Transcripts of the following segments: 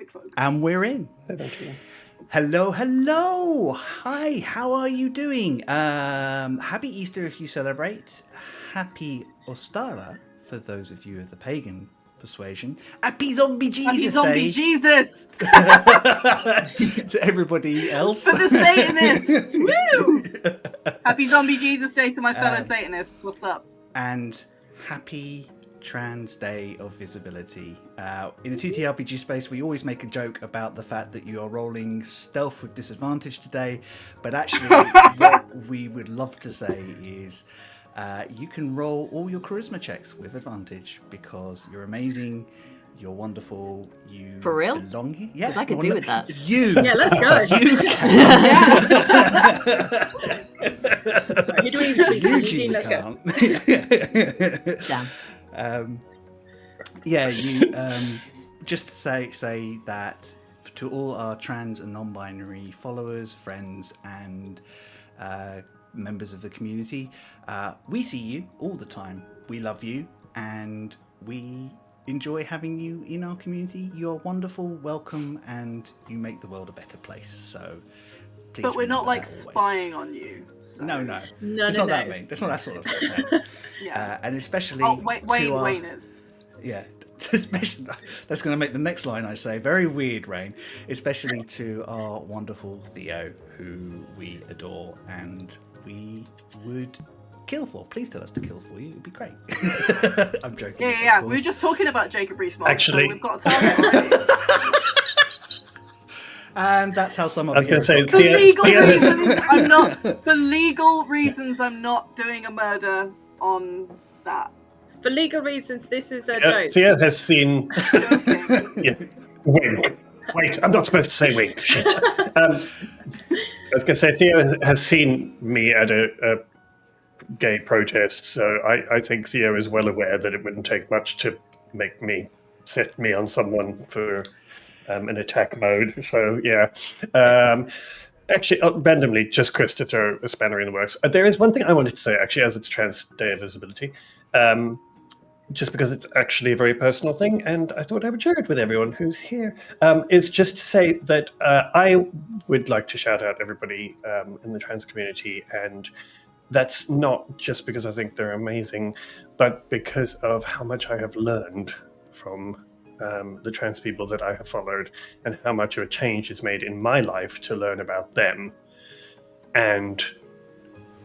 homophobic folks. And we're in. Hello, hello. Hi, how are you doing? Happy Easter if you celebrate. Happy Ostara for those of you of the pagan persuasion. Happy Zombie Jesus Happy Zombie Day Jesus! to everybody else. For the Satanists! Woo! Happy Zombie Jesus Day to my fellow Satanists. What's up? And happy Trans Day of Visibility. In a TTRPG space, we always make a joke about the fact that you are rolling stealth with disadvantage today, but actually what we would love to say is you can roll all your charisma checks with advantage because you're amazing, you're wonderful, you For real? belong here. Yeah, because I could do with that. Yeah, let's go. You can. Who do we need to speak to? Eugene Let's go. can't. Damn. Yeah, you just say that to all our trans and non-binary followers, friends, and members of the community, we see you all the time. We love you, and we enjoy having you in our community. You're wonderful, welcome, and you make the world a better place. So please. But we're not remember like that always. spying on you. So. No. It's not that mean. It's not that sort of thing. No. Yeah. And especially. Oh, Wayne is. Yeah. Especially, that's going to make the next line I say very weird, Rain. Especially to our wonderful Theo, who we adore and we would kill for. Please tell us to kill for you. It'd be great. I'm joking. Yeah. We were just talking about Jacob Rees-Mogg. Actually, so we've got a target already. And that's how some of I was going to say, For legal reasons, I'm not doing a murder on that. For legal reasons, this is a joke. Theo has seen. Yeah. Wink. Wait, I'm not supposed to say wink. Shit. I was going to say, Theo has seen me at a gay protest, so I think Theo is well aware that it wouldn't take much to set me on someone for an attack mode. So, yeah. Actually, randomly, just Chris to throw a spanner in the works. There is one thing I wanted to say, actually, as it's Trans Day of Visibility. Just because it's actually a very personal thing, and I thought I would share it with everyone who's here, is just to say that I would like to shout out everybody in the trans community, and that's not just because I think they're amazing, but because of how much I have learned from the trans people that I have followed, and how much of a change is made in my life to learn about them. And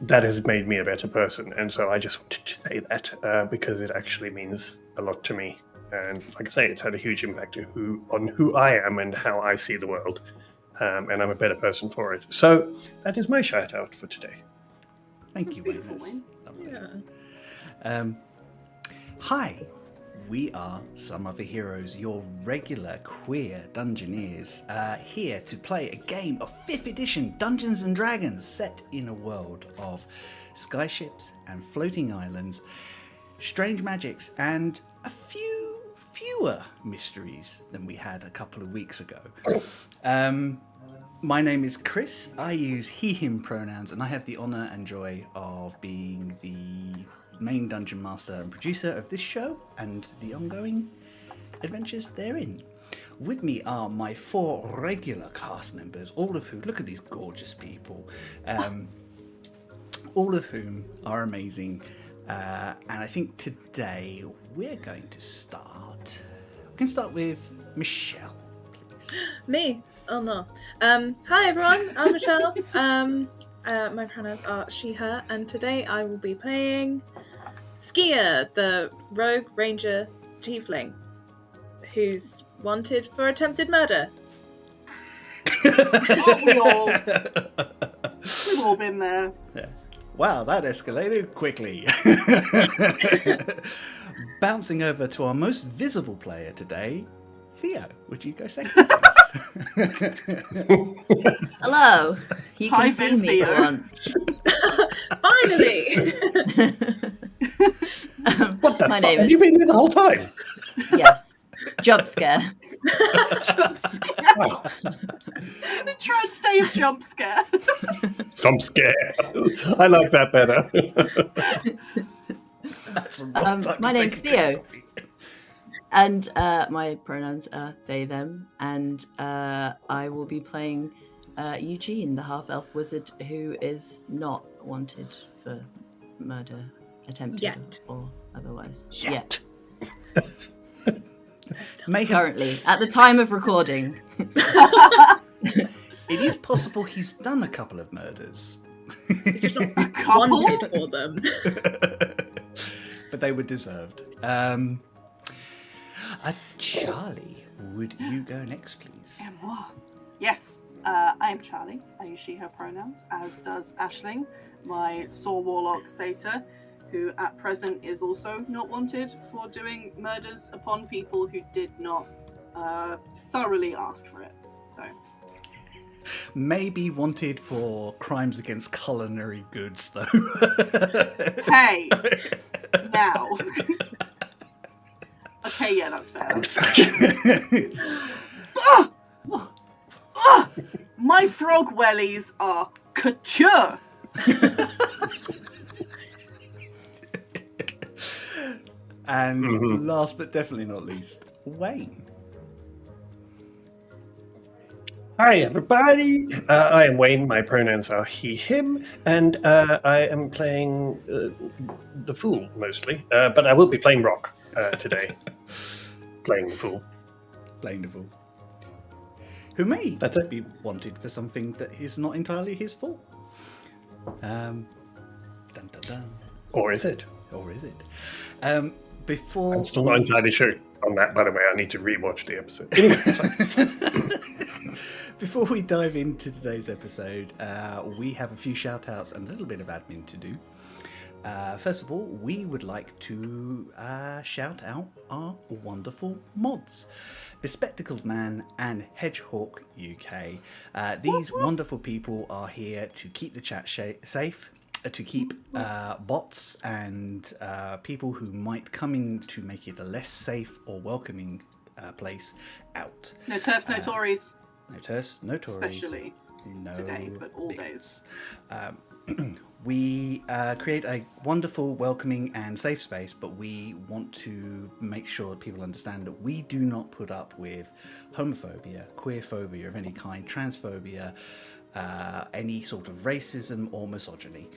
that has made me a better person, and so I just wanted to say that because it actually means a lot to me. And like I say, it's had a huge impact on who I am and how I see the world, and I'm a better person for it. So that is my shout out for today. Thank you, Wayne. Hi, we are Some Other Heroes, your regular queer dungeoneers, here to play a game of 5th edition Dungeons & Dragons set in a world of skyships and floating islands, strange magics, and a fewer mysteries than we had a couple of weeks ago. My name is Chris. I use he, him pronouns, and I have the honour and joy of being the main dungeon master and producer of this show and the ongoing adventures therein. With me are my 4 regular cast members, all of who, look at these gorgeous people, all of whom are amazing. And I think today we're going to start. We can start with Michelle, please. Me? Oh no. Hi everyone, I'm Michelle. My pronouns are she, her, and today I will be playing Skier, the rogue ranger tiefling, who's wanted for attempted murder. We've all been there. Yeah. Wow, that escalated quickly. Bouncing over to our most visible player today, Theo. Would you go second, please? Hello. You can Hi, see me Theo. for once. Finally! What the My fuck? name Have is- you been here the whole time? Yes. Jump scare. Wow. The Trans Day of Jump Scare. Jump scare. I like that better. That's a wrong time to My name's take a Theo. coffee. And my pronouns are they, them, and I will be playing Eugene, the half-elf wizard who is not wanted for murder, attempted Yet. or otherwise. Yet. May have, Currently, at the time of recording. it is possible he's done a couple of murders. It's just not Couple? wanted for them. But they were deserved. Charlie, would you go next, please? Et moi. Yes, I am Charlie. I use she, her pronouns, as does Aisling, my Saw Warlock Satyr, who at present is also not wanted for doing murders upon people who did not thoroughly ask for it. So, Maybe wanted for crimes against culinary goods, though. hey, now. Okay, yeah, that's fair. And fashion. My frog wellies are couture. And last but definitely not least, Wayne. Hi, everybody. I am Wayne. My pronouns are he, him, and I am playing the Fool mostly, but I will be playing Rock today. Playing the Fool. Playing the fool. Who may That's it. be wanted for something that is not entirely his fault. Dun dun dun. Or is it? Or is it? Before I'm still not entirely sure on that, by the way. I need to rewatch the episode. Anyway, Before we dive into today's episode, we have a few shout outs and a little bit of admin to do. First of all, we would like to shout out our wonderful mods, Bespectacled Man and Hedgehawk UK. These wonderful people are here to keep the chat safe, to keep bots and people who might come in to make it a less safe or welcoming place out. No turfs, no Tories. No Tories. Especially no today, but all bits. days. We create a wonderful, welcoming and safe space, but we want to make sure that people understand that we do not put up with homophobia, queerphobia of any kind, transphobia, any sort of racism or misogyny.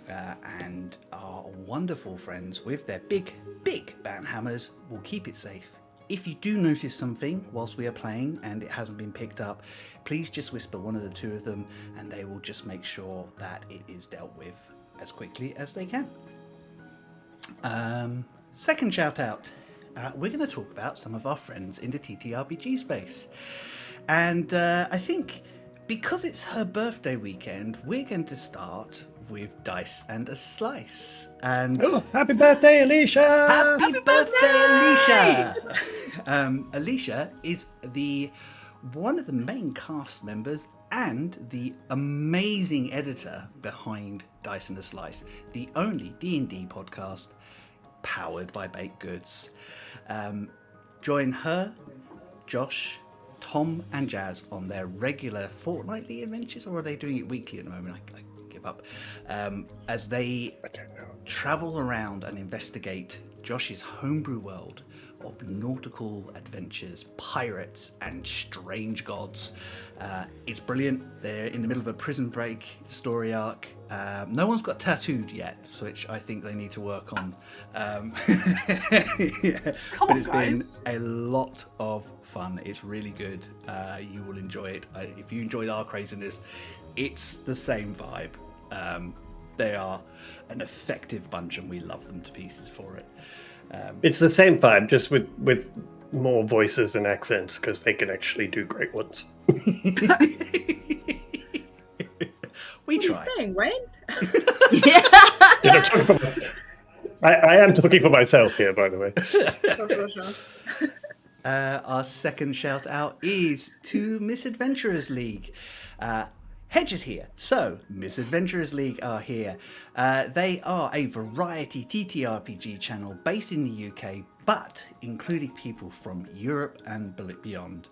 And our wonderful friends with their big band hammers will keep it safe. If you do notice something whilst we are playing and it hasn't been picked up, please just whisper one of the two of them and they will just make sure that it is dealt with as quickly as they can. Second shout out, we're going to talk about some of our friends in the TTRPG space. And I think because it's her birthday weekend, we're going to start with Dice and a Slice. And oh, happy birthday, Alicia! Happy birthday, Alicia! Alicia is one of the main cast members and the amazing editor behind Dice and a Slice, the only D&D podcast powered by baked goods. Join her, Josh, Tom and Jazz on their regular fortnightly adventures, or are they doing it weekly at the moment? I give up. As they travel around and investigate Josh's homebrew world of nautical adventures, pirates, and strange gods. It's brilliant. They're in the middle of a prison break story arc. No one's got tattooed yet, which I think they need to work on. Yeah. But it's been a lot of fun. It's really good. You will enjoy it. If you enjoyed our craziness, it's the same vibe. They are an effective bunch and we love them to pieces for it. It's the same vibe, just with more voices and accents, because they can actually do great ones. We What are try. you saying, Wayne? Yeah, I am talking for myself here, by the way. Sure. Our second shout out is to Misadventurers League. Hedge is here. So, Misadventurers League are here. They are a variety TTRPG channel based in the UK, but including people from Europe and beyond.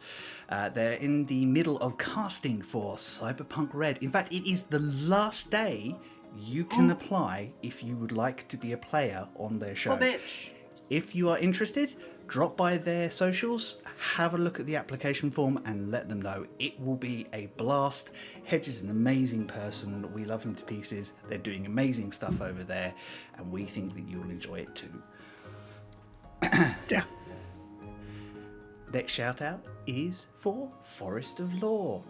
They're in the middle of casting for Cyberpunk Red. In fact, it is the last day you can apply if you would like to be a player on their show. Oh, bitch. If you are interested, drop by their socials, have a look at the application form and let them know. It will be a blast. Hedge is an amazing person. We love him to pieces. They're doing amazing stuff over there, and we think that you'll enjoy it too. Yeah. Next shout out is for Forest of Law.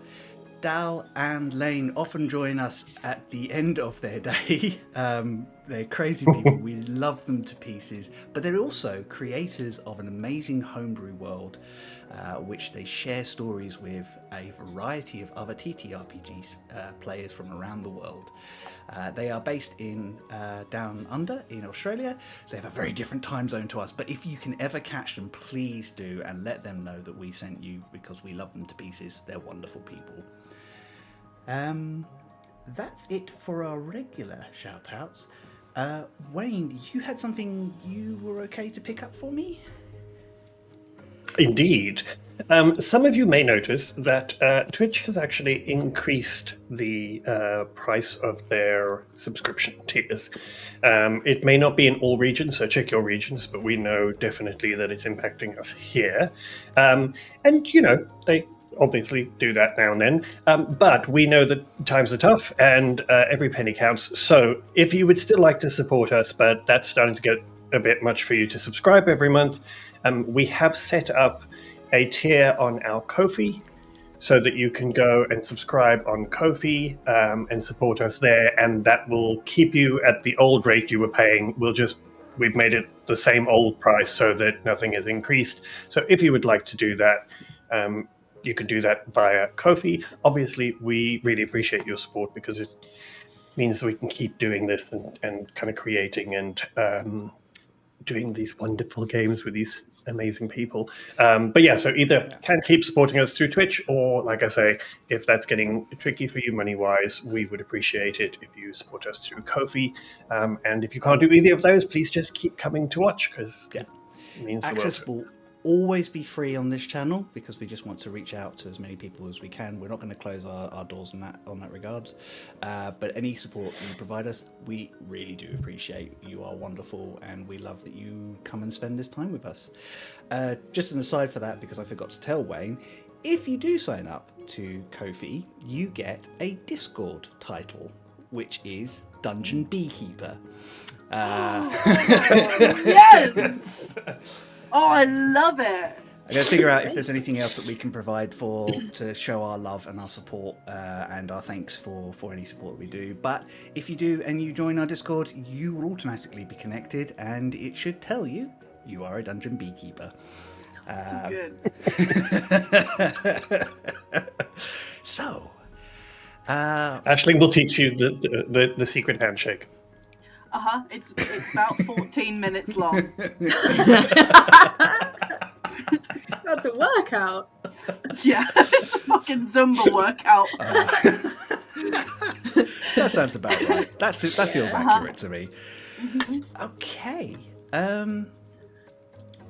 Dal and Lane often join us at the end of their day. They're crazy people. We love them to pieces. But they're also creators of an amazing homebrew world, which they share stories with a variety of other TTRPGs players from around the world. They are based in down under in Australia, so they have a very different time zone to us. But if you can ever catch them, please do, and let them know that we sent you, because we love them to pieces. They're wonderful people. That's it for our regular shout outs. Wayne, you had something you were okay to pick up for me? Indeed. Some of you may notice that Twitch has actually increased the price of their subscription tiers. It may not be in all regions, so check your regions, but we know definitely that it's impacting us here. And, you know, they obviously do that now and then, but we know that times are tough and every penny counts. So if you would still like to support us, but that's starting to get a bit much for you to subscribe every month, we have set up a tier on our Ko-fi so that you can go and subscribe on Ko-fi and support us there, and that will keep you at the old rate you were paying. We've made it the same old price so that nothing has increased. So if you would like to do that, you can do that via Ko-fi. Obviously, we really appreciate your support because it means that we can keep doing this and kind of creating and doing these wonderful games with these amazing people. But yeah, so either can keep supporting us through Twitch, or like I say, if that's getting tricky for you money-wise, we would appreciate it if you support us through Ko-fi. And if you can't do either of those, please just keep coming to watch, because it means the world. Access will always be free on this channel because we just want to reach out to as many people as we can. We're not going to close our doors on that regard, but any support you provide us, we really do appreciate. You are wonderful, and we love that you come and spend this time with us. Just an aside for that, because I forgot to tell Wayne, if you do sign up to Ko-fi, you get a Discord title, which is Dungeon Beekeeper. Yes! Oh, I love it! I'm going to figure out if there's anything else that we can provide to show our love and our support and our thanks for any support we do. But if you do and you join our Discord, you will automatically be connected, and it should tell you are a dungeon beekeeper. So good. So, Aisling will teach you the secret handshake. It's about 14 minutes long. That's a workout. Yeah, it's a fucking Zumba workout. That sounds about right. That feels accurate to me. Okay.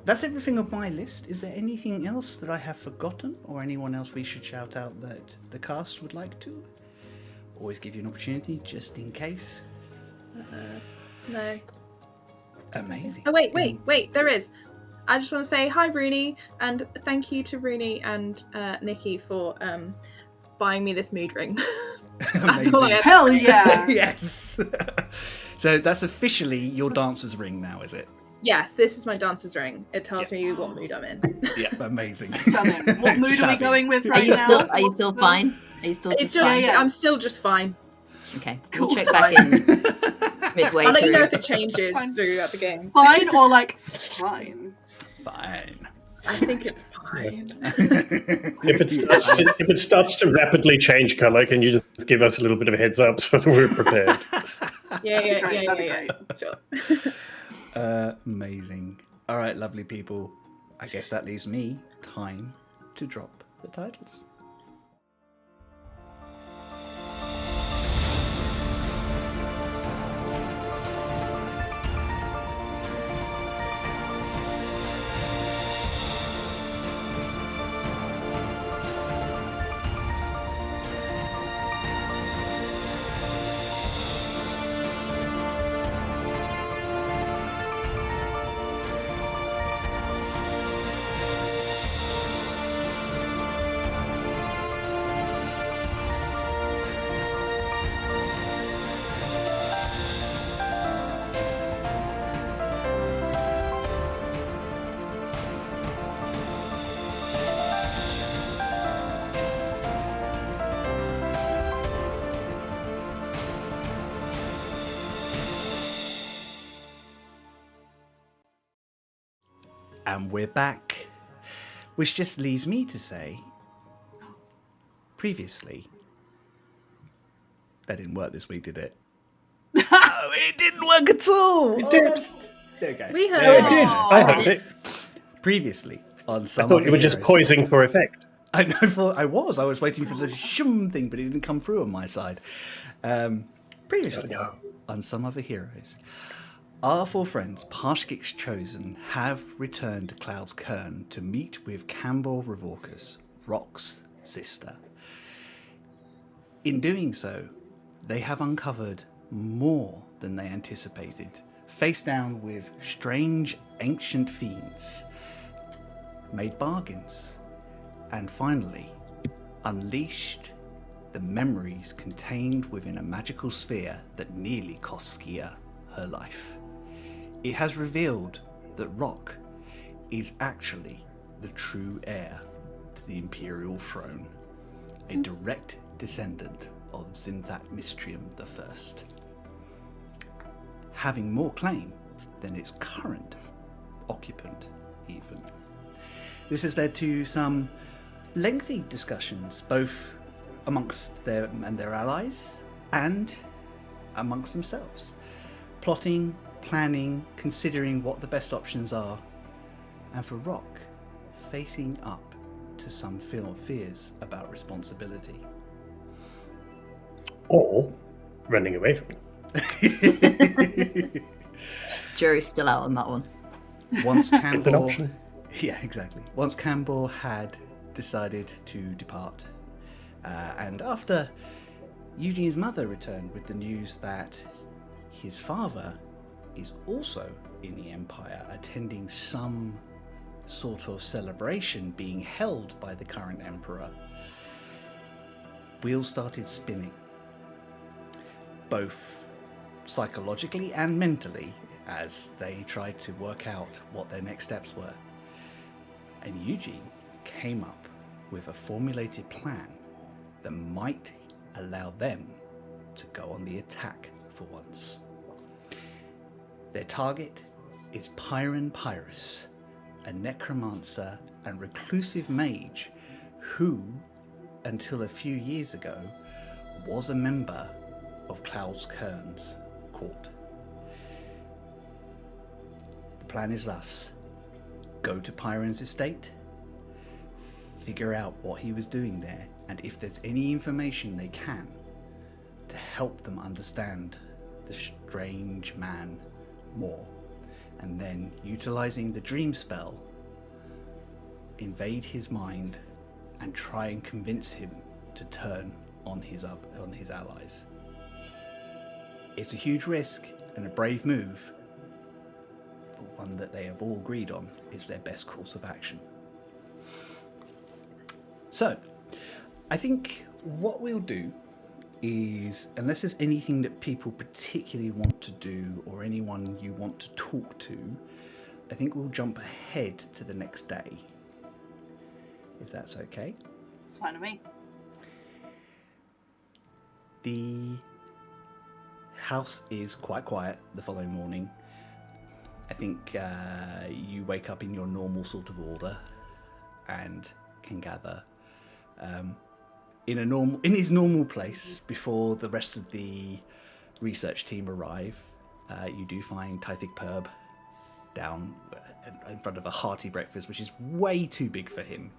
That's everything on my list. Is there anything else that I have forgotten, or anyone else we should shout out that the cast would like to? Always give you an opportunity, just in case. No. Amazing. Oh, wait, there is. I just want to say hi, Rooney, and thank you to Rooney and Nikki for buying me this mood ring. That's all I have. Hell yeah! Yes. So that's officially your dancer's ring now, is it? Yes, this is my dancer's ring. It tells me what mood I'm in. Yeah, amazing. Stunning. What mood are we going with Are right you now? still? Are you still fine? Are you still just fine? I'm still just fine. Okay, Cool. we'll check back in midway I'll let you know through. if it changes throughout the game. Fine or like fine? Fine. I think it's fine. If it starts to rapidly change color, can you just give us a little bit of a heads up so that we're prepared? Yeah. Sure. Amazing. All right, lovely people. I guess that leaves me time to drop the titles. And we're back. Which just leaves me to say, previously, that didn't work this week, did it? No, it didn't work at all. It did. Okay. We heard Oh, it. it did. I heard it. Previously, on I some thought of you were the just heroes- poising for effect. I know. I was waiting for the shum thing, but it didn't come through on my side. Previously, Oh, no. on Some Other Heroes, our four friends, Parshkikk's Chosen, have returned to Cloud's Cairn to meet with Campbell Revorkus, Rock's sister. In doing so, they have uncovered more than they anticipated, faced down with strange ancient fiends, made bargains, and finally unleashed the memories contained within a magical sphere that nearly cost Skia her life. It has revealed that Rock is actually the true heir to the Imperial throne, a direct descendant of Zinthat Mistrium I, having more claim than its current occupant even. This has led to some lengthy discussions, both amongst them and their allies, and amongst themselves. Plotting, planning, considering what the best options are, and for Rock, facing up to some fears about responsibility. Or running away from it. Jury's still out on that one. Once It's an Campbell, option. yeah, exactly. Once Campbell had decided to depart, and after Eugene's mother returned with the news that his father is also in the Empire, attending some sort of celebration being held by the current Emperor, wheels started spinning, both psychologically and mentally, as they tried to work out what their next steps were. And Eugene came up with a formulated plan that might allow them to go on the attack for once. Their target is Phirun Pyrus, a necromancer and reclusive mage who, until a few years ago, was a member of Cloud's Cairn's court. The plan is thus: go to Phirun's estate, figure out what he was doing there, and if there's any information they can to help them understand the strange man more, and then, utilizing the dream spell, invade his mind and try and convince him to turn on his allies. It's a huge risk and a brave move, but one that they have all agreed on is their best course of action. So, I think what we'll do is, unless there's anything that people particularly want to do or anyone you want to talk to, I think we'll jump ahead to the next day, if that's okay. It's fine with me. The house is quite quiet the following morning. I think you wake up in your normal sort of order and can gather in his normal place before the rest of the research team arrive. You do find Tythig Perb down in front of a hearty breakfast, which is way too big for him.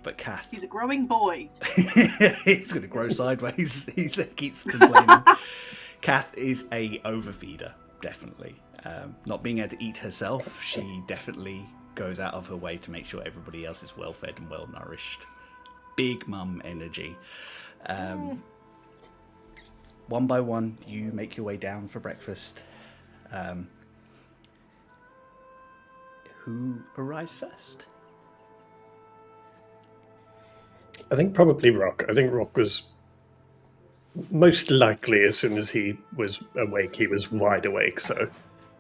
But Kath, He's a growing boy. he's going to grow sideways. He keeps complaining. Kath is a overfeeder, definitely. Not being able to eat herself, she definitely goes out of her way to make sure everybody else is well fed and well nourished. Big mum energy. One by one, you make your way down for breakfast. Who arrives first? I think probably Rock. I think Rock was most likely, as soon as he was awake, he was wide awake. So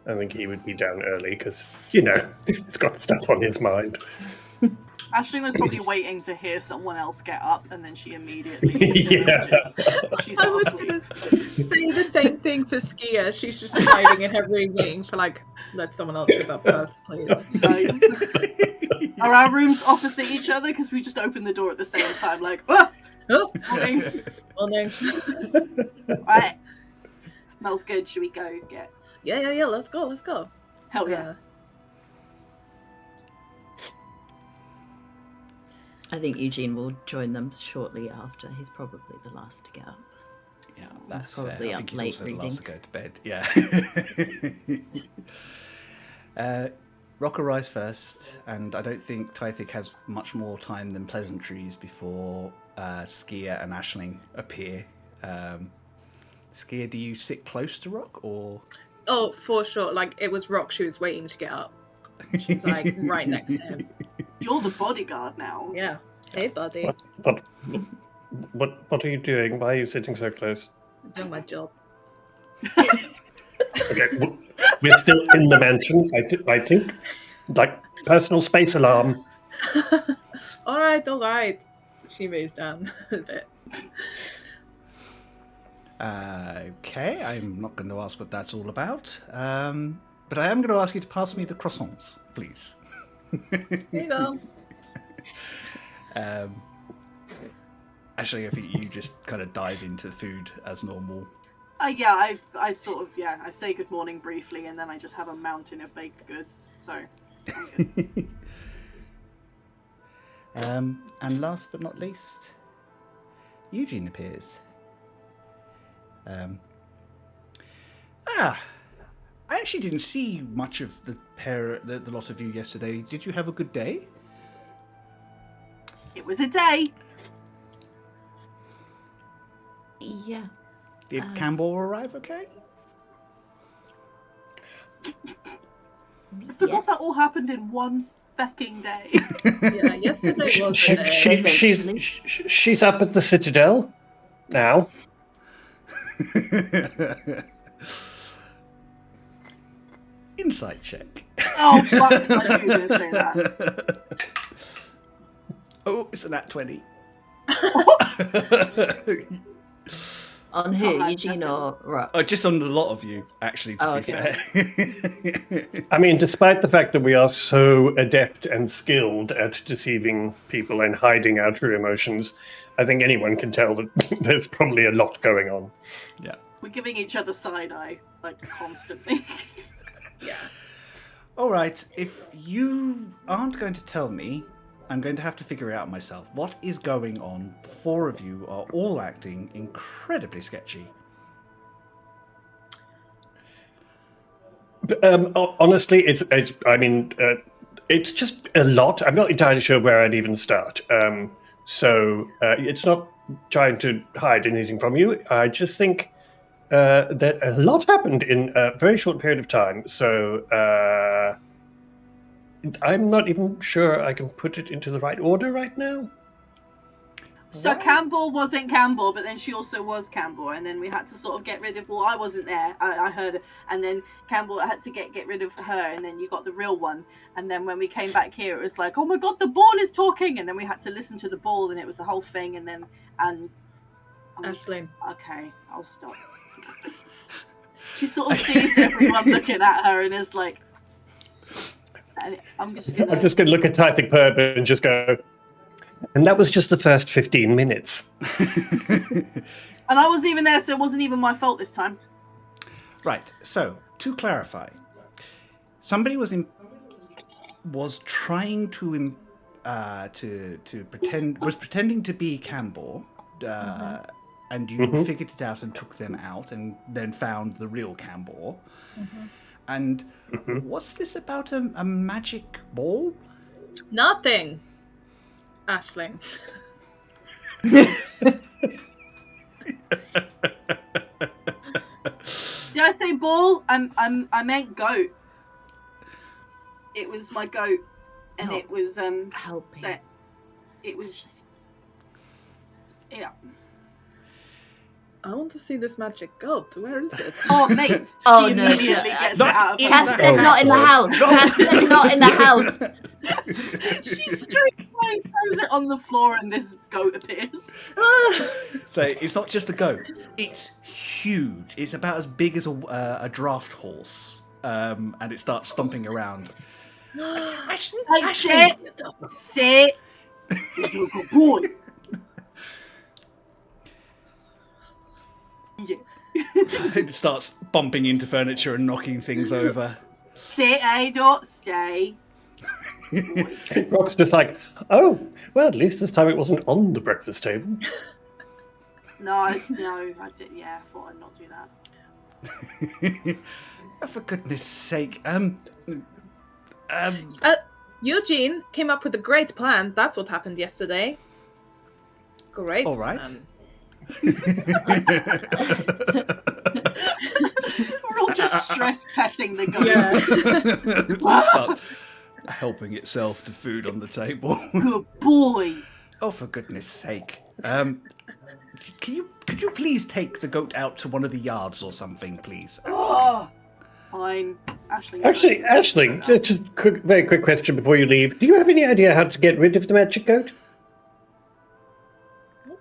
I think he would be down early because, he's got stuff on his mind. Aisling was probably waiting to hear someone else get up, and then she immediately Yeah. she's I not was asleep. gonna say the same thing for Skia. She's just hiding in her room waiting for let someone else get up first, please. Nice. Are our rooms opposite each other? Because we just opened the door at the same time, like, ah! Oh, Morning. morning. Right. Smells good. Should we go get? Yeah. Let's go. Hell yeah. I think Eugene will join them shortly after. He's probably the last to get up. Yeah, that's probably fair. I up think he's late also the last to reading. go to bed. Yeah. Rock arrives first, and I don't think Tythik has much more time than pleasantries before Skia and Aisling appear. Skia, do you sit close to Rock, or? Oh, for sure. It was Rock. She was waiting to get up. She's right next to him. You're the bodyguard now. Yeah. Hey, buddy. What are you doing? Why are you sitting so close? I'm doing my job. Okay, we're still in the mansion. I think, personal space alarm. All right. She moves down a bit. Okay, I'm not going to ask what that's all about, but I am going to ask you to pass me the croissants, please. Here you go. Actually, I think you just kind of dive into the food as normal. I sort of, I say good morning briefly, and then I just have a mountain of baked goods, so I'm good. And last but not least, Eugene appears. I actually didn't see much of the lot of you yesterday. Did you have a good day? It was a day. Yeah. Did Campbell arrive okay? I forgot that all happened in one fecking day. Yeah, yesterday was a day. She's up at the Citadel now. Insight check. Oh, fuck. I knew you were going to say that. Oh, it's a nat 20. On who? Not Eugene or Rock? Oh, just on a lot of you, actually, to be fair. I mean, despite the fact that we are so adept and skilled at deceiving people and hiding our true emotions, I think anyone can tell that there's probably a lot going on. Yeah. We're giving each other side eye, constantly. Yeah. All right, if you aren't going to tell me, I'm going to have to figure it out myself. What is going on? The four of you are all acting incredibly sketchy. Honestly, it's just a lot. I'm not entirely sure where I'd even start. So it's not trying to hide anything from you. I just think that a lot happened in a very short period of time. So I'm not even sure I can put it into the right order right now. So Campbell wasn't Campbell, but then she also was Campbell, and then we had to sort of get rid of. Well, I wasn't there. I heard, and then Campbell had to get rid of her, and then you got the real one. And then when we came back here, it was like, oh my god, the ball is talking, and then we had to listen to the ball, and it was the whole thing, and then Aisling. Okay, I'll stop. She sort of sees everyone looking at her, and is like, and I'm just gonna look at Tythik Purb and just go. And that was just the first 15 minutes. And I wasn't even there, so it wasn't even my fault this time. Right. So to clarify, somebody was trying to pretending to be Campbell, and you figured it out and took them out, and then found the real Campbell. And what's this about a magic ball? Nothing. Aisling. Did I say ball? I meant goat. It was my goat, and it was Help me. So it was. Yeah. I want to see this magic goat. Where is it? Oh mate, Oh, she no. immediately gets it out of her Caster's mouth. not in the house. Caster's not in the house. She streaks my He throws it on the floor and this goat appears. So it's not just a goat; it's huge. It's about as big as a draft horse, and it starts stomping around. Like, sit. You're a good boy. Yeah. It starts bumping into furniture and knocking things over. Sit, not stay. Rock's just like, oh, well, at least this time it wasn't on the breakfast table. No, I did. Yeah, I thought I'd not do that. Oh, for goodness sake. Eugene came up with a great plan. That's what happened yesterday. Great. All right. Plan. We're all just stress petting the goat. Yeah. Start helping itself to food on the table. Good boy. Oh, for goodness sake. Could you please take the goat out to one of the yards or something, please? Oh, fine. Ashling. Actually, just a very quick question before you leave. Do you have any idea how to get rid of the magic goat?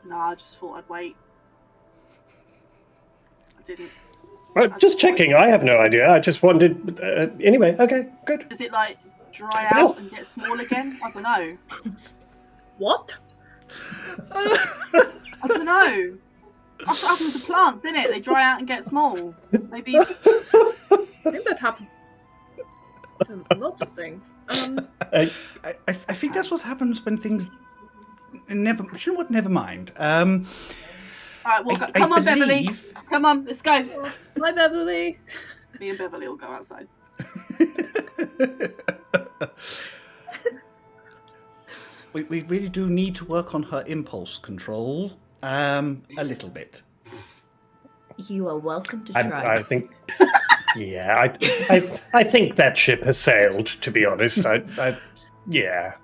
Nah, I just thought I'd wait. I didn't. Well, just checking. I have no idea. I just wondered. Anyway, okay, good. Does it like dry out and get small again? I don't know. What? I don't know. That's what happens to plants, isn't it? They dry out and get small. Maybe. I think that happened to a lot of things. I think that's what happens when things... Never mind. All right, well, come on, Beverly. Come on, let's go. Hi, Beverly. Me and Beverly will go outside. We really do need to work on her impulse control a little bit. You are welcome to try. I think, yeah, I think that ship has sailed. To be honest, yeah.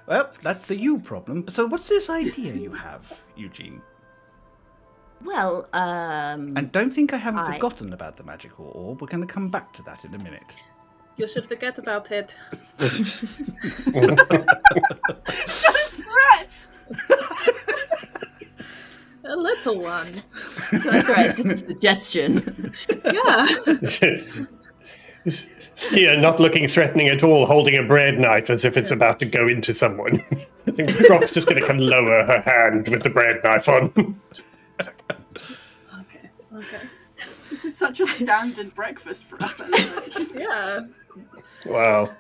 Well, that's a you problem. So, what's this idea you have, Eugene? Well, And don't think I haven't forgotten about the magical orb. We're going to come back to that in a minute. You should forget about it. Threats! A little one. that's right, it's just a suggestion. Yeah. Skier not looking threatening at all, holding a bread knife as if it's about to go into someone. I think Rock's just going to come lower her hand with the bread knife on. Okay. This is such a standard breakfast for us. Yeah. Wow.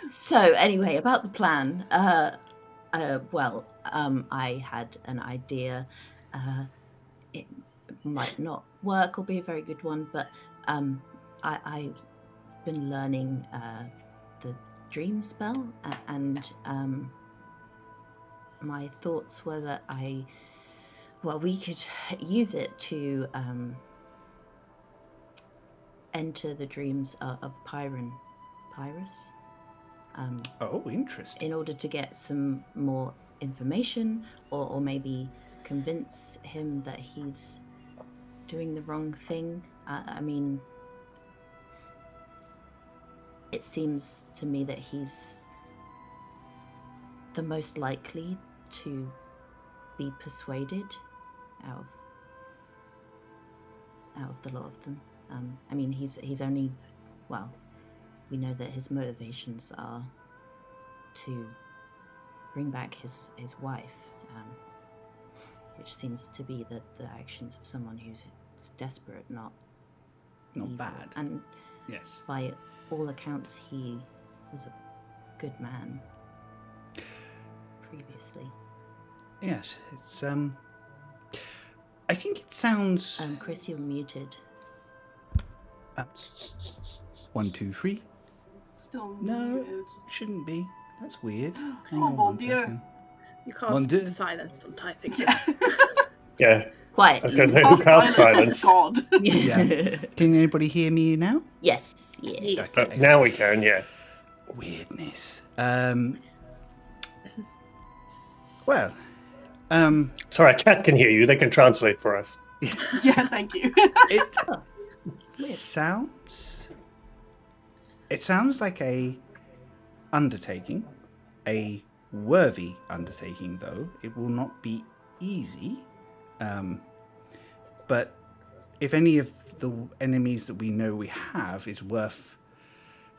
So anyway, about the plan. I had an idea. It might not work or be a very good one, but I've been learning the dream spell, and my thoughts were that we could use it to enter the dreams of Phirun Pyrus. Oh, interesting. In order to get some more information, or maybe convince him that he's doing the wrong thing. I mean, it seems to me that he's the most likely to be persuaded out of the lot of them. I mean, he's only, well, we know that his motivations are to bring back his wife, which seems to be the actions of someone who's desperate, not evil. bad. And Yes. by all accounts, he was a good man previously. Yes, it's I think it sounds. Chris, you're muted. 1, 2, 3. Still No, weird. shouldn't be. That's weird. Hang Oh, on mon one Dieu. second. You Mon Dieu. can't silence on typing. Yeah. Yeah. Quiet. Okay, you. who Cast can't silence silence? on God. Yeah. Can anybody hear me now? Yes. Yes. Okay. Now we can, yeah. Weirdness. Sorry, chat can hear you. They can translate for us. Yeah, thank you. It sounds. It sounds like a undertaking. a worthy undertaking, though. It will not be easy. But if any of the enemies that we know we have is worth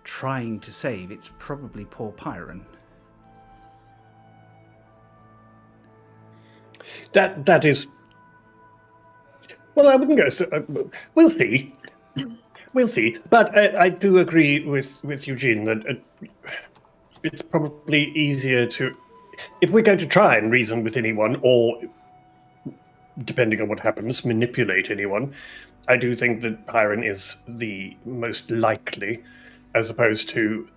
trying to save, it's probably poor Phirun. That is. Well, I wouldn't go. So, we'll see. We'll see. But I do agree with Eugene that it's probably easier to, if we're going to try and reason with anyone, or depending on what happens, manipulate anyone. I do think that Phirun is the most likely, as opposed to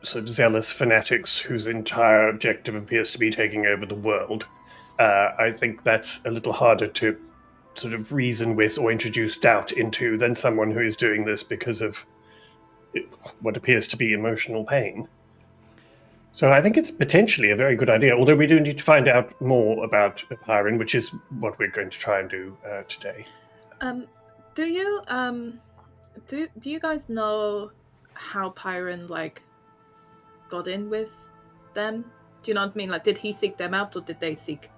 sort of zealous fanatics whose entire objective appears to be taking over the world. I think that's a little harder to sort of reason with or introduce doubt into than someone who is doing this because of what appears to be emotional pain. So I think it's potentially a very good idea, although we do need to find out more about Phirun, which is what we're going to try and do today. Do you do you guys know how Phirun got in with them? Do you know what I mean? Like, did he seek them out, or did they seek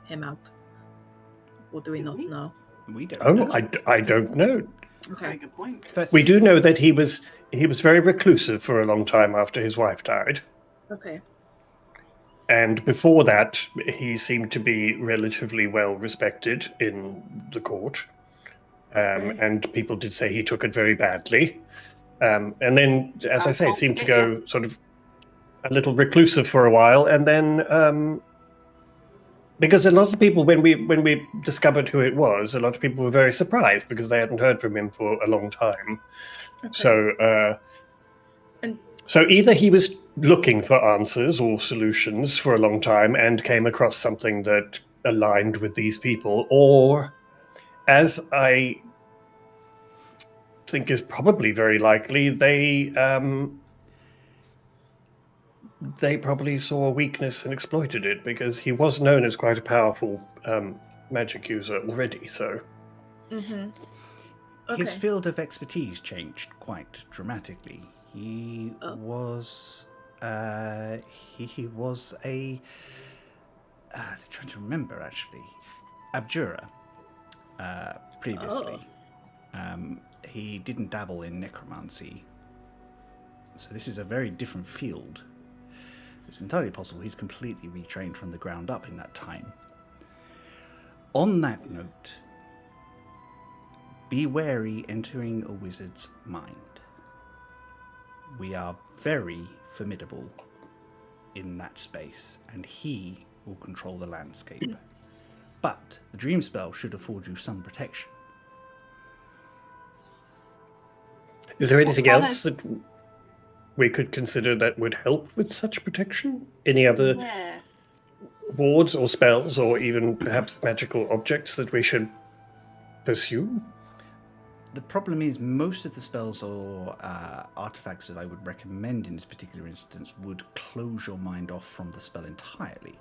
him out? Or do we not know? We don't know. I don't know. That's a very good point. We do know that he was very reclusive for a long time after his wife died. Okay. And before that, he seemed to be relatively well respected in the court. And people did say he took it very badly. And then, as I say, seemed to go sort of a little reclusive for a while. And then, because a lot of people, when we discovered who it was, a lot of people were very surprised because they hadn't heard from him for a long time. Okay. So either he was looking for answers or solutions for a long time and came across something that aligned with these people, or, as I think is probably very likely, they probably saw a weakness and exploited it, because he was known as quite a powerful magic user already. So his field of expertise changed quite dramatically. He was a I'm trying to remember, actually, abjurer previously. He didn't dabble in necromancy, so this is a very different field. It's entirely possible he's completely retrained from the ground up in that time. On that note, be wary entering a wizard's mind. We are very formidable in that space, and he will control the landscape. But the dream spell should afford you some protection. Is there anything else that we could consider that would help with such protection? Any other wards or spells, or even perhaps magical objects that we should pursue? The problem is, most of the spells or artifacts that I would recommend in this particular instance would close your mind off from the spell entirely,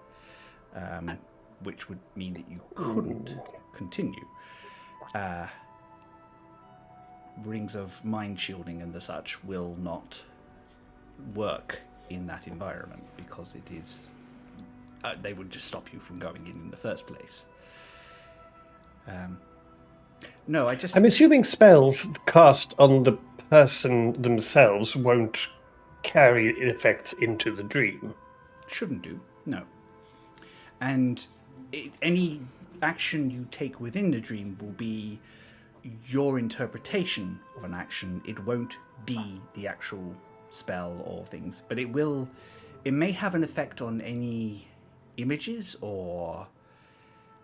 which would mean that you couldn't continue. Rings of mind shielding and the such will not work in that environment, because it is they would just stop you from going in the first place. No, I'm assuming spells cast on the person themselves won't carry effects into the dream. Shouldn't do, no. And any action you take within the dream will be your interpretation of an action. It won't be the actual spell or things, but it may have an effect on any images or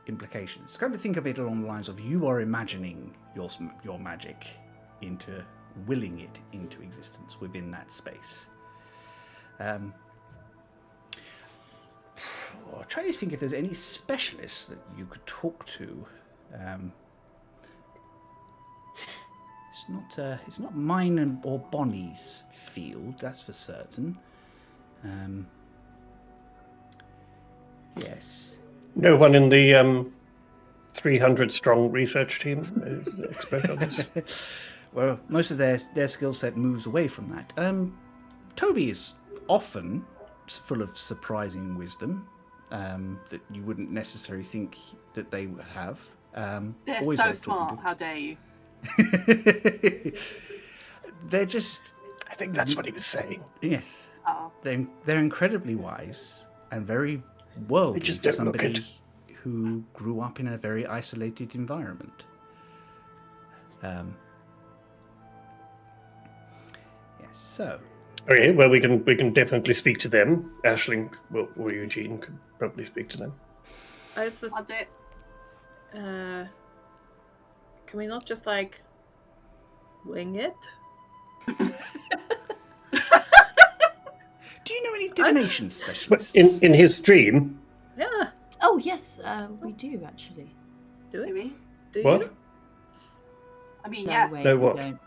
implications. Kind of think of it along the lines of you are imagining your magic into willing it into existence within that space. I'm trying to think if there's any specialists that you could talk to. It's not mine or Bonnie's field, that's for certain. Yes. No one in the 300-strong research team is expert on this? Well, most of their skill set moves away from that. Toby is often full of surprising wisdom that you wouldn't necessarily think that they would have. They're Always so worth smart. talking How dare you? to. They're just, I think that's what he was saying. yes, Oh. they're incredibly wise and very worldly They just for don't look somebody it. who grew up in a very isolated environment. Yes, so Okay, well, we can definitely speak to them. Aisling or Eugene could probably speak to them. I also, I'll do it. can we not just like wing it? do you know any divination But specialists? in his dream, Yeah, Oh yes, we do actually. do Do it. we? Do What? you? I mean, No, yeah. wait, No, we what? don't.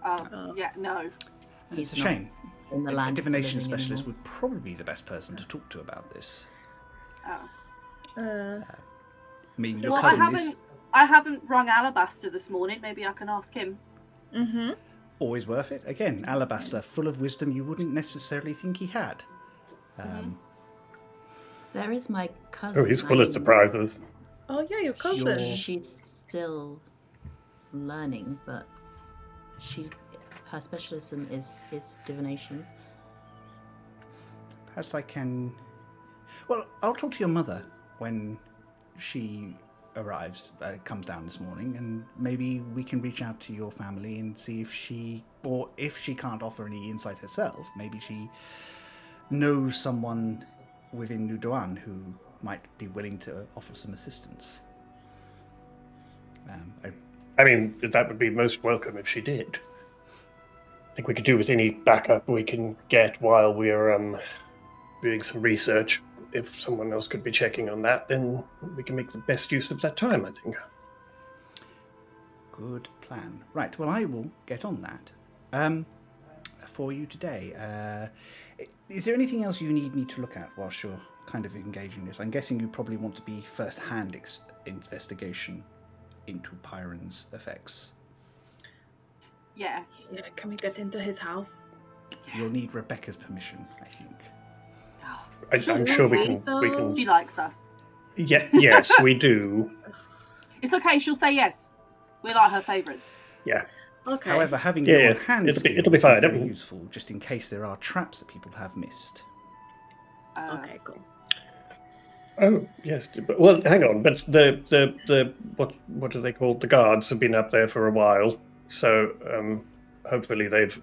Oh, yeah. No. It's a He's not shame. in the A land of divination living specialist anymore. would probably be the best person to talk to about this. Oh. I mean, your Well, I cousin is haven't rung Alabaster this morning. Maybe I can ask him. Mm-hmm. always worth it. Again, Alabaster, full of wisdom you wouldn't necessarily think he had. There is my cousin. oh, he's full of I mean, surprises. Oh yeah, your cousin. She's still learning, but her specialism is divination. Perhaps I can. Well, I'll talk to your mother when she arrives, comes down this morning, and maybe we can reach out to your family and see if she can't offer any insight herself, maybe she knows someone within New Doan who might be willing to offer some assistance. I mean, that would be most welcome if she did. I think we could do with any backup we can get while we're doing some research. If someone else could be checking on that, then we can make the best use of that time, I think. Good plan. Right, well, I will get on that for you today. Is there anything else you need me to look at whilst you're kind of engaging this? I'm guessing you probably want to be first-hand investigation into Phirun's effects. Yeah. Yeah, can we get into his house? You'll need Rebecca's permission, I think. I'm sure we can. She likes us. Yeah, yes, we do. It's okay. She'll say yes. We're like her favourites. Yeah. Okay. However, having Yeah, your yeah, hand it'll be skill is fine, very don't- useful, just in case there are traps that people have missed. Okay, cool. Oh yes, but, well, hang on. But the what are they called? The guards have been up there for a while, so hopefully they've.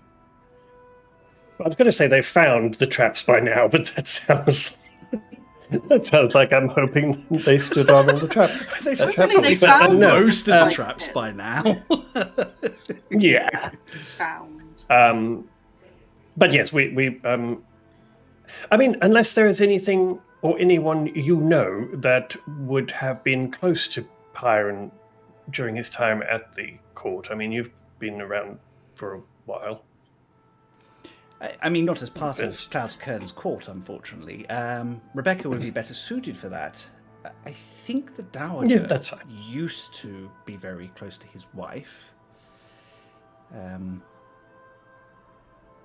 I was going to say they've found the traps by now, but that sounds like I'm hoping they stood on all the traps. They've Hopefully they found found no, most of the uh, traps by now. Yeah. Found. But yes, we I mean, unless there is anything or anyone you know that would have been close to Phirun during his time at the court. I mean, you've been around for a while. I mean, not as part of Klaus Kern's court, unfortunately. Rebecca would be better suited for that. I think the Dowager Yeah, that's fine. used to be very close to his wife.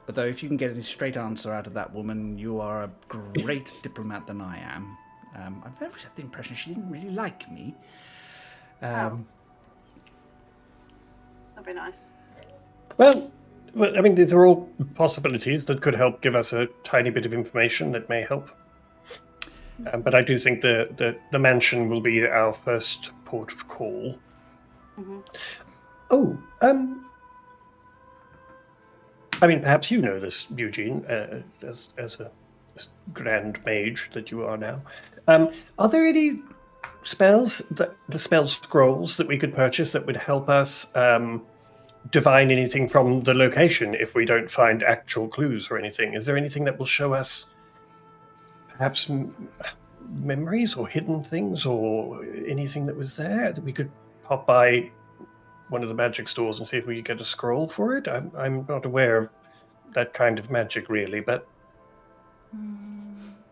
Although, if you can get a straight answer out of that woman, you are a great diplomat than I am. I've always had the impression she didn't really like me. That'd be nice. Well, I mean, these are all possibilities that could help give us a tiny bit of information that may help. But I do think the mansion will be our first port of call. Mm-hmm. Oh, I mean, perhaps you know this, Eugene, as a grand mage that you are now. Are there any spells, the spell scrolls that we could purchase that would help us divine anything from the location if we don't find actual clues or anything? Is there anything that will show us perhaps memories or hidden things or anything that was there that we could pop by one of the magic stores and see if we could get a scroll for it? I'm not aware of that kind of magic really, but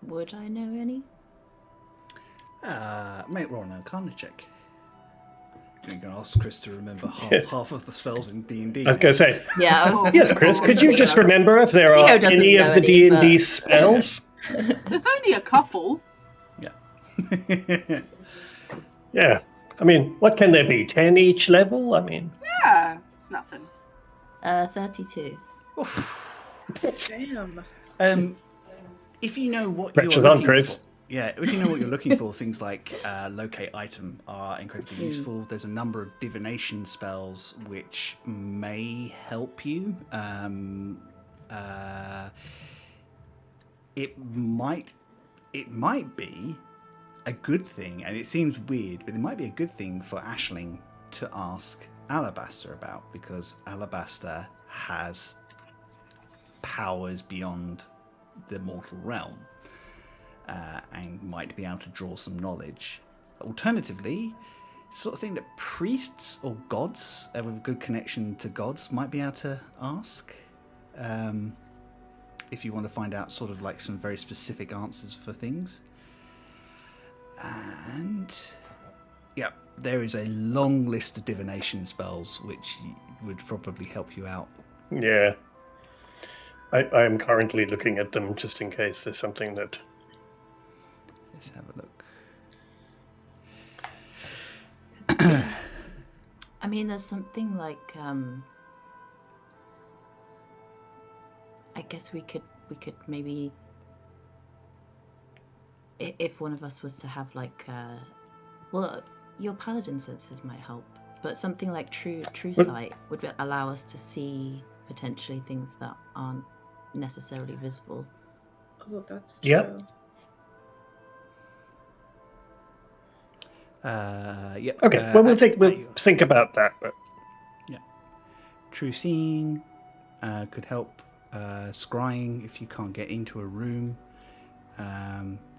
Would I know any? Mate, roll an Arcana check. You can ask Chris to remember half of the spells in D&D. I was going to say, Yeah. I was yes, Chris, could you just remember if there are Theo doesn't any know of the any, D&D but- spells? There's only a couple. Yeah. Yeah. I mean, what can there be? 10 each level? I mean... Yeah, it's nothing. 32. Damn. If you know what Wretches you're on, looking Chris. for, if you know what you're looking for, things like locate item are incredibly useful. There's a number of divination spells which may help you. It might be a good thing, and it seems weird, but it might be a good thing for Aisling to ask Alabaster about, because Alabaster has powers beyond the mortal realm, and might be able to draw some knowledge. Alternatively, sort of thing that priests or gods with a good connection to gods might be able to ask, if you want to find out sort of like some very specific answers for things. And yeah, there is a long list of divination spells which would probably help you out. Yeah. I am currently looking at them just in case there's something that... Let's have a look. I mean, there's something like I guess we could maybe, if one of us was to have like well, your paladin senses might help, but something like true sight would allow us to see potentially things that aren't necessarily visible. Oh, that's true. Yep. Yep. Okay, well, we'll think about that. But... Yeah. True seeing could help. Scrying if you can't get into a room.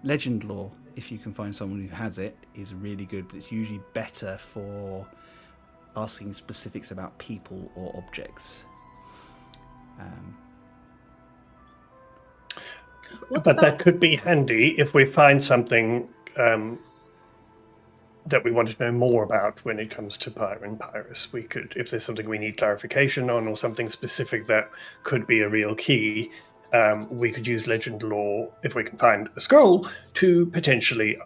Legend lore, if you can find someone who has it, is really good, but it's usually better for asking specifics about people or objects. But that could be handy if we find something that we want to know more about when it comes to Phirun Pyrus. We could, if there's something we need clarification on or something specific that could be a real key, we could use legend lore, if we can find a scroll, to potentially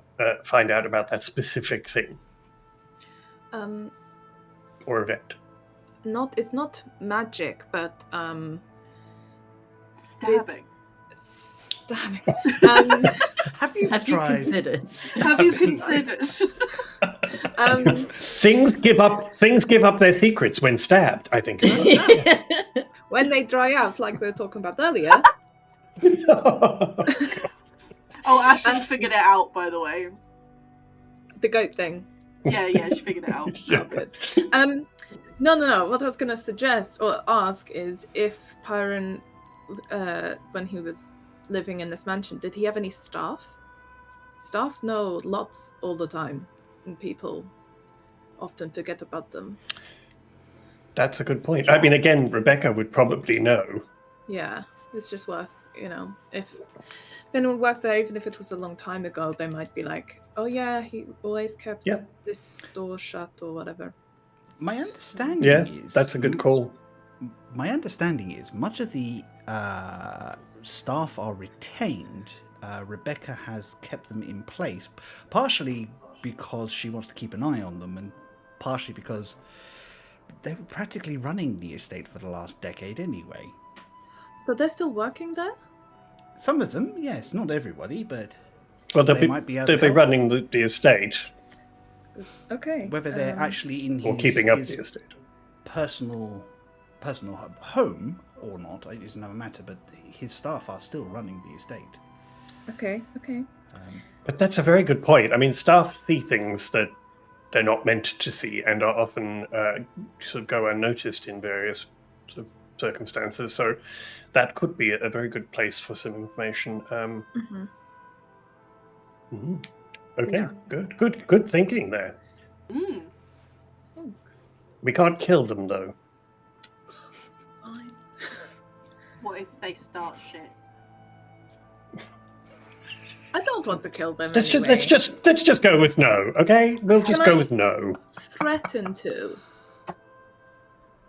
find out about that specific thing. Or event. It's not magic, but Stabbing. Have you considered? Have you considered? Things give up their secrets when stabbed, I think. When they dry out, like we were talking about earlier. Oh, Ashley figured it out, by the way. The goat thing. Yeah, she figured it out. Oh, good. No. What I was going to suggest or ask is if Phirun, when he was living in this mansion, did he have any staff? Staff know lots all the time, and people often forget about them. That's a good point. I mean, again, Rebecca would probably know. Yeah, it's just worth, if anyone worked there, even if it was a long time ago, they might be like, oh yeah, he always kept this door shut or whatever. My understanding is... that's a good call. My understanding is much of the staff are retained. Rebecca has kept them in place, partially because she wants to keep an eye on them, and partially because they were practically running the estate for the last decade anyway. So they're still working there? Some of them, yes, not everybody, but well, they'll be running the estate. Okay. Whether they're actually in or keeping up the estate, personal home or not, it doesn't matter. But his staff are still running the estate. Okay. But that's a very good point. I mean, staff see things that they're not meant to see and are often sort of go unnoticed in various sort of circumstances. So that could be a very good place for some information. Okay, Yeah. Good thinking there. Thanks. We can't kill them though. Fine. What if they start shit? I don't want to kill them. Let's anyway. just go with no. Okay, we'll just go with no. Threaten to.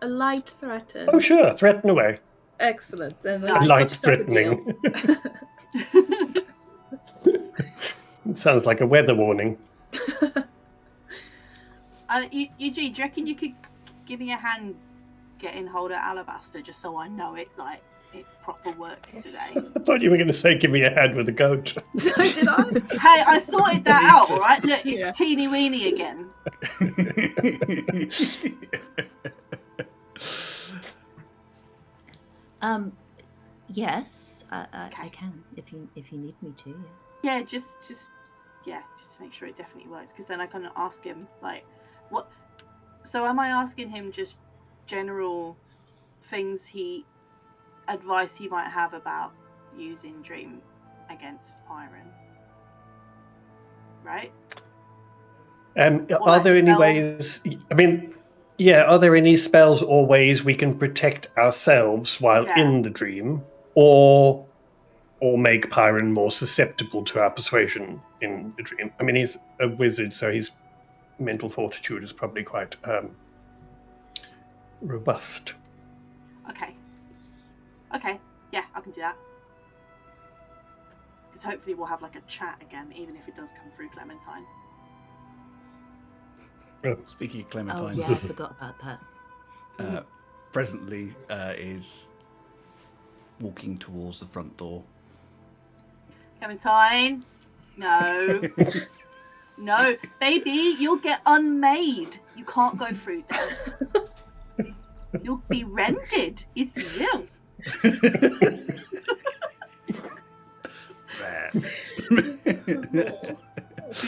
A light threaten. Oh sure, threaten away. Excellent. Then Light Light start the deal. threatening. Sounds like a weather warning. Eugene, do you reckon you could give me a hand getting hold of Alabaster just so I know it proper works today? I thought you were going to say, give me a hand with a goat. So did I? Hey, I sorted that out, all right? Look, it's teeny weeny again. Yes, I can if you need me to. Yeah, just to make sure it definitely works, because then I can ask him like, what. So am I asking him just general things advice he might have about using Dream against Iron? Right? Are there any ways? I mean, are there any spells or ways we can protect ourselves while in the dream, or make Pyron more susceptible to our persuasion in the dream? I mean, he's a wizard, so his mental fortitude is probably quite robust. Okay. Yeah, I can do that. Because hopefully we'll have like a chat again, even if it does come through Clementine. Speaking of Clementine, Oh yeah, I forgot about that. presently is walking towards the front door. Clementine, no. No, baby, you'll get unmade. You can't go through there. You'll be rented. It's you. Good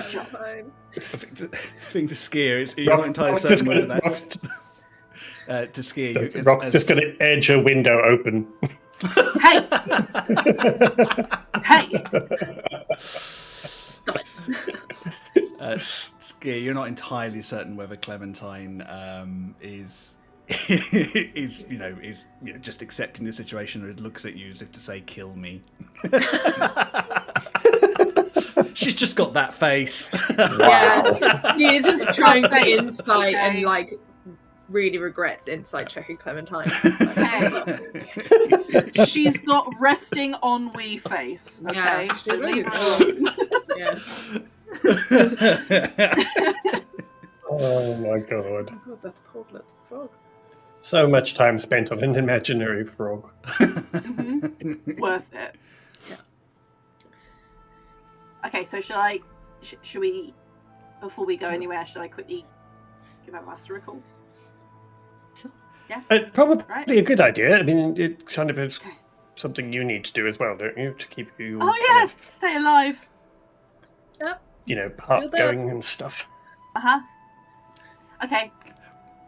job. I think the skier is you're not entirely certain whether that's to skier. Rock's just going to edge a window open. Hey! Hey! Skier, you're not entirely certain whether Clementine is just accepting the situation, or it looks at you as if to say, "Kill me." She's just got that face. Yeah, she is just trying to insight and like really regrets insight checking Clementine. Okay. She's got resting ennui face. Okay, Yeah, so she really leave her alone. Yeah. Oh my god. Oh god, that poor little frog. So much time spent on an imaginary frog. Mm-hmm. Worth it. Yeah. Okay, so should we, before we go anywhere, should I quickly give our master a call? Sure. Yeah? Probably a good idea. I mean, it kind of is something you need to do as well, don't you? To keep you Stay alive. Yep. heart going and stuff. Uh-huh. Okay.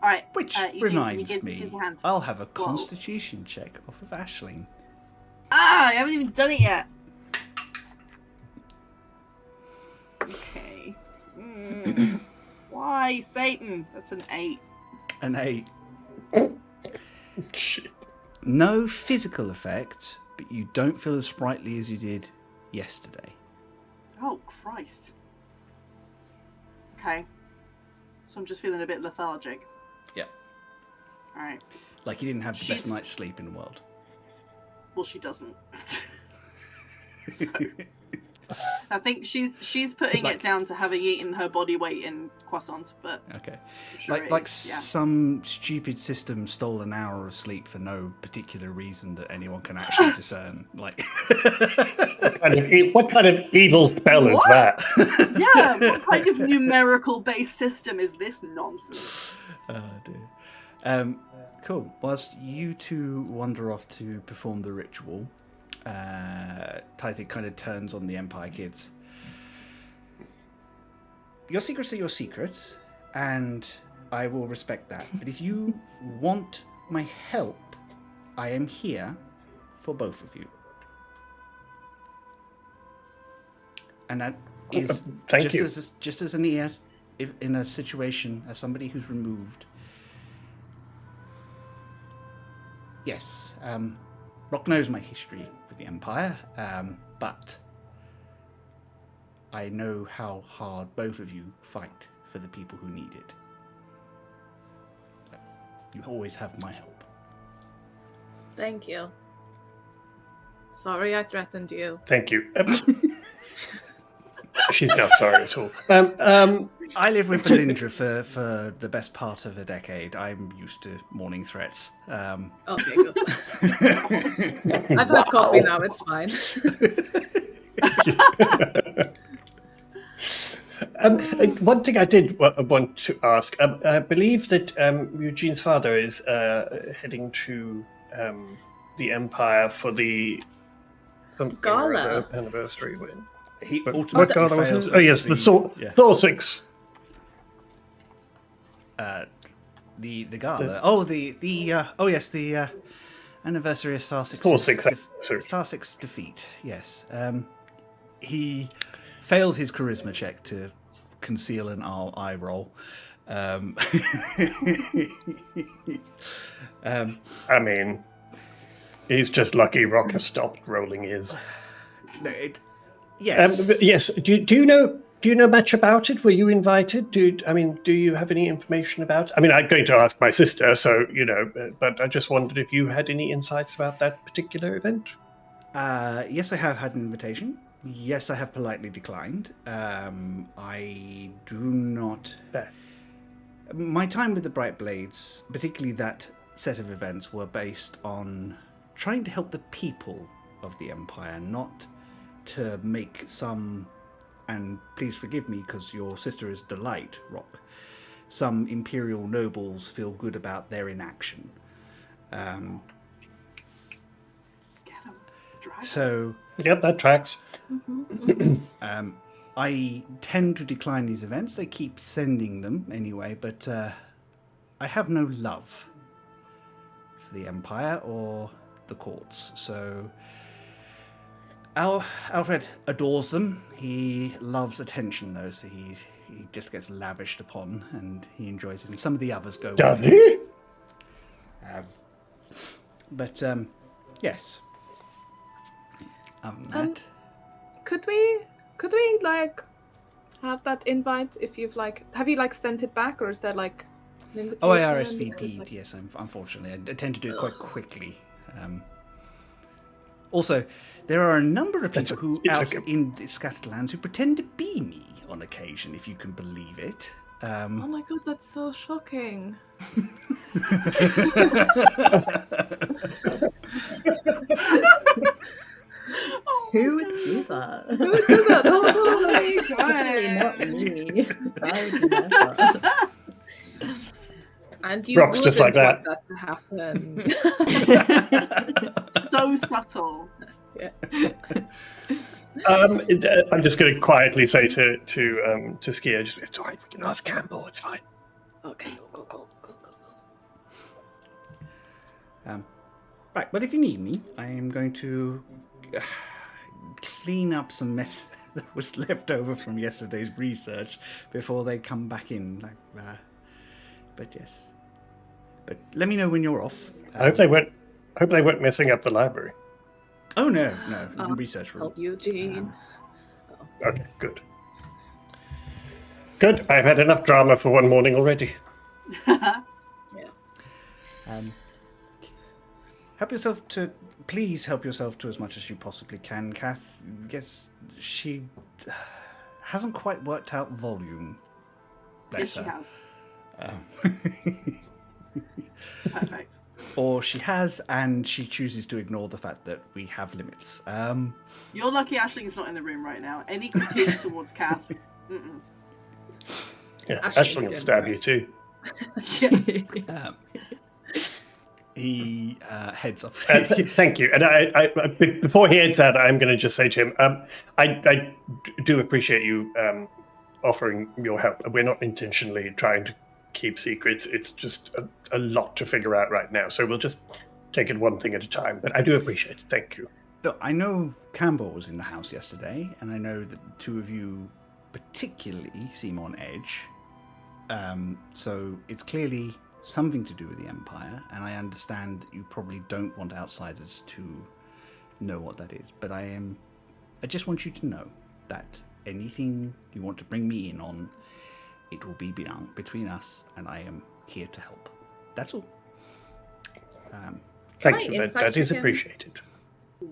Alright. Which Eugene, reminds give me, us a hand. I'll have a constitution check off of Aisling. I haven't even done it yet. Okay. Why, Satan? That's an 8. An 8. Shit. No physical effect, but you don't feel as sprightly as you did yesterday. Oh, Christ. Okay. So I'm just feeling a bit lethargic. Yeah. Alright. Like you didn't have the best night's sleep in the world. Well, she doesn't. So, I think she's putting it down to having eaten her body weight in croissants, but okay. I'm sure Like it is, some stupid system stole an hour of sleep for no particular reason that anyone can actually discern. Like What kind of evil spell is that? Yeah, what kind of numerical based system is this nonsense? Oh dear. Cool. Whilst you two wander off to perform the ritual, Tythik kind of turns on the Empire kids. Your secrets are your secrets, and I will respect that. But if you want my help, I am here for both of you. And that is Thank you. just as an ear in a situation as somebody who's removed. Yes, Rock knows my history with the Empire, but I know how hard both of you fight for the people who need it. So, you always have my help. Thank you. Sorry I threatened you. Thank you. She's not sorry at all. I lived with Valindra for the best part of a decade. I'm used to morning threats. Okay, good. I've had coffee now, it's fine. One thing I did want to ask, I believe that Eugene's father is heading to the Empire for the Gala. anniversary win. He What ultimately gala was fails it? Oh yes, the Thorsix. The gala. The anniversary of Tharsik's defeat. Yes. He fails his charisma check to conceal an eye roll. I mean, he's just lucky Rock has stopped rolling his. No, yes. Yes. Do you know much about it? Were you invited? Do you have any information about it? I mean, I'm going to ask my sister, so but I just wondered if you had any insights about that particular event. Yes, I have had an invitation. Yes, I have politely declined. I do not. My time with the Bright Blades, particularly that set of events, were based on trying to help the people of the Empire, not to make some, and please forgive me because your sister is Delight, Rock, some Imperial nobles feel good about their inaction. So... Yep, that tracks. I tend to decline these events. They keep sending them anyway, but I have no love for the Empire or the courts. So Alfred adores them. He loves attention, though, so he just gets lavished upon, and he enjoys it. And some of the others go Does with he? But yes. That. Could we like have that invite if you've have you sent it back, or is there an invitation? Oh, I RSVP'd, yes, unfortunately. I tend to do it quite quickly. Also, there are a number of people who out in the scattered lands who pretend to be me on occasion, if you can believe it. Oh my god, that's so shocking. Who would do that? Who would do that? Oh my god, not me. I would never. And you Rock's just like that. Want that to happen. So subtle. Yeah. I'm just going to quietly say to Skier, it's all right, we can ask Campbell, it's fine. Okay, go. Right, but if you need me, I am going to clean up some mess that was left over from yesterday's research before they come back in. But yes. But let me know when you're off. I hope they weren't messing up the library. Oh no, research room. Help Eugene. Okay, good. Good. I've had enough drama for one morning already. Yeah. Please help yourself to as much as you possibly can. Kath, guess she hasn't quite worked out volume. Yes, she has. It's perfect. Or she has, and she chooses to ignore the fact that we have limits. You're lucky Ashling's not in the room right now. Any critique towards Kath? Mm-mm. Yeah, Ashling will stab you too. Yeah. He heads off. Thank you. And I before he heads out, I'm going to just say to him, I do appreciate you offering your help. We're not intentionally trying to keep secrets. It's just a lot to figure out right now. So we'll just take it one thing at a time. But I do appreciate it. Thank you. Look, I know Campbell was in the house yesterday, and I know that the two of you particularly seem on edge. So it's clearly something to do with the Empire, and I understand that you probably don't want outsiders to know what that is. But I just want you to know that anything you want to bring me in on, it will be between us, and I am here to help. That's all. Thank you. That is appreciated.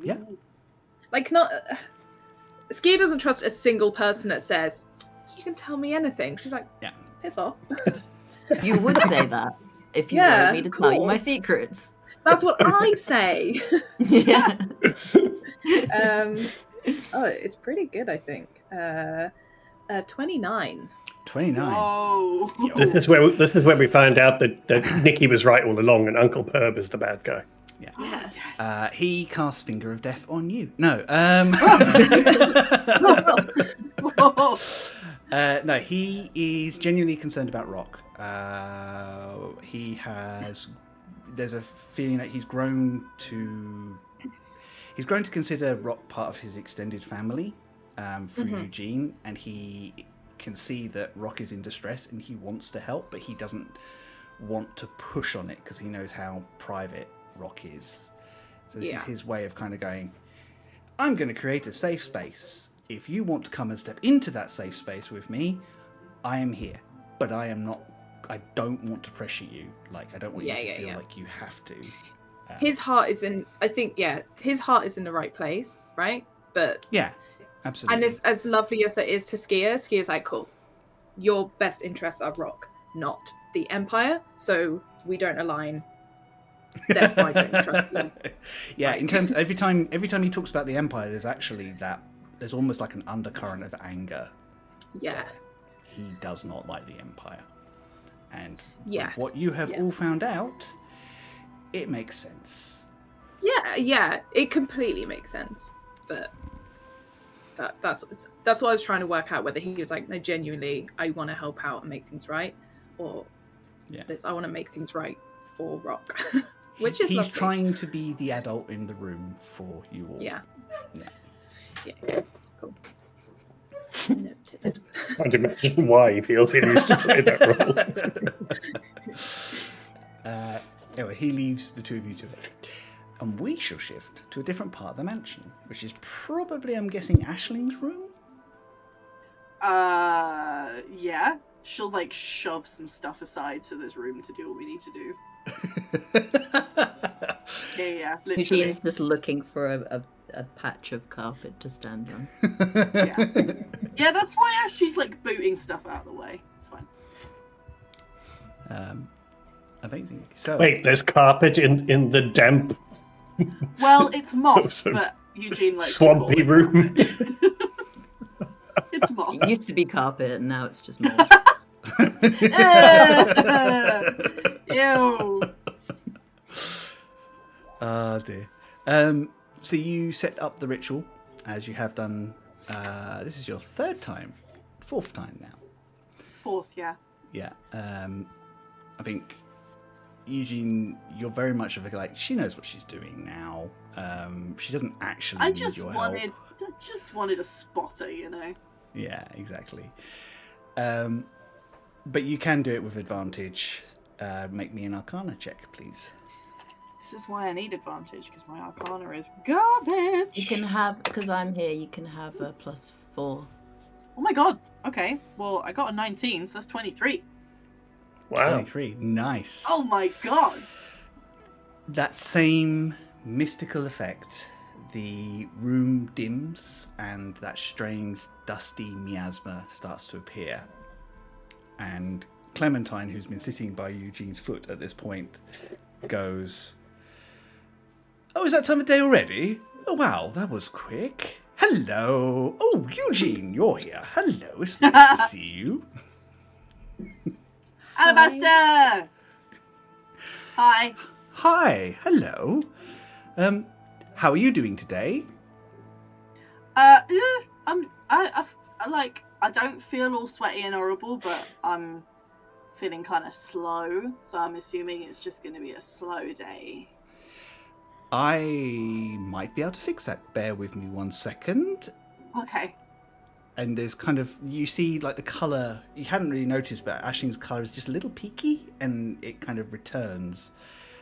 Yeah. Not. Skier doesn't trust a single person that says, "You can tell me anything." She's like, Yeah. "Piss off." You would say that if you Yeah, wanted me to tell you my course. secrets. That's what I say. Yeah. Oh, it's pretty good, I think. 29. 29. Oh. This is where we find out that Nikki was right all along, and Uncle Perb is the bad guy. Yeah. Yeah. Yes. He casts Finger of Death on you. No. No, he is genuinely concerned about Rock. There's a feeling that he's grown to consider Rock part of his extended family through Eugene, and he can see that Rock is in distress and he wants to help, but he doesn't want to push on it because he knows how private Rock is. So this is his way of kind of going, I'm going to create a safe space. If you want to come and step into that safe space with me, I am here. But I don't want to pressure you. Like, I don't want you to feel like you have to. His heart is in, I think, his heart is in the right place, right? But yeah, absolutely. and as lovely as that is to Skier's like, cool, your best interests are Rock, not the Empire, so we don't align. Therefore, I don't trust you. Yeah, in terms every time he talks about the Empire, there's almost like an undercurrent of anger. Yeah. He does not like the Empire, and Yeah, what you have all found out, it makes sense. Yeah, it completely makes sense. But that's what I was trying to work out, whether he was like, no, genuinely, I want to help out and make things right, or I want to make things right for Rock, which is he's lovely. trying to be the adult in the room for you all. Yeah. Cool. Noted. Can't imagine why he feels he needs to play that role. Anyway, he leaves the two of you to it. And we shall shift to a different part of the mansion, which is probably, I'm guessing, Aisling's room? Yeah. She'll, like, shove some stuff aside so there's room to do what we need to do. Yeah, literally. Eugene's just looking for a patch of carpet to stand on. Yeah, that's why Ashley's, like, booting stuff out of the way. It's fine. Amazing. So, Wait, there's carpet in the damp, Well, it's moss, Sort of but Eugene likes swampy to call it room. It's moss. It used to be carpet, and now it's just mold. Ew. oh dear. So you set up the ritual, as you have done. This is your fourth time now. Fourth, yeah. Yeah. I think Eugene, you're very much of a like. She knows what she's doing now. She doesn't actually I need just your wanted, help. a spotter, you know. Yeah, exactly. But you can do it with advantage. Make me an Arcana check, please. This is why I need advantage, because my Arcana is garbage. You can have, because I'm here, you can have a +4. Oh my god. Okay. Well, I got a 19, so that's 23. Wow. 23. Nice. Oh my god. That same mystical effect. The room dims and that strange dusty miasma starts to appear. And Clementine, who's been sitting by Eugene's foot at this point, goes, "Oh, is that time of day already? Oh, wow, that was quick. Hello. Oh, Eugene, you're here. Hello, it's nice to see you." Alabaster! Hi. Hi, hello. How are you doing today? I don't feel all sweaty and horrible, but I'm feeling kind of slow, so I'm assuming it's just going to be a slow day. I might be able to fix that. Bear with me 1 second. Okay. And there's kind of, you see like the colour, you hadn't really noticed, but Aisling's colour is just a little peaky and it kind of returns.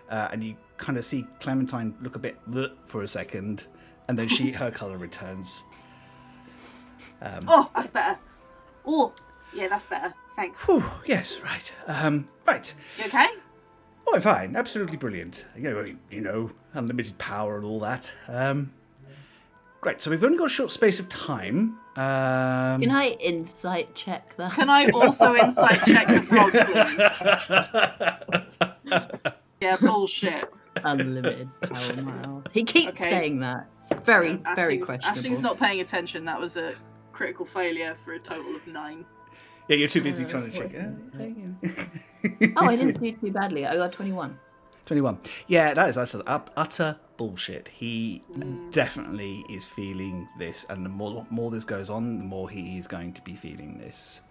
And you kind of see Clementine look a bit bleh for a second, and then her colour returns. Oh, that's better. Oh, yeah, that's better. Thanks. Whew, yes, right. Right. You okay? Oh, I'm fine. Absolutely brilliant. You know, unlimited power and all that. Great. So we've only got a short space of time. Can I insight check that? Can I also insight check the frog, please? Yeah, bullshit. Unlimited power mile. He keeps Okay. saying that. It's very, very Ashling's questionable. not paying attention. That was a critical failure for a total of 9. Yeah, you're too busy trying to check. Oh, I didn't do too badly. I got 21. 21. Yeah, that's utter bullshit. He definitely is feeling this, and the more this goes on, the more he is going to be feeling this.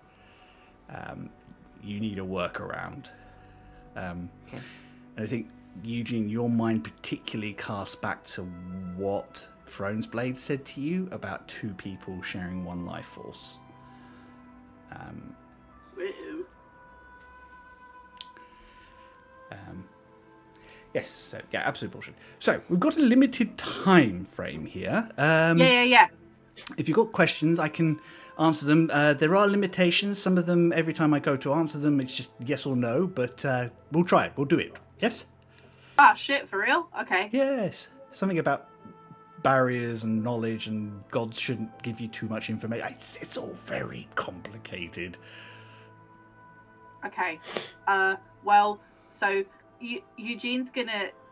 You need a workaround. And I think, Eugene, your mind particularly casts back to what Throne's Blade said to you about 2 people sharing one life force. Woo. Yes, so yeah, absolute bullshit. So we've got a limited time frame here. Yeah. If you've got questions, I can answer them. There are limitations. Some of them, every time I go to answer them, it's just yes or no. But we'll try it. We'll do it. Yes. Ah, shit, for real? Okay. Yes. Something about barriers and knowledge, and gods shouldn't give you too much information. It's all very complicated. Okay. Well, so Eugene's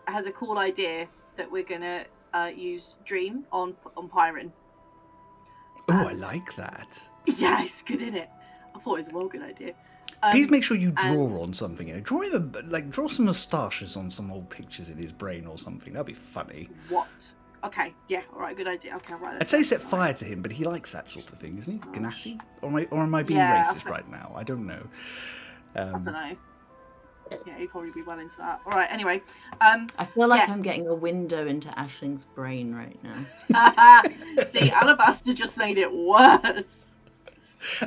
has a cool idea that we're gonna use Dream on Pyrun. Oh, I like that. Yeah, it's good, isn't it? I thought it was a well good idea. Please make sure you draw on something. Draw some moustaches on some old pictures in his brain or something. That'd be funny. What? Okay, yeah, all right, good idea. Okay, right. I'd say set fire to him, but he likes that sort of thing, isn't he? Ganassi? Or am I being Yeah, racist right now? I don't know. I don't know. Yeah, he'd probably be well into that. All right, anyway. I feel like yeah. I'm getting a window into Ashling's brain right now. See, Alabaster just made it worse.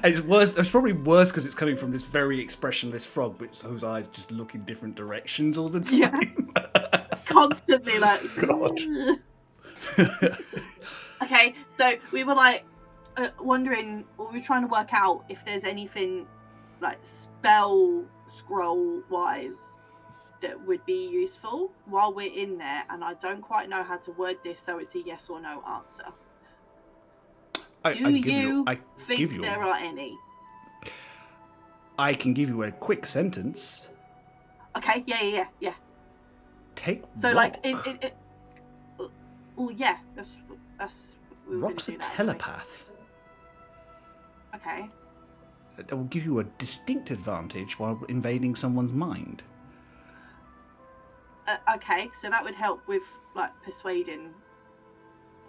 It's worse. It's probably worse because it's coming from this very expressionless frog, whose eyes just look in different directions all the time. Yeah. It's constantly like. God. Okay, so we were like wondering, or we were trying to work out if there's anything like spell scroll wise that would be useful while we're in there, and I don't quite know how to word this so it's a yes or no answer. Do you think there are any? I can give you a quick sentence. Okay, yeah. Take So Rock. like oh yeah, that's we were gonna Rock's a do that telepath. Anyway. Okay. That will give you a distinct advantage while invading someone's mind. Okay, so that would help with like persuading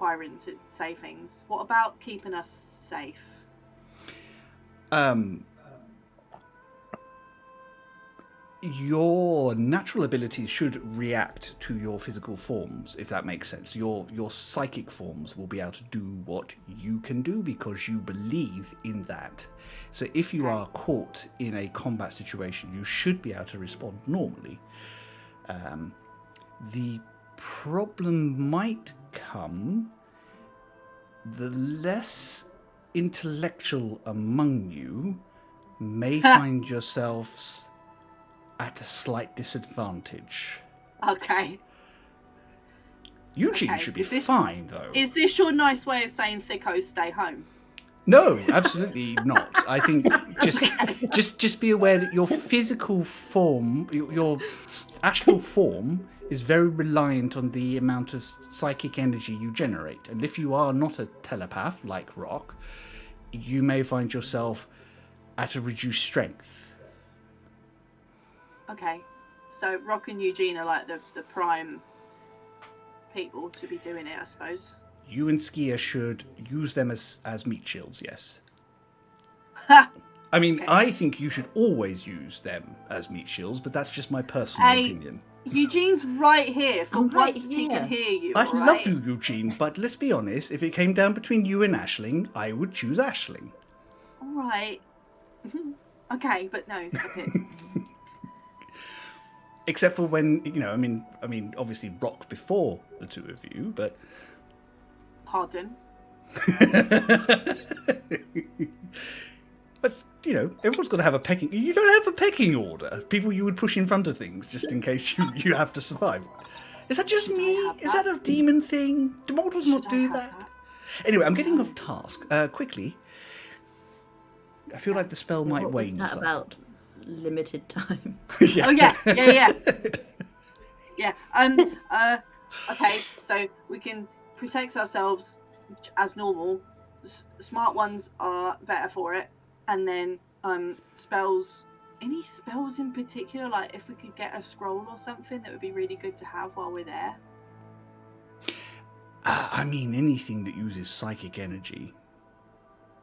Pyrun to say things. What about keeping us safe? Your natural abilities should react to your physical forms, if that makes sense. Your psychic forms will be able to do what you can do because you believe in that. So if you are caught in a combat situation, you should be able to respond normally. The problem might come, the less intellectual among you may find yourselves at a slight disadvantage. Okay. Eugene Okay, should be is this- fine, though. Is this your nice way of saying thickos stay home? No, absolutely not. I think just be aware that your physical form, your astral form, is very reliant on the amount of psychic energy you generate. And if you are not a telepath like Rock, you may find yourself at a reduced strength. Okay. So Rock and Eugene are like the prime people to be doing it, I suppose. You and Skier should use them as meat shields, yes. Ha! I mean, Okay. I think you should always use them as meat shields, but that's just my personal opinion. Eugene's right here. For I'm right once he can here. hear you. I all love right? you, Eugene, but let's be honest, if it came down between you and Aisling, I would choose Aisling. All right. Okay, but no. Okay. Except for when, I mean, obviously Rock before the two of you, but... Pardon. But, everyone's got to have a pecking... You don't have a pecking order. People you would push in front of things just in case you have to survive. Is that just me? have Is that a demon thing? Do mortals not Should I do have that? Anyway, I'm getting off task. Quickly, I feel like the spell might What was wane. that some. about limited time? Yeah. Oh yeah. Okay, so we can protect ourselves as normal. Smart ones are better for it, and then spells. Any spells in particular? Like if we could get a scroll or something, that would be really good to have while we're there. I mean, anything that uses psychic energy.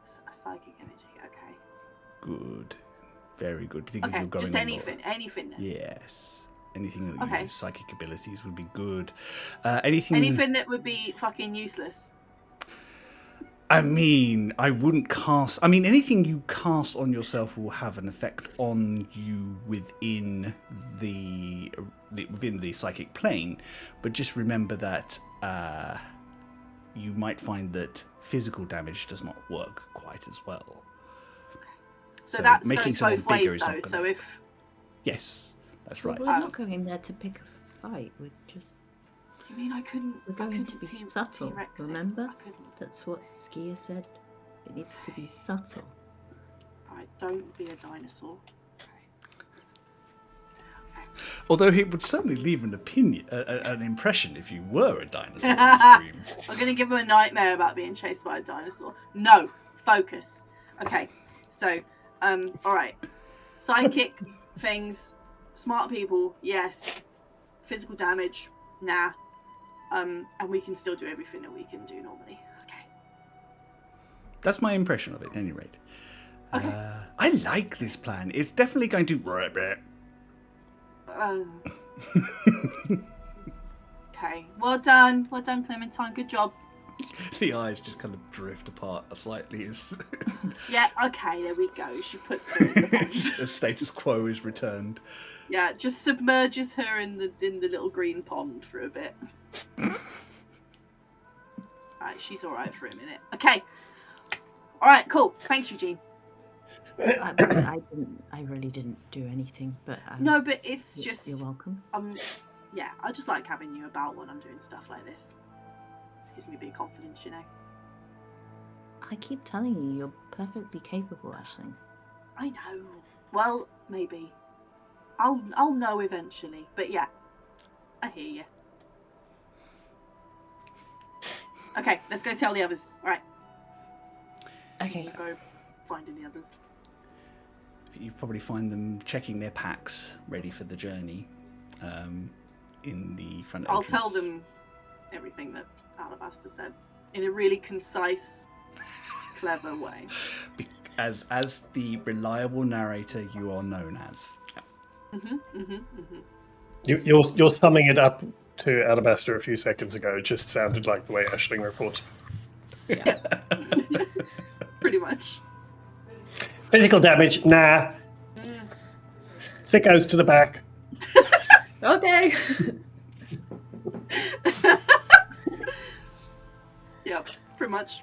Psychic energy. Okay. Good. Very good. Particularly if Okay. you're going Just on anything. Anything. Then. Yes. Anything that Okay. uses psychic abilities would be good. Anything that would be fucking useless. I mean, I wouldn't cast... I mean, anything you cast on yourself will have an effect on you within the psychic plane. But just remember that you might find that physical damage does not work quite as well. So that making goes something both bigger ways, is not though. gonna- So if... Yes, that's Well, right. we're not going there to pick a fight. We're just... You mean I couldn't... We're going to be subtle, T-Rex it. remember? I couldn't. That's what Skier said. It needs to be subtle. Alright, don't be a dinosaur. Although it would certainly leave an impression if you were a dinosaur in the dream. I'm going to give him a nightmare about being chased by a dinosaur. No, focus. Okay, so, alright. Psychic things, smart people, yes. Physical damage, nah. And we can still do everything that we can do normally. Okay. That's my impression of it, at any rate. Okay. I like this plan. It's definitely going to... Okay. Well done, Clementine. Good job. The eyes just kind of drift apart slightly as Yeah. Okay. There we go. She puts her in the pond. the status quo is returned. Yeah. Just submerges her in the little green pond for a bit. Alright. She's all right for a minute. Okay. All right. Cool. Thanks, Eugene. I really didn't do anything, but No, but it's just you're welcome. yeah, I just like having you about when I'm doing stuff like this. It gives me a bit of confidence, you know. I keep telling you, you're perfectly capable, Aisling. I know. Well, maybe. I'll know eventually. But yeah, I hear you. Okay, let's go tell the others. All right. Okay. We'll go finding the others. You probably find them checking their packs, ready for the journey, in the front I'll entrance. tell them everything that Alabaster said in a really concise, clever way. As the reliable narrator you are known as. You're summing it up to Alabaster a few seconds ago. It just sounded like the way Aisling reports. Yeah. Pretty much. Physical damage, nah. Thickos to the back. Okay. Yep, pretty much.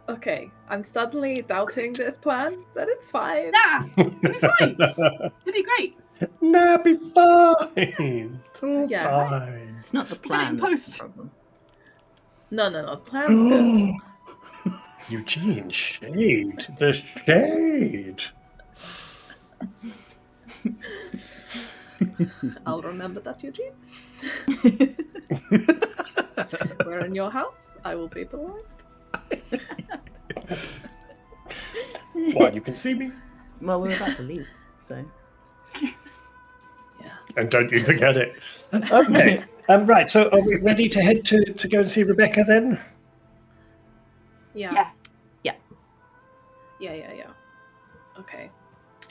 Okay, I'm suddenly doubting this plan, but it's fine. Nah, it'll be fine. It'll be great. Nah, be fine. It's all Yeah. fine. It's not the We'll get it in plan that's post. the problem. No, the plan's good. Eugene, shade. The shade. I'll remember that, Eugene. We're in your house. I will be polite. Well, you can see me. Well, we're about to leave, so... And don't you forget it. Okay. Right, so are we ready to head to go and see Rebecca then? Yeah. Yeah. Yeah. Okay.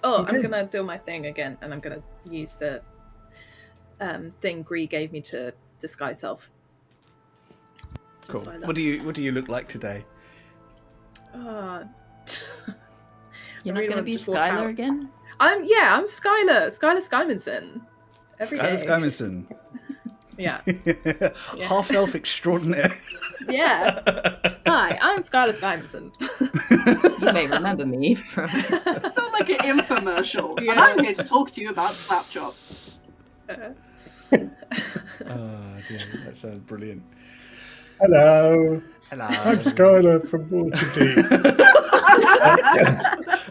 Oh, Okay. I'm gonna do my thing again, and I'm gonna use the thing Gree gave me to disguise self. Cool. So I love- What do you look like today? You're You're not going to be Skylar again? I'm Skylar Skymanson. Every day. Alice Guymanson. Yeah. Half-elf extraordinaire. Yeah. Hi, I'm Skylar Skymanson. You may remember me from... It sounds like an infomercial. Yeah. And I'm here to talk to you about Slapchop. Oh dear, that sounds brilliant. Hello. Hello. I'm Skylar from Waterdeep.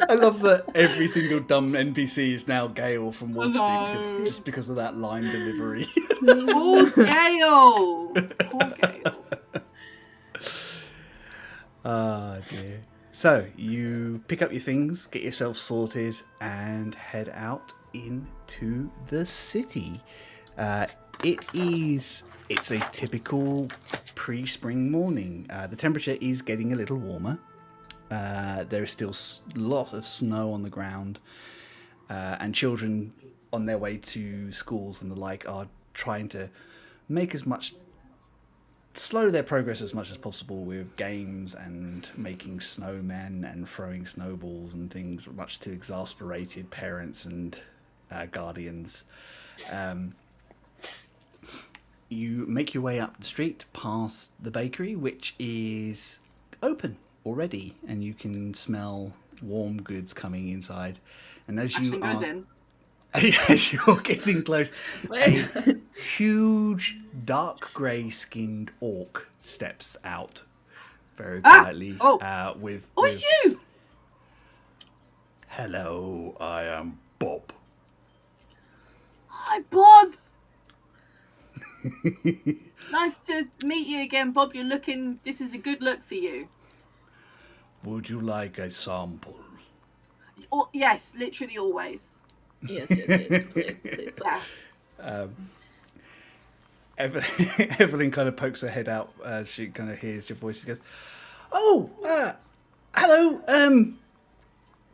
I love that every single dumb NPC is now Gale from Hello. Waterdeep just because of that line delivery. Poor Gale. Poor Gale. Ah, dear. So, you pick up your things, get yourself sorted, and head out into the city. It's a typical pre-spring morning. The temperature is getting a little warmer. There is still lots of snow on the ground, and children on their way to schools and the like are trying to slow their progress as much as possible with games and making snowmen and throwing snowballs and things, much to exasperated parents and guardians. You make your way up the street past the bakery, which is open already, and you can smell warm goods coming inside. And as you Ashton goes in. as you're getting close, Wait. a huge dark grey skinned orc steps out very quietly. With it's you! Hello, I am Bob. Hi, Bob. Nice to meet you again, Bob. This is a good look for you. Would you like a sample? Oh, yes, literally always. Yes, please. Yeah. Evelyn kind of pokes her head out. She kind of hears your voice. She goes, "Oh, hello.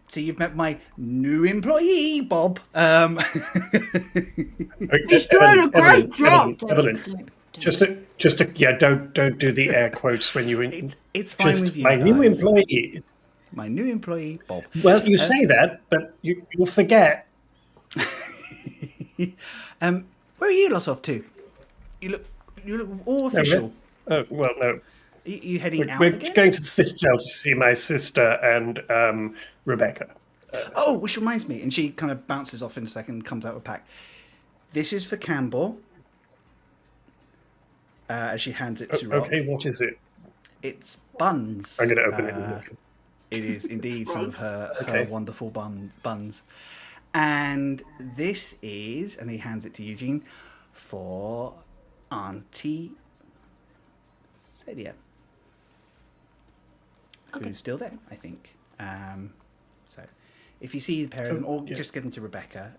So you've met my new employee, Bob. He's doing a great job. Evelyn, don't do the air quotes when you. It's fine with you my guys. new employee. My new employee, Bob. Well, you say that, but you'll forget. Where are you lot off to? You look all official. No. You heading out We're again? going to the Citadel to see my sister and Rebecca. Which reminds me, and she kind of bounces off in a second, comes out with a pack. This is for Campbell. As she hands it to Rock. Okay, what is it? It's buns. I'm going to open it and look. It is indeed some of her wonderful buns. And this is, and he hands it to Eugene, for Auntie Celia. Okay. Who's still there, I think. So if you see the pair of them, or just give them to Rebecca.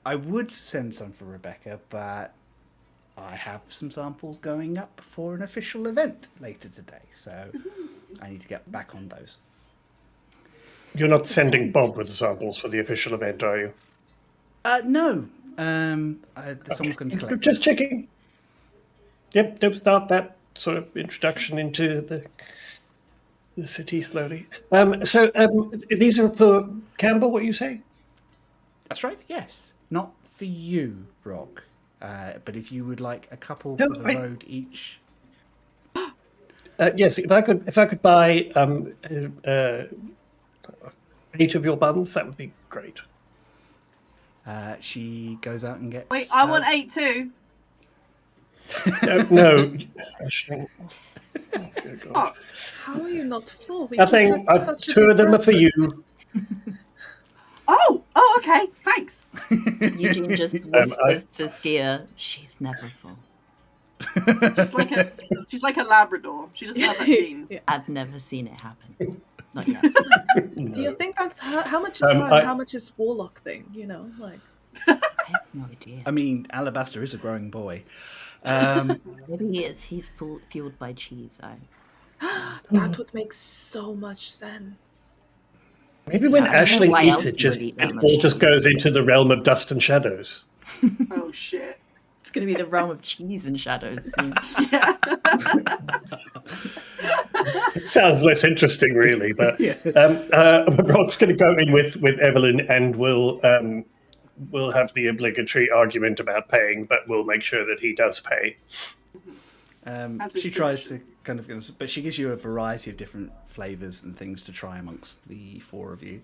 I would send some for Rebecca, but I have some samples going up for an official event later today, so I need to get back on those. You're not sending Bob with the samples for the official event, are you? No. Someone's going to collect. Just checking. Yep, don't start that sort of introduction into the city slowly. So these are for Campbell, what you say? That's right, yes. Not for you, Rock. But if you would like a couple No, for the road each. Yes, if I could buy 8 of your buns, that would be great. She goes out and gets... Wait, I want 8 too. No. Actually, Oh, How are you not full? We nothing. just had such a 2 big of them are for breakfast. you. oh, okay. Thanks. Eugene just whispers to Skier, she's never full. She's like a Labrador. She doesn't have that gene. Yeah. I've never seen it happen. Not yet. Do you think that's how much is her and how much is Warlock thing? You know, like. I have no idea. I mean, Alabaster is a growing boy. Maybe he is. He's fueled by cheese. That would make so much sense. Maybe when I don't know Aisling why eats else it, you would eat that it much all just cheese. goes into the realm of dust and shadows. Oh shit. It's going to be the realm of cheese and shadows. Yeah. It sounds less interesting, really. But Rock's going to go in with Evelyn, and we'll have the obligatory argument about paying, but we'll make sure that he does pay. She tries to kind of, but she gives you a variety of different flavours and things to try amongst the 4 of you.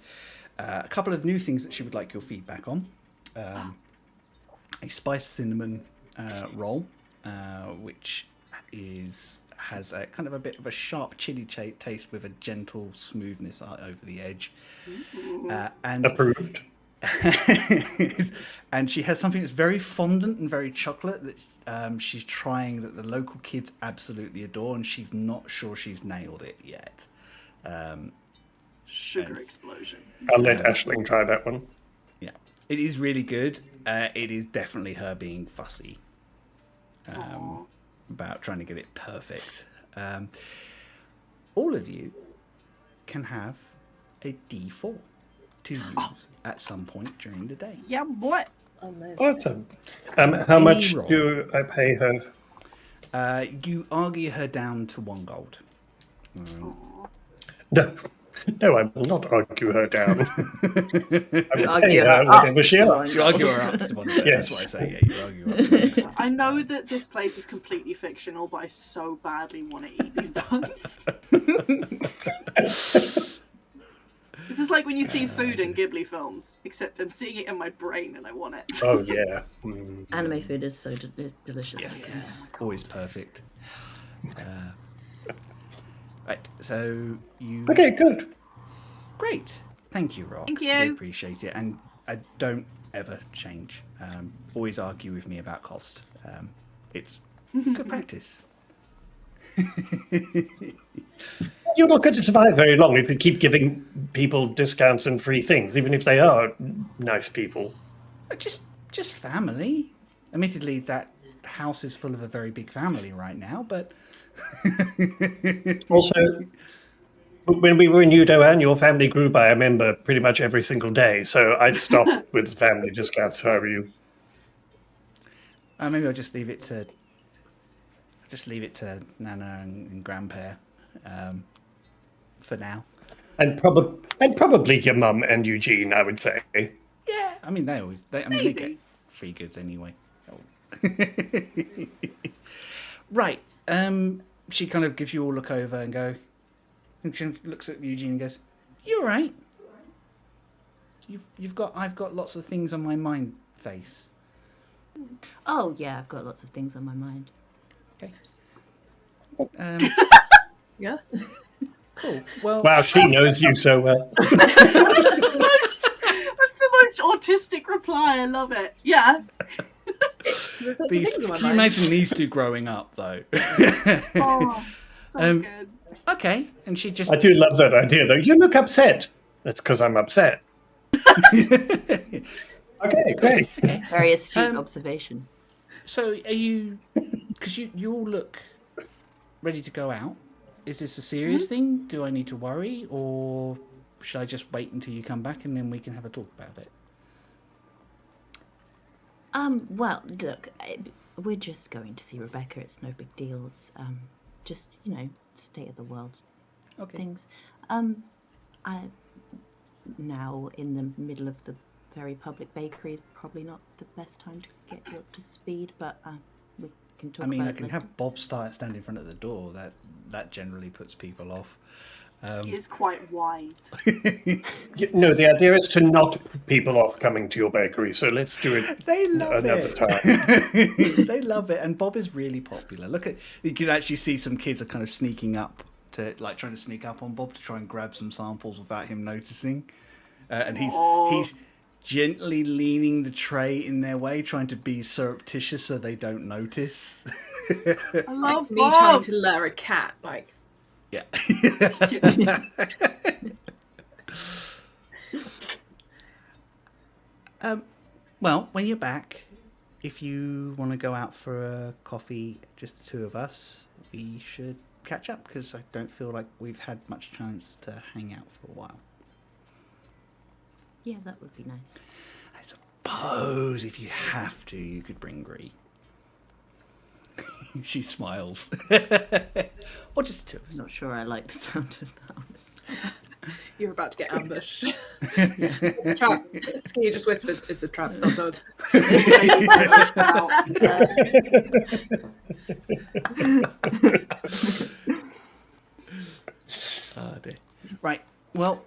A couple of new things that she would like your feedback on. A spiced cinnamon roll, which has a kind of a bit of a sharp chili taste with a gentle smoothness over the edge. And Approved. and she has something that's very fondant and very chocolate that she's trying, that the local kids absolutely adore, and she's not sure she's nailed it yet. Sugar explosion. I'll let Aisling try that one. Yeah, it is really good. It is definitely her being fussy about trying to get it perfect. All of you can have a D4 to use at some point during the day. Yeah, what? Awesome. How much do I pay her? You argue her down to 1 gold. No, I will not argue her down. I will Argue pay her her up whatever she to asks. You argue her up to 1 gold. Yes. That's what I say. Yeah, you argue her up. I know that this place is completely fictional, but I so badly want to eat these buns. This is like when you see food in Ghibli films, except I'm seeing it in my brain and I want it. Oh, yeah. Mm. Anime food is so delicious. Yes, always perfect. Right, so you... Okay, good. Great. Thank you, Rob. Thank We you. appreciate it. And I don't ever change. Always argue with me about cost. It's good practice. You're not going to survive very long if you keep giving people discounts and free things, even if they are nice people. Just family. Admittedly, that house is full of a very big family right now, but... Also, when we were in Udoan, your family grew by a member pretty much every single day, so I'd stop with family discounts if I were you. Maybe I'll just leave it to Nana and Grandpa for now. And probably your mum and Eugene, I would say. Yeah, I mean they get free goods anyway. Right. She kind of gives you all a look over and go. And she looks at Eugene and goes, "You all right? I've got lots of things on my mind, face." Oh yeah, I've got lots of things on my mind. Okay. Yeah. Cool. Well, Wow, she knows you so well. That's the most autistic reply. I love it. Yeah. There's lots of these, things in my can you mind. imagine these two growing up though? Oh, so good. Okay, and she just I do love that idea, though. You look upset. That's because I'm upset. Okay, great. okay. Very astute observation. So are you? Because you all look ready to go out. Is this a serious thing? Do I need to worry, or should I just wait until you come back and then we can have a talk about it? Well, look, we're just going to see Rebecca. It's no big deal. It's just, state of the world things. I now in the middle of the very public bakery is probably not the best time to get you up to speed, but we can talk. I mean, about I can it have Bob stand in front of the door. That generally puts people off. It is quite wide. No, the idea is to not put people off coming to your bakery, so let's do it They love another it. time. They love it, and Bob is really popular. You can actually see some kids are kind of sneaking up to, trying to sneak up on Bob to try and grab some samples without him noticing, and he's gently leaning the tray in their way, trying to be surreptitious so they don't notice. I love Me Bob. trying to lure a cat, like. Yeah. Well, when you're back, if you want to go out for a coffee, just the two of us, we should catch up, because I don't feel like we've had much chance to hang out for a while. Yeah, that would be nice. I suppose if you have to, you could bring Gree. She smiles. Or just the two of us. I'm not sure I like the sound of that, honestly. You're about to get ambushed. Trap. Ski just whispers, "It's a trap, dot dot." Oh dear. Right. Well,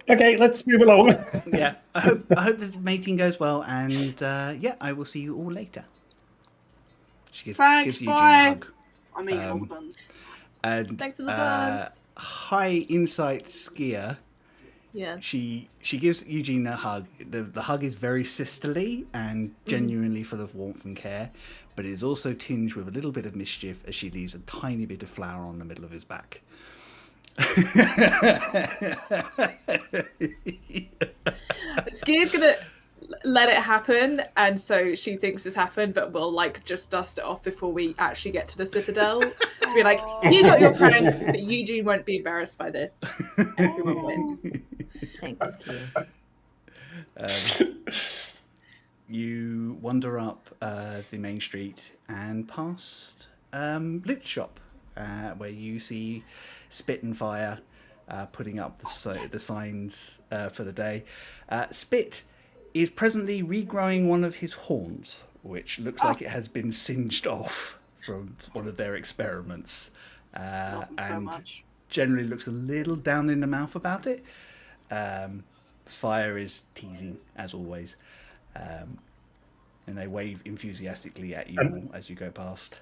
Okay, let's move along. yeah. I hope the mating goes well, and I will see you all later. She gives Thanks, Eugene a boy. hug. I'm eating all the buns. And Thanks for the buns. high insight skier. Yes. She gives Eugene a hug. The hug is very sisterly and genuinely full of warmth and care, but it is also tinged with a little bit of mischief as she leaves a tiny bit of flour on the middle of his back. Skier's gonna let it happen, and so she thinks this happened, but we'll like just dust it off before we actually get to the Citadel. To be like, you got your prank, but Eugene won't be embarrassed by this. Everyone wins. Thanks, Kia. You wander up the main street and past Loot Shop, where you see Spit and Fire putting up the signs for the day. Spit is presently regrowing one of his horns, which looks like it has been singed off from one of their experiments. Love them so And much. generally looks a little down in the mouth about it. Fire is teasing, as always. And they wave enthusiastically at you all as you go past.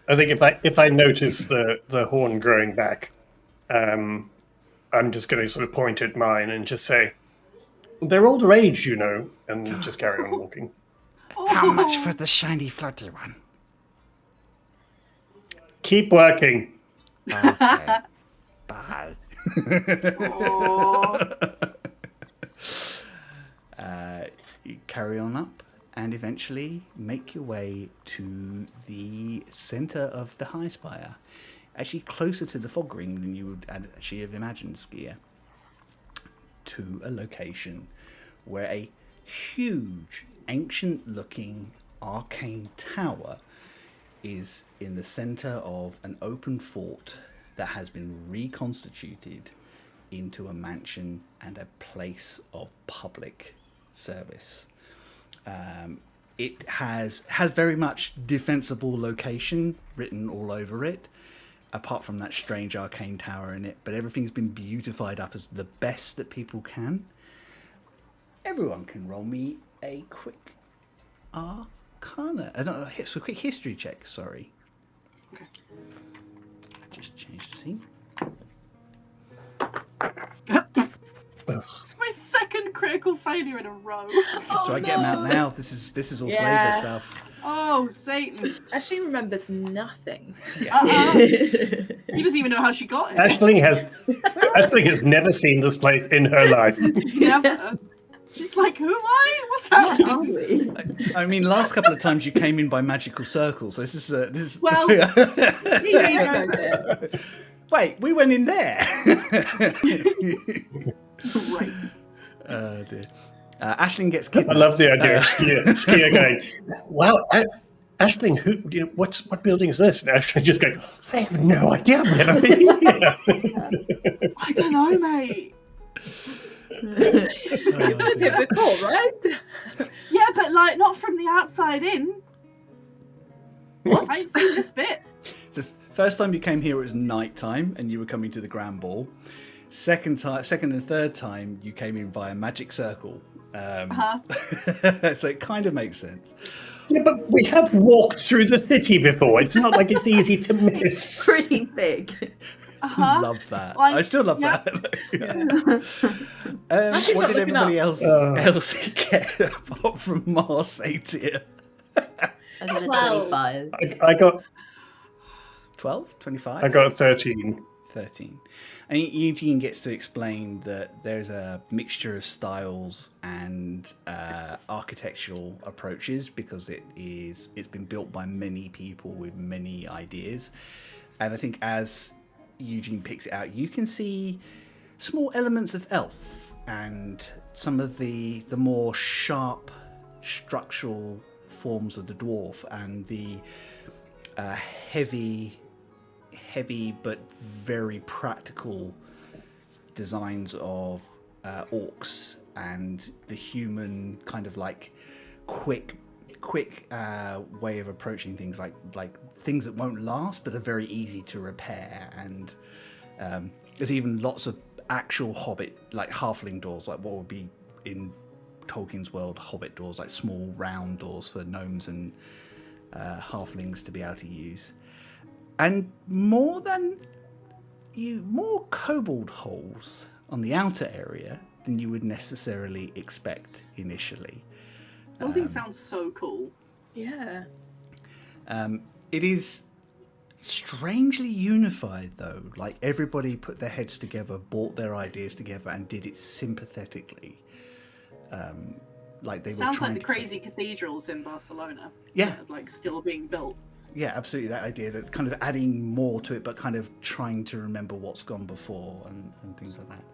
I think if I notice the horn growing back, I'm just going to sort of point at mine and just say, "They're older age, you know," and just carry on walking. How much for the shiny floaty one? Keep working. Okay. Bye. You carry on up and eventually make your way to the centre of the High Spire. Actually closer to the fog ring than you would actually have imagined, Skier. To a location where a huge, ancient-looking arcane tower is in the centre of an open fort that has been reconstituted into a mansion and a place of public service. It has very much defensible location written all over it, apart from that strange arcane tower in it, but everything's been beautified up as the best that people can. Everyone can roll me a quick arcana. It's a quick history check, sorry. Okay. I just changed the scene. It's my second critical failure in a row. So I get them out now. This is all Yeah. flavour stuff. Oh, Satan. She remembers nothing. He doesn't even know how she got it. Aisling has never seen this place in her life. Never. She's like, who am I? What's happening? Are we? I mean, last couple of times you came in by magical circle, so this is. Well, Yeah, knows it. Wait, we went in there. great. Oh dear. Aisling gets kidnapped. I love the idea of Skier going, "Wow, Aisling, what building is this?" And Aisling just going, "I have no idea. I've never been here." I don't know, mate. You've lived here before, right? Yeah, but like not from the outside in. What? I ain't seen this bit. The first time you came here, it was night time, and you were coming to the Grand Ball. Second and third time, you came in via magic circle. So it kind of makes sense. Yeah, but we have walked through the city before. It's not like it's easy to miss. Pretty big. Love that. Like, I still love yeah. that. Actually, What not did looking everybody up. else get apart from Mars Atia? I got a 12. 25. I got 12? 25? I got 13. 13. And Eugene gets to explain that there's a mixture of styles and architectural approaches because it's been built by many people with many ideas. And I think as Eugene picks it out, you can see small elements of elf and some of the more sharp structural forms of the dwarf and the heavy but very practical designs of orcs and the human kind of like quick way of approaching things like things that won't last but are very easy to repair. And there's even lots of actual hobbit like halfling doors, like what would be in Tolkien's world hobbit doors, like small round doors for gnomes and halflings to be able to use. And more kobold holes on the outer area than you would necessarily expect initially. All these sound so cool. Yeah. It is strangely unified, though. Like, everybody put their heads together, brought their ideas together, and did it sympathetically. Like they Sounds were like trying the to crazy cathedrals in Barcelona. Yeah. That are, like, still being built. Yeah, absolutely. That idea that kind of adding more to it, but kind of trying to remember what's gone before and things like that.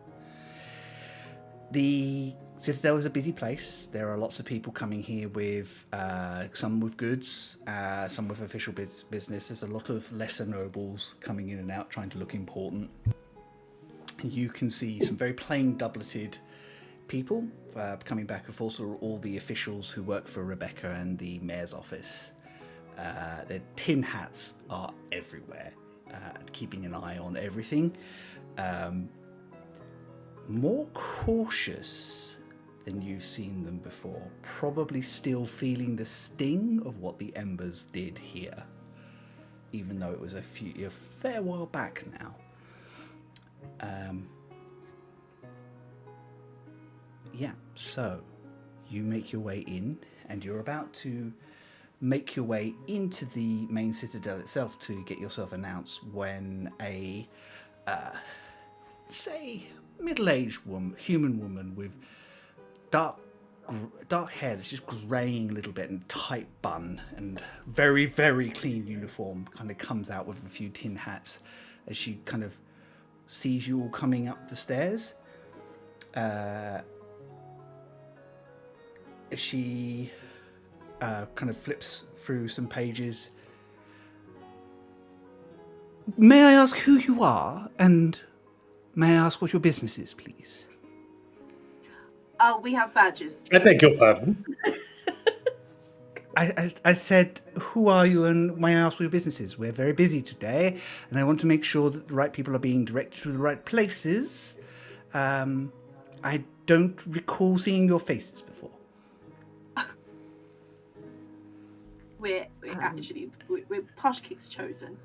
The Citadel is a busy place. There are lots of people coming here with some with goods, some with official business. There's a lot of lesser nobles coming in and out trying to look important. You can see some very plain doubleted people coming back, and also all the officials who work for Rebecca and the mayor's office. Their tin hats are everywhere, keeping an eye on everything. More cautious than you've seen them before, probably still feeling the sting of what the Embers did here, even though it was a fair while back now. Yeah, so you make your way in, and you're about to make your way into the main citadel itself to get yourself announced when a, say, middle-aged human woman with dark hair that's just greying a little bit and tight bun and very, very clean uniform kind of comes out with a few tin hats as she kind of sees you all coming up the stairs. She kind of flips through some pages. May I ask who you are, and may I ask what your business is, please? Oh, we have badges. I beg your pardon. I said, who are you, and may I ask what your business is? We're very busy today, and I want to make sure that the right people are being directed to the right places. I don't recall seeing your faces before. We're Parshkikk's chosen.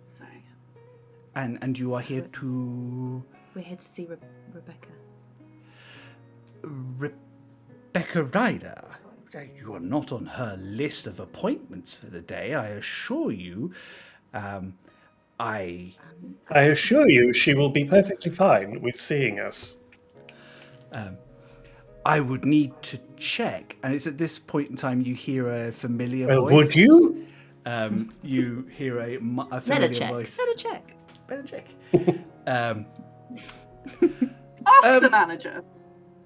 So. And you are here to... We're here to see Rebecca. Rebecca Ryder? You are not on her list of appointments for the day, I assure you. I assure you she will be perfectly fine with seeing us. I would need to check, and it's at this point in time you hear a familiar voice. Would you? You hear a familiar voice. Better check. Ask the manager.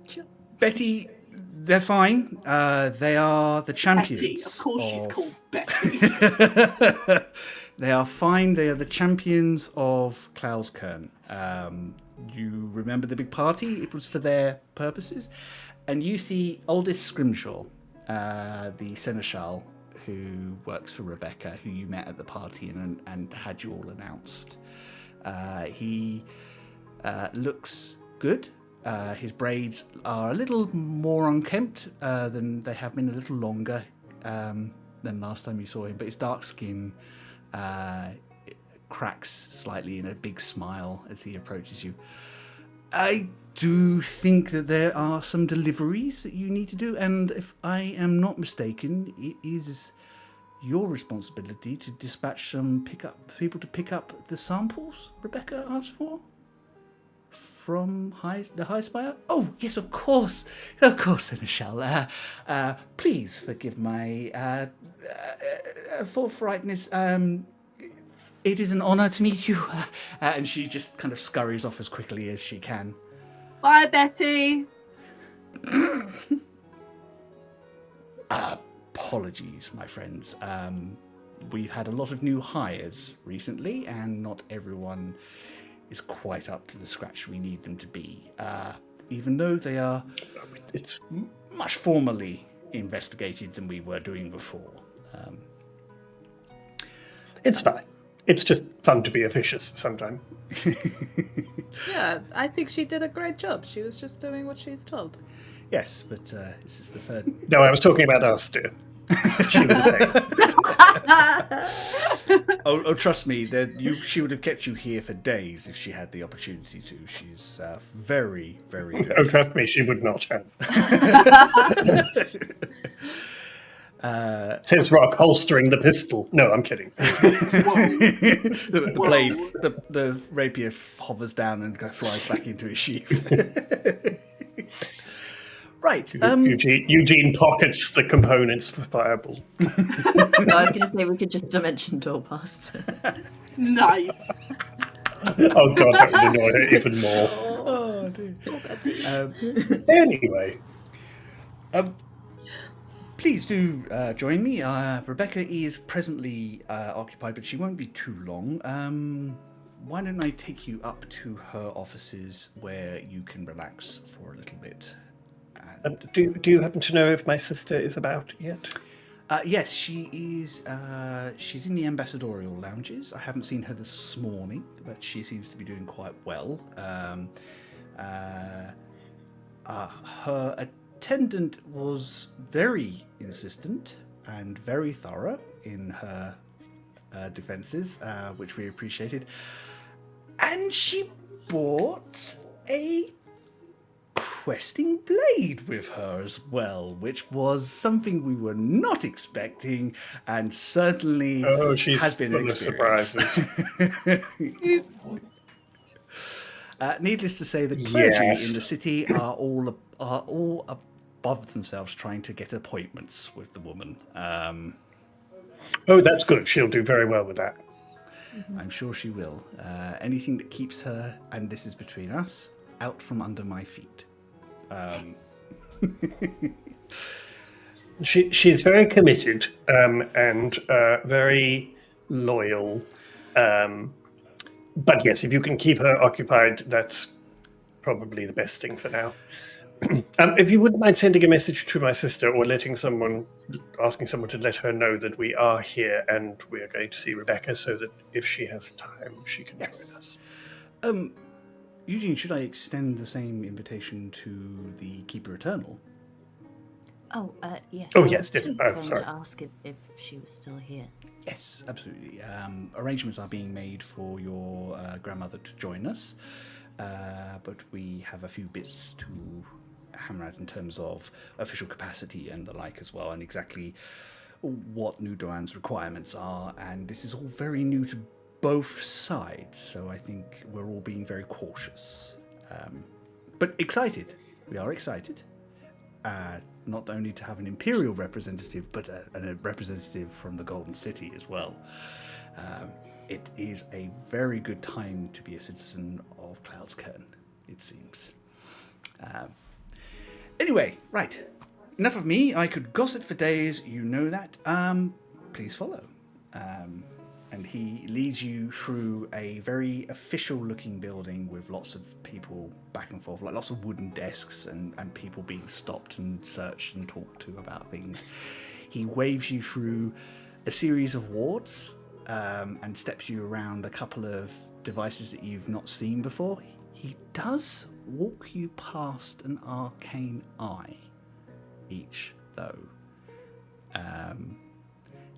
Sure. Betty, they're fine. They are the champions. Betty, of course she's called Betty. They are fine. They are the champions of Klauskern. You remember the big party? It was for their purposes. And you see Aldous Scrimshaw, the seneschal who works for Rebecca, who you met at the party and had you all announced. He looks good. His braids are a little more unkempt than they have been, a little longer than last time you saw him, but his dark skin cracks slightly in a big smile as he approaches you. I do think that there are some deliveries that you need to do, and if I am not mistaken, it is your responsibility to dispatch some people to pick up the samples Rebecca asked for from the High Spire. Oh, yes, of course, Seneschal. Please forgive my forthrightness. It is an honour to meet you. And she just kind of scurries off as quickly as she can. Bye, Betty. Apologies, my friends. We've had a lot of new hires recently, and not everyone is quite up to the scratch we need them to be. Even though they are much formally investigated than we were doing before. It's fine. It's just fun to be officious sometimes. Yeah, I think she did a great job. She was just doing what she's told. Yes, but this is the third. No, I was talking about us, dear. She would have Oh, trust me, she would have kept you here for days if she had the opportunity to. She's very, very good. Oh, trust me, she would not have. Says Rock, holstering the pistol. No, I'm kidding. The blade, the rapier hovers down and flies back into his sheath. Right. Eugene pockets the components for Fireball. No, I was going to say we could just dimension door past. Nice. Oh god, that would annoy her even more. Oh, dear. Anyway. Please do join me. Rebecca is presently occupied, but she won't be too long. Why don't I take you up to her offices where you can relax for a little bit? Do you happen to know if my sister is about yet? Yes, she is. She's in the ambassadorial lounges. I haven't seen her this morning, but she seems to be doing quite well. Her attendant was very insistent and very thorough in her defences, which we appreciated. And she bought a questing blade with her as well, which was something we were not expecting, and certainly has been an experience. Surprises. Needless to say, the clergy in the city are all above themselves trying to get appointments with the woman. Oh, that's good. She'll do very well with that. I'm sure she will. Anything that keeps her, and this is between us, out from under my feet. She's very committed and very loyal. But yes, if you can keep her occupied, that's probably the best thing for now. If you wouldn't mind sending a message to my sister or asking someone to let her know that we are here and we are going to see Rebecca, so that if she has time, she can join us. Eugene, should I extend the same invitation to the Keeper Eternal? Oh, yes. Oh, I yes. was just Oh, going sorry. to ask if she was still here. Yes, absolutely. Arrangements are being made for your grandmother to join us, but we have a few bits to hammer out in terms of official capacity and the like as well, and exactly what New Doan's requirements are, and this is all very new to both sides, so I think we're all being very cautious. But excited. We are excited. Not only to have an Imperial representative, but a representative from the Golden City as well. It is a very good time to be a citizen of Cloud's Cairn, it seems. Anyway, right. Enough of me. I could gossip for days, you know that. Please follow. And he leads you through a very official-looking building with lots of people back and forth, like lots of wooden desks and people being stopped and searched and talked to about things. He waves you through a series of wards and steps you around a couple of devices that you've not seen before. He does walk you past an arcane eye each, though.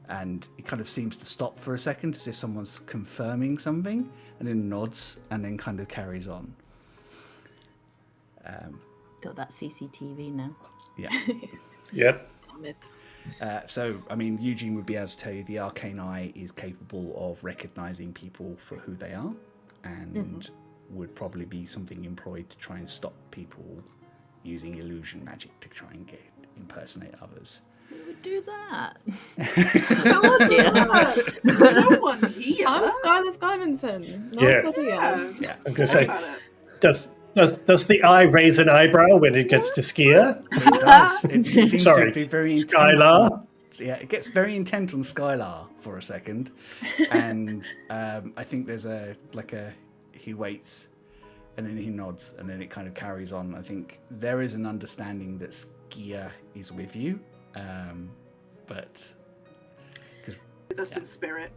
And it kind of seems to stop for a second as if someone's confirming something, and then nods and then kind of carries on. Got that CCTV now. Yeah. Yep. Damn it. So, I mean, Eugene would be able to tell you the arcane eye is capable of recognizing people for who they are, and would probably be something employed to try and stop people using illusion magic to try and impersonate others. Who would do that? No one here. I'm Skylar Skyvinson. Yeah. Yeah. I'm going to say, does the eye raise an eyebrow when it gets to Skia? It does. It seems Sorry, to be very intent. Skylar. Yeah, it gets very intent on Skylar for a second, and I think there's he waits, and then he nods, and then it kind of carries on. I think there is an understanding that Skia is with you, but With us in spirit.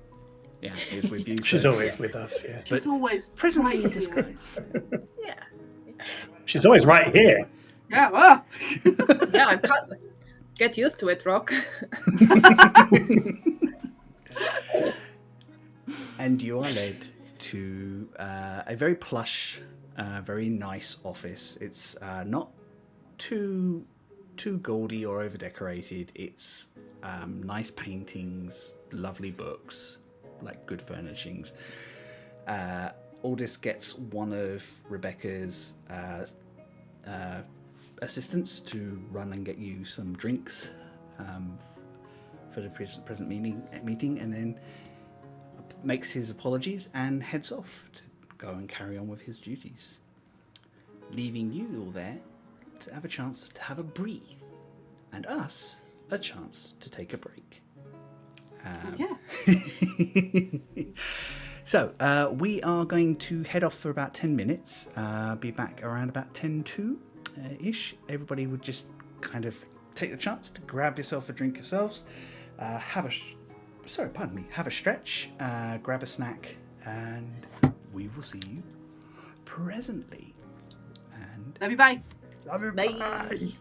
yeah, he is with you. She's so, always yeah. with us, yeah. She's always Presently right in here. disguise. Yeah. She's always right here. Yeah, well. Yeah, I'm cut. Get used to it, Rock. And you are led to a very plush, very nice office. It's not too gaudy or over decorated. It's nice paintings, lovely books, like good furnishings. Aldous gets one of Rebecca's assistants to run and get you some drinks for the present meeting, and then makes his apologies and heads off to go and carry on with his duties, leaving you all there to have a chance to have a breathe, and us a chance to take a break. So we are going to head off for about 10 minutes, be back around about 10:02-ish. Everybody would just kind of take the chance to grab yourself a drink yourselves, have a stretch, grab a snack, and we will see you presently. And Love you, bye. love you, Bye. bye.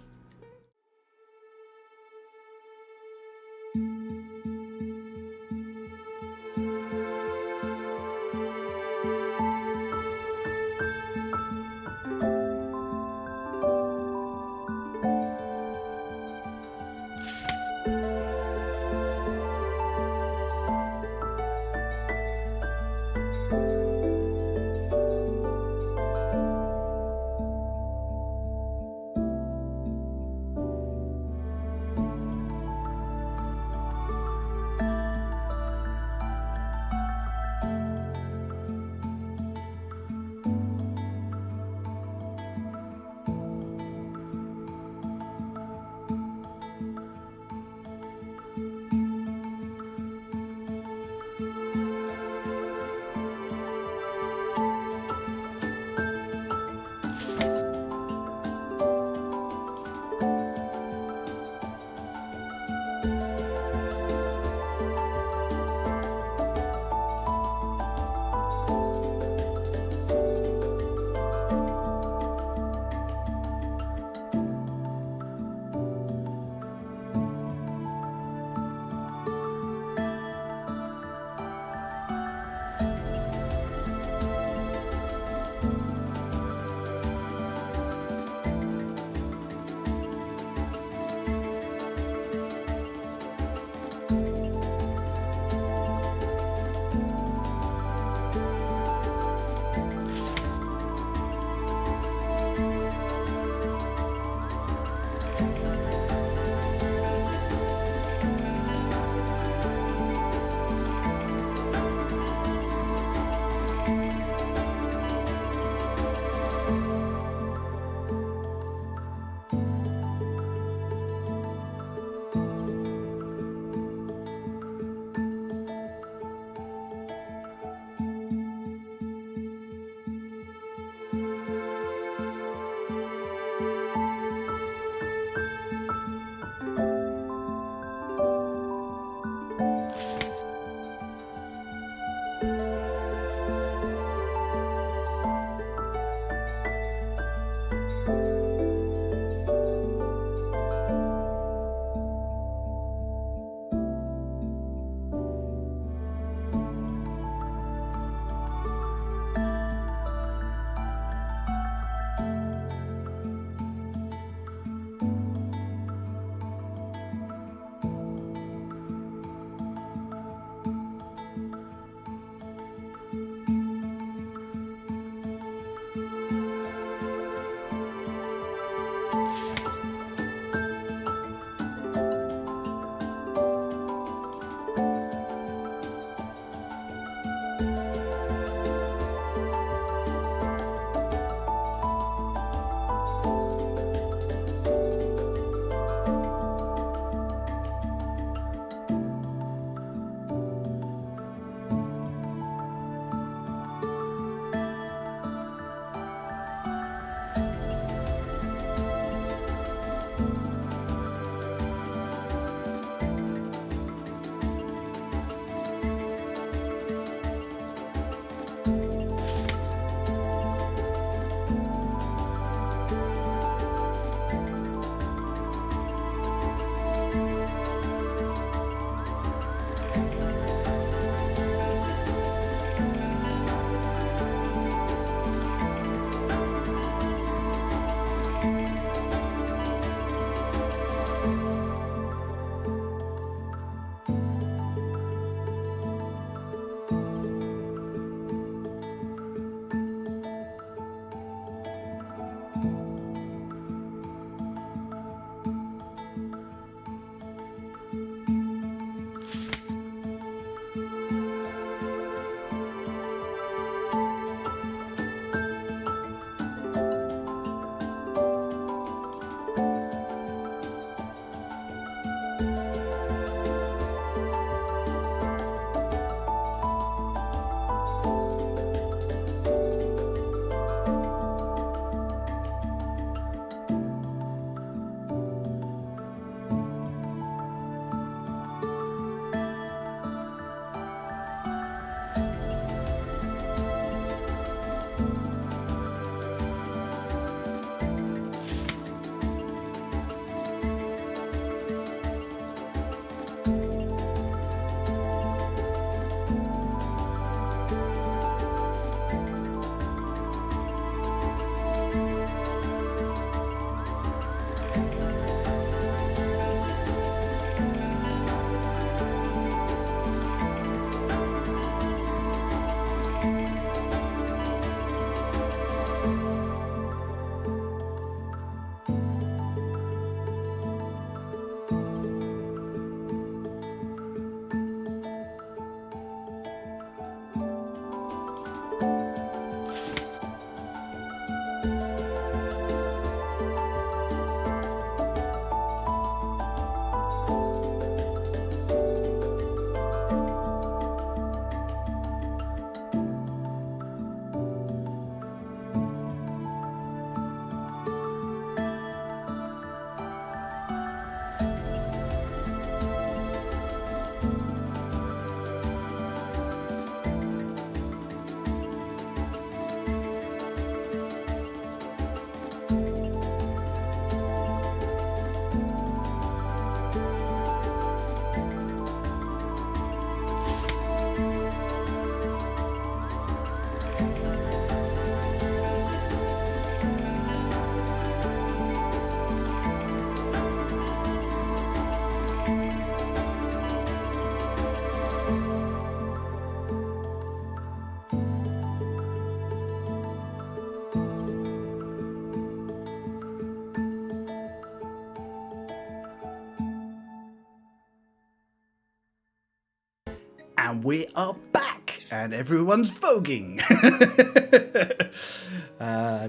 And we are back, and everyone's voguing.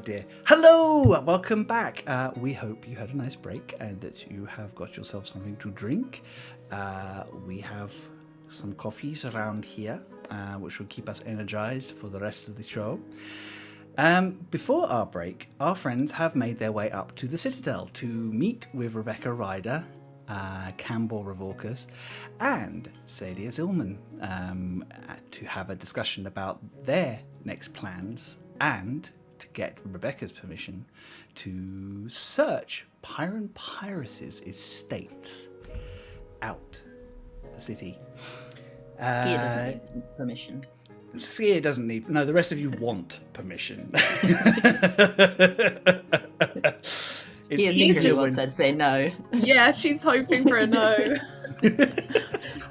Dear. Hello, welcome back. We hope you had a nice break and that you have got yourself something to drink. We have some coffees around here, which will keep us energized for the rest of the show. Before our break, our friends have made their way up to the Citadel to meet with Rebecca Ryder, Campbell Revorkus, and Sadia Zillman to have a discussion about their next plans and to get Rebecca's permission to search Phirun Pyrus' estate out the city. Skier doesn't need permission. Skier doesn't need... No, the rest of you want permission. Skier thinks she wants her to say no. Yeah, she's hoping for a no.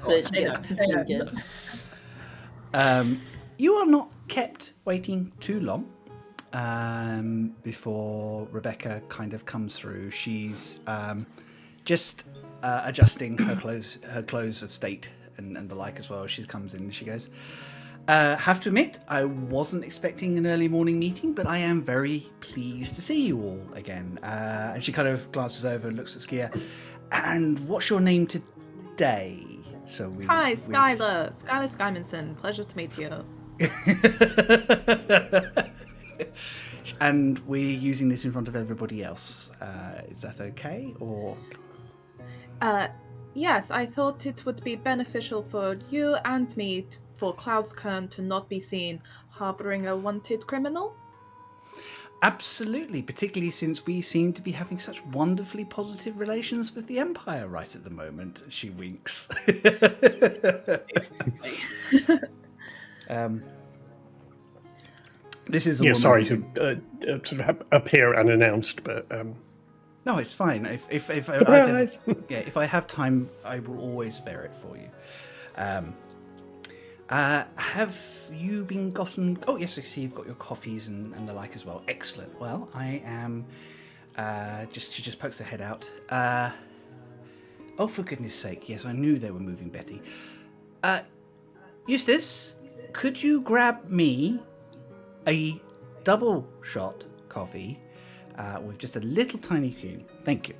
But yeah, you are not kept waiting too long before Rebecca kind of comes through. She's just adjusting her clothes of state and the like as well. She comes in and she goes, have to admit, I wasn't expecting an early morning meeting, but I am very pleased to see you all again. And she kind of glances over and looks at Skier. And what's your name today? Hi, Skylar. Skylar Skymanson. Pleasure to meet you. And we're using this in front of everybody else. Is that okay? Or Yes, I thought it would be beneficial for you and me for Cloud's Kern to not be seen harboring a wanted criminal. Absolutely, particularly since we seem to be having such wonderfully positive relations with the Empire right at the moment. She winks. This is a woman sorry to sort of appear unannounced, but no, it's fine. If I have time, I will always spare it for you. Have you been gotten... Oh, yes, I see you've got your coffees and the like as well. Excellent. Well, I am... She just pokes her head out. Oh, for goodness sake. Yes, I knew they were moving Betty. Eustace, could you grab me a double shot coffee with just a little tiny cream? Thank you.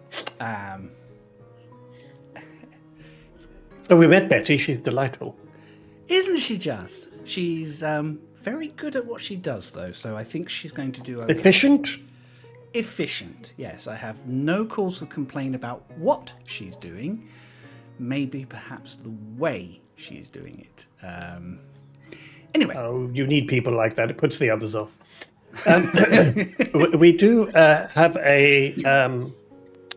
Oh, we met Betty. She's delightful. Isn't she just? She's very good at what she does, though, so I think she's going to do okay. Efficient? Efficient, yes. I have no cause to complain about what she's doing. Maybe perhaps the way she's doing it. Anyway. Oh, you need people like that. It puts the others off. We do have a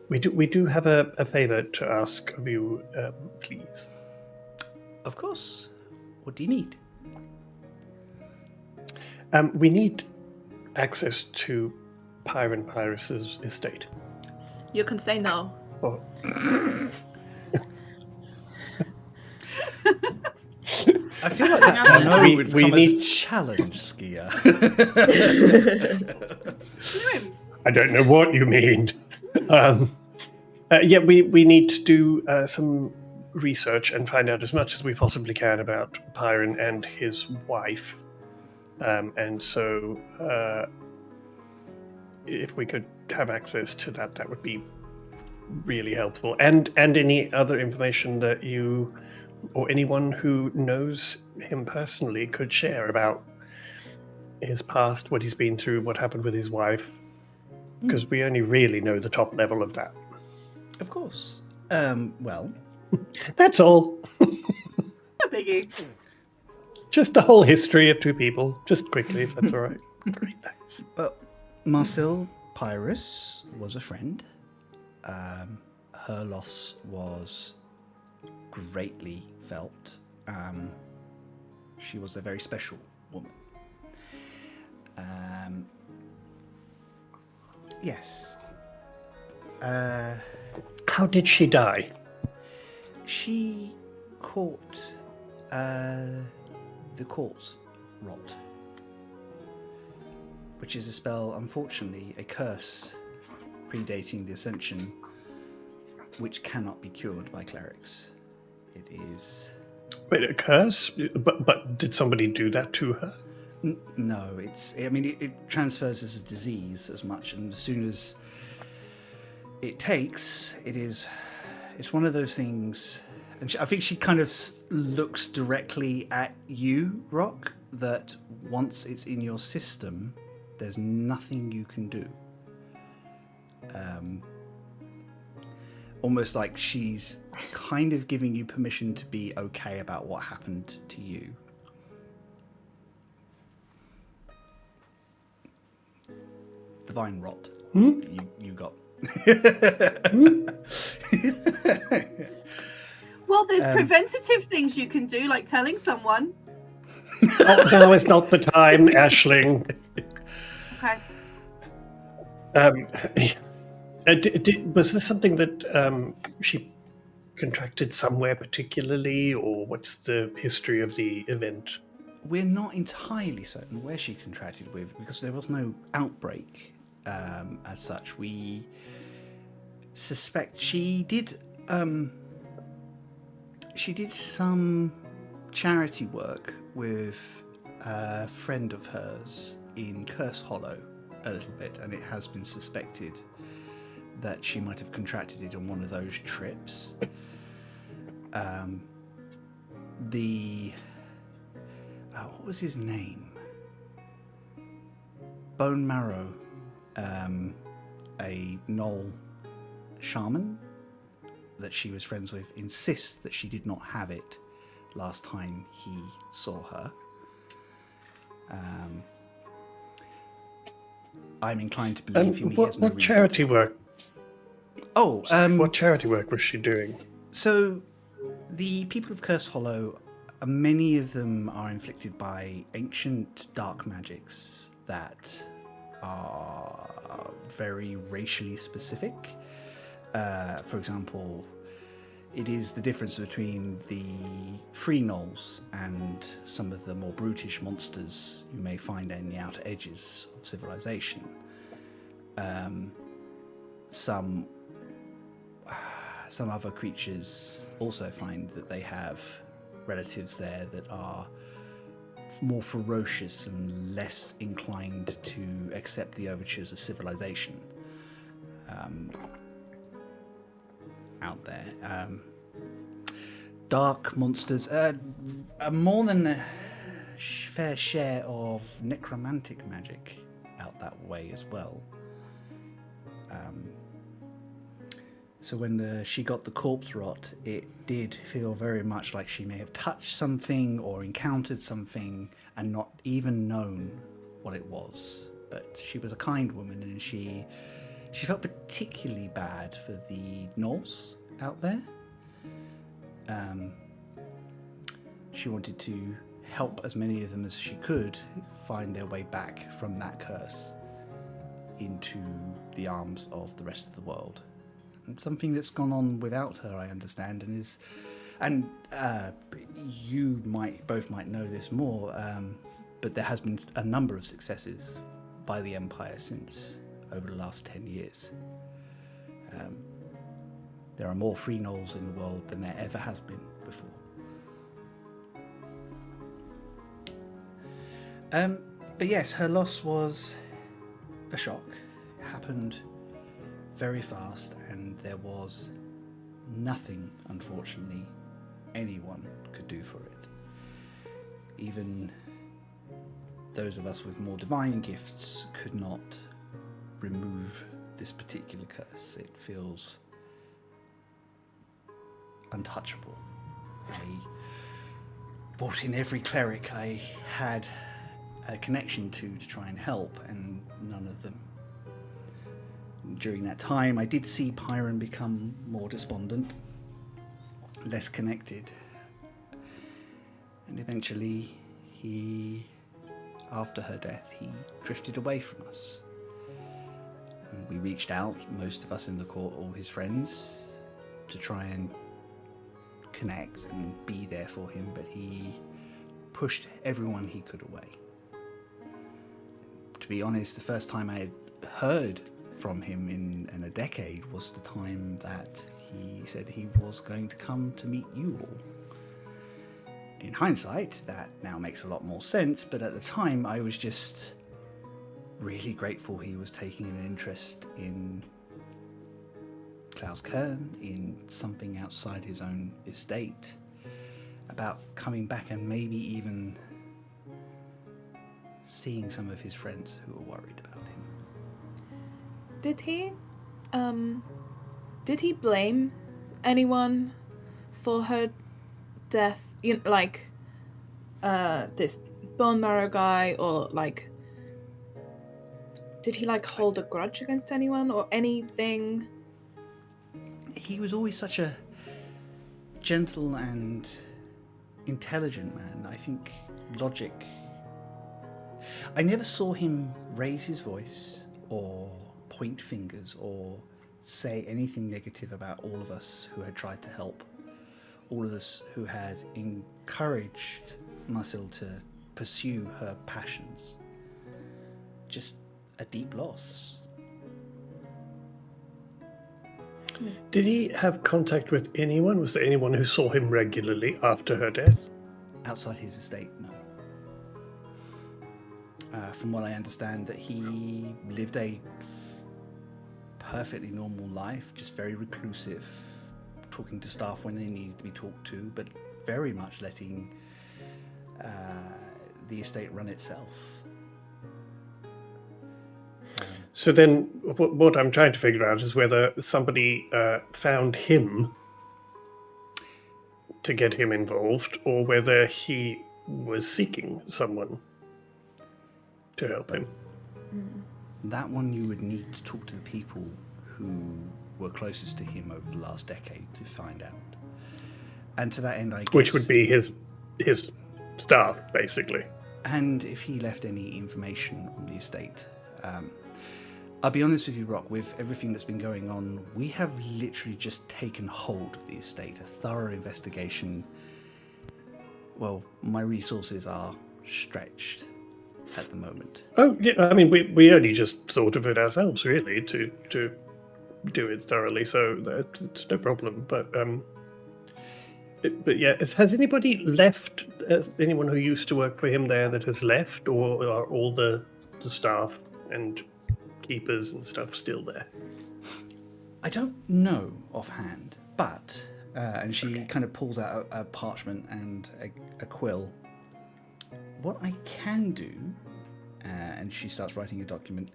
we do have a favour to ask of you, please. Of course. What do you need? We need access to Phirun Pyrus' estate. You can say no. Oh. I feel like that no would come need as a challenge, Skier. I don't know what you mean. We need to do some research and find out as much as we possibly can about Phirun and his wife. And so if we could have access to that, that would be really helpful. And any other information that you or anyone who knows him personally could share about his past, what he's been through, what happened with his wife. Because we only really know the top level of that. Of course. Well... That's all. No biggie. Just the whole history of two people. Just quickly, if that's all right. Great, thanks. Marcel Pyrus was a friend. Her loss was greatly felt. She was a very special woman. Yes. How did she die? She caught the corpse rot, which is a spell, unfortunately, a curse predating the Ascension, which cannot be cured by clerics. It is Wait, a curse? But did somebody do that to her? No, it transfers as a disease as much, and as soon as it takes, it's one of those things, and I think she kind of looks directly at you, Rock, that once it's in your system, there's nothing you can do. Almost like she's kind of giving you permission to be okay about what happened to you. Divine rot. You got. Well, there's preventative things you can do, like telling someone. Oh, now is not the time, Aisling. Okay. Was this something that she contracted somewhere particularly, or what's the history of the event? We're not entirely certain where she contracted with, because there was no outbreak as such. We suspect she did some charity work with a friend of hers in Curse Hollow a little bit, and it has been suspected that she might have contracted it on one of those trips. What was his name? Bone Marrow, a Knoll shaman that she was friends with, insists that she did not have it last time he saw her. I'm inclined to believe him. He has no what charity work? Oh, what charity work was she doing? So, the people of Curse Hollow, many of them are inflicted by ancient dark magics that are very racially specific. For example, it is the difference between the free gnolls and some of the more brutish monsters you may find in the outer edges of civilization. Some other creatures also find that they have relatives there that are more ferocious and less inclined to accept the overtures of civilization out there. Dark monsters, more than a fair share of necromantic magic out that way as well. So when she got the corpse rot, it did feel very much like she may have touched something or encountered something and not even known what it was. But she was a kind woman, and she felt particularly bad for the gnolls out there. She wanted to help as many of them as she could find their way back from that curse into the arms of the rest of the world. Something that's gone on without her, I understand, and you both might know this more, but there has been a number of successes by the Empire since over the last 10 years. There are more free gnolls in the world than there ever has been before. But yes, her loss was a shock. It happened very fast, and there was nothing, unfortunately, anyone could do for it. Even those of us with more divine gifts could not remove this particular curse. It feels untouchable. I brought in every cleric I had a connection to try and help, and none of them. During that time, I did see Phirun become more despondent, less connected, and eventually after her death, he drifted away from us. And we reached out, most of us in the court, all his friends, to try and connect and be there for him, but he pushed everyone he could away. To be honest, the first time I had heard from him in a decade was the time that he said he was going to come to meet you all. in hindsight, that now makes a lot more sense, but at the time I was just really grateful he was taking an interest in Klaus Kern, in something outside his own estate, about coming back and maybe even seeing some of his friends who were worried about him. Did he blame anyone for her death? You know, like this bone marrow guy, or like, did he like hold a grudge against anyone or anything? He was always such a gentle and intelligent man. I think logic. I never saw him raise his voice or point fingers or say anything negative about all of us who had tried to help, all of us who had encouraged Marcel to pursue her passions. Just a deep loss. Did he have contact with anyone? Was there anyone who saw him regularly after her death? Outside his estate, no. From what I understand, that he lived a perfectly normal life, just very reclusive, talking to staff when they needed to be talked to, but very much letting the estate run itself. So then, what I'm trying to figure out is whether somebody found him to get him involved, or whether he was seeking someone to help him. That one you would need to talk to the people who were closest to him over the last decade to find out. And to that end, I guess... Which would be his staff, basically. And if he left any information on the estate. I'll be honest with you, Rock, with everything that's been going on, we have literally just taken hold of the estate, a thorough investigation. Well, my resources are stretched at the moment. Oh, yeah, I mean, we only just thought of it ourselves, really, to do it thoroughly, so it's no problem. But yeah, has anybody left? Anyone who used to work for him there that has left, or are all the staff and keepers and stuff still there? I don't know offhand, but and she kind of pulls out a parchment and a quill. What I can do, and she starts writing a document.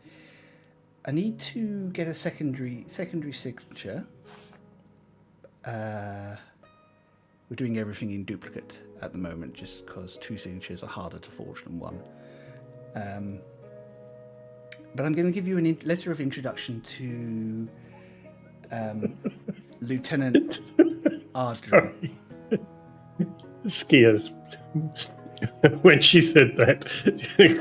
I need to get a secondary signature. We're doing everything in duplicate at the moment, just because 2 signatures are harder to forge than 1. But I'm going to give you a letter of introduction to Lieutenant Ardry. Skiers. When she said that,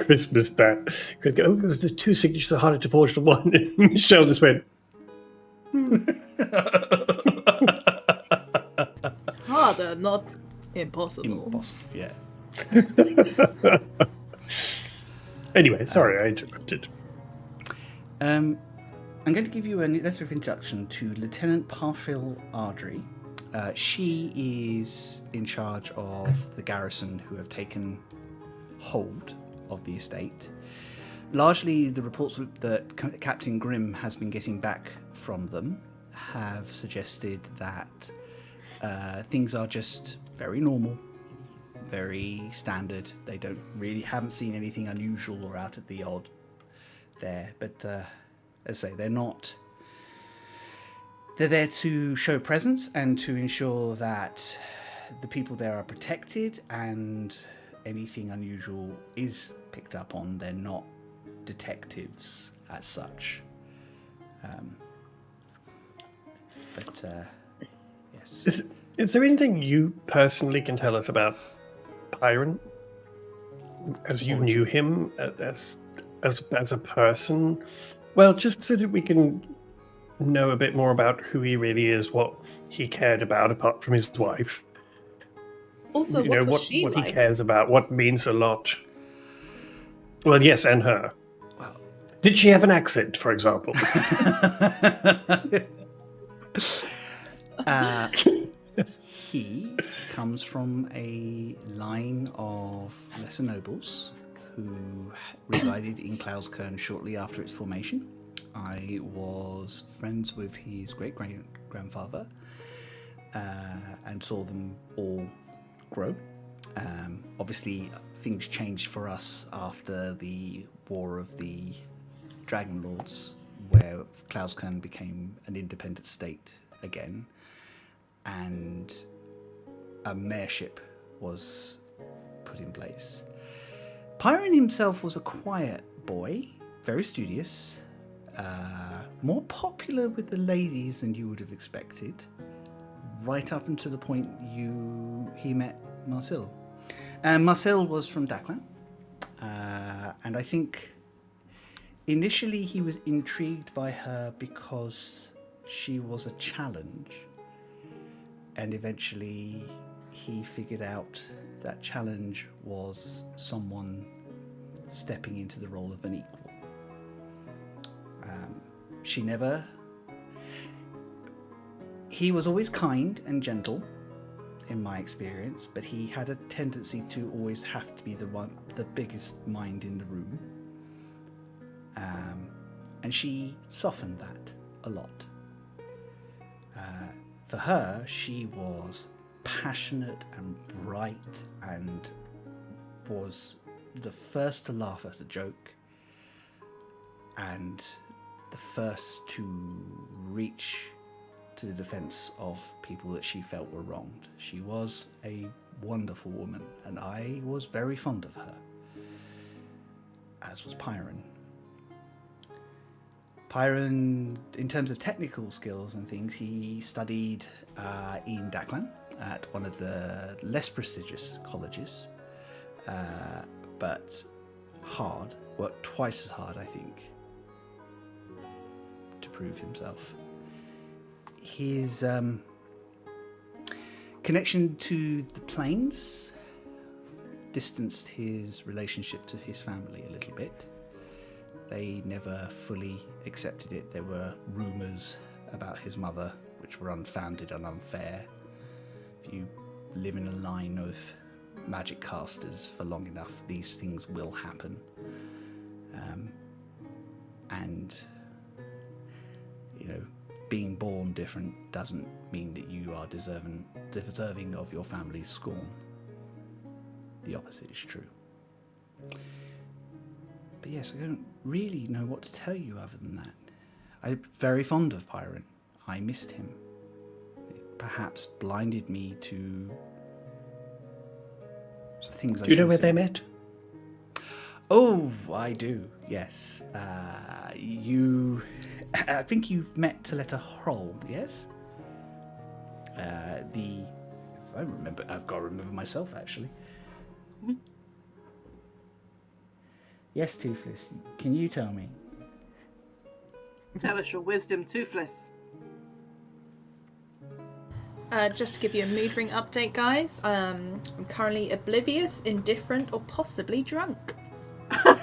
Christmas that, Chris go, oh, the 2 signatures are harder to forge than 1. And Michelle just went, Harder, not impossible. Impossible, yeah. Anyway, sorry, I interrupted. I'm going to give you a letter of introduction to Lieutenant Parphil Ardry. She is in charge of the garrison who have taken hold of the estate. Largely, the reports that Captain Grimm has been getting back from them have suggested that things are just very normal, very standard. They haven't seen anything unusual or out of the odd there. But as I say, they're there to show presence and to ensure that the people there are protected and anything unusual is picked up on. They're not detectives as such. Yes. Is there anything you personally can tell us about Phirun? As you knew him as a person? Well, just so that we can know a bit more about who he really is, what he cared about apart from his wife. Also, what she what like? he cares about, what means a lot. Well, yes, and her. Well, did she have an accent, for example? He comes from a line of lesser nobles who resided in Klauskern shortly after its formation. I was friends with his great-grandfather and saw them all grow. Obviously, things changed for us after the War of the Dragon Lords, where Klauskern became an independent state again, and a mayorship was put in place. Pyrun himself was a quiet boy, very studious, more popular with the ladies than you would have expected, right up until the point he met Marcel. And Marcel was from Daklan, and I think initially he was intrigued by her because she was a challenge, and eventually he figured out that challenge was someone stepping into the role of an equal. He was always kind and gentle, in my experience, but he had a tendency to always have to be the biggest mind in the room. And she softened that a lot. For her, she was passionate and bright and was the first to laugh at a joke and the first to reach to the defense of people that she felt were wronged. She was a wonderful woman, and I was very fond of her, as was Pyrun. Pyrun, in terms of technical skills and things, he studied in Daklan at one of the less prestigious colleges, but worked twice as hard, I think, to prove himself. His connection to the plains distanced his relationship to his family a little bit. They never fully accepted it. There were rumours about his mother which were unfounded and unfair. If you live in a line of magic casters for long enough, these things will happen. And, you know, being born different doesn't mean that you are deserving of your family's scorn. The opposite is true. But yes, I don't really know what to tell you other than that. I'm very fond of Pyrun. I missed him. It perhaps blinded me to things I Do you know where said. they met? Oh, I do, yes. I think you've met Taletta Hrold, yes? If I remember, I've got to remember myself, actually. Yes, Toothless, can you tell me? Tell us your wisdom, Toothless. Just to give you a mood ring update, guys. I'm currently oblivious, indifferent, or possibly drunk. Cool.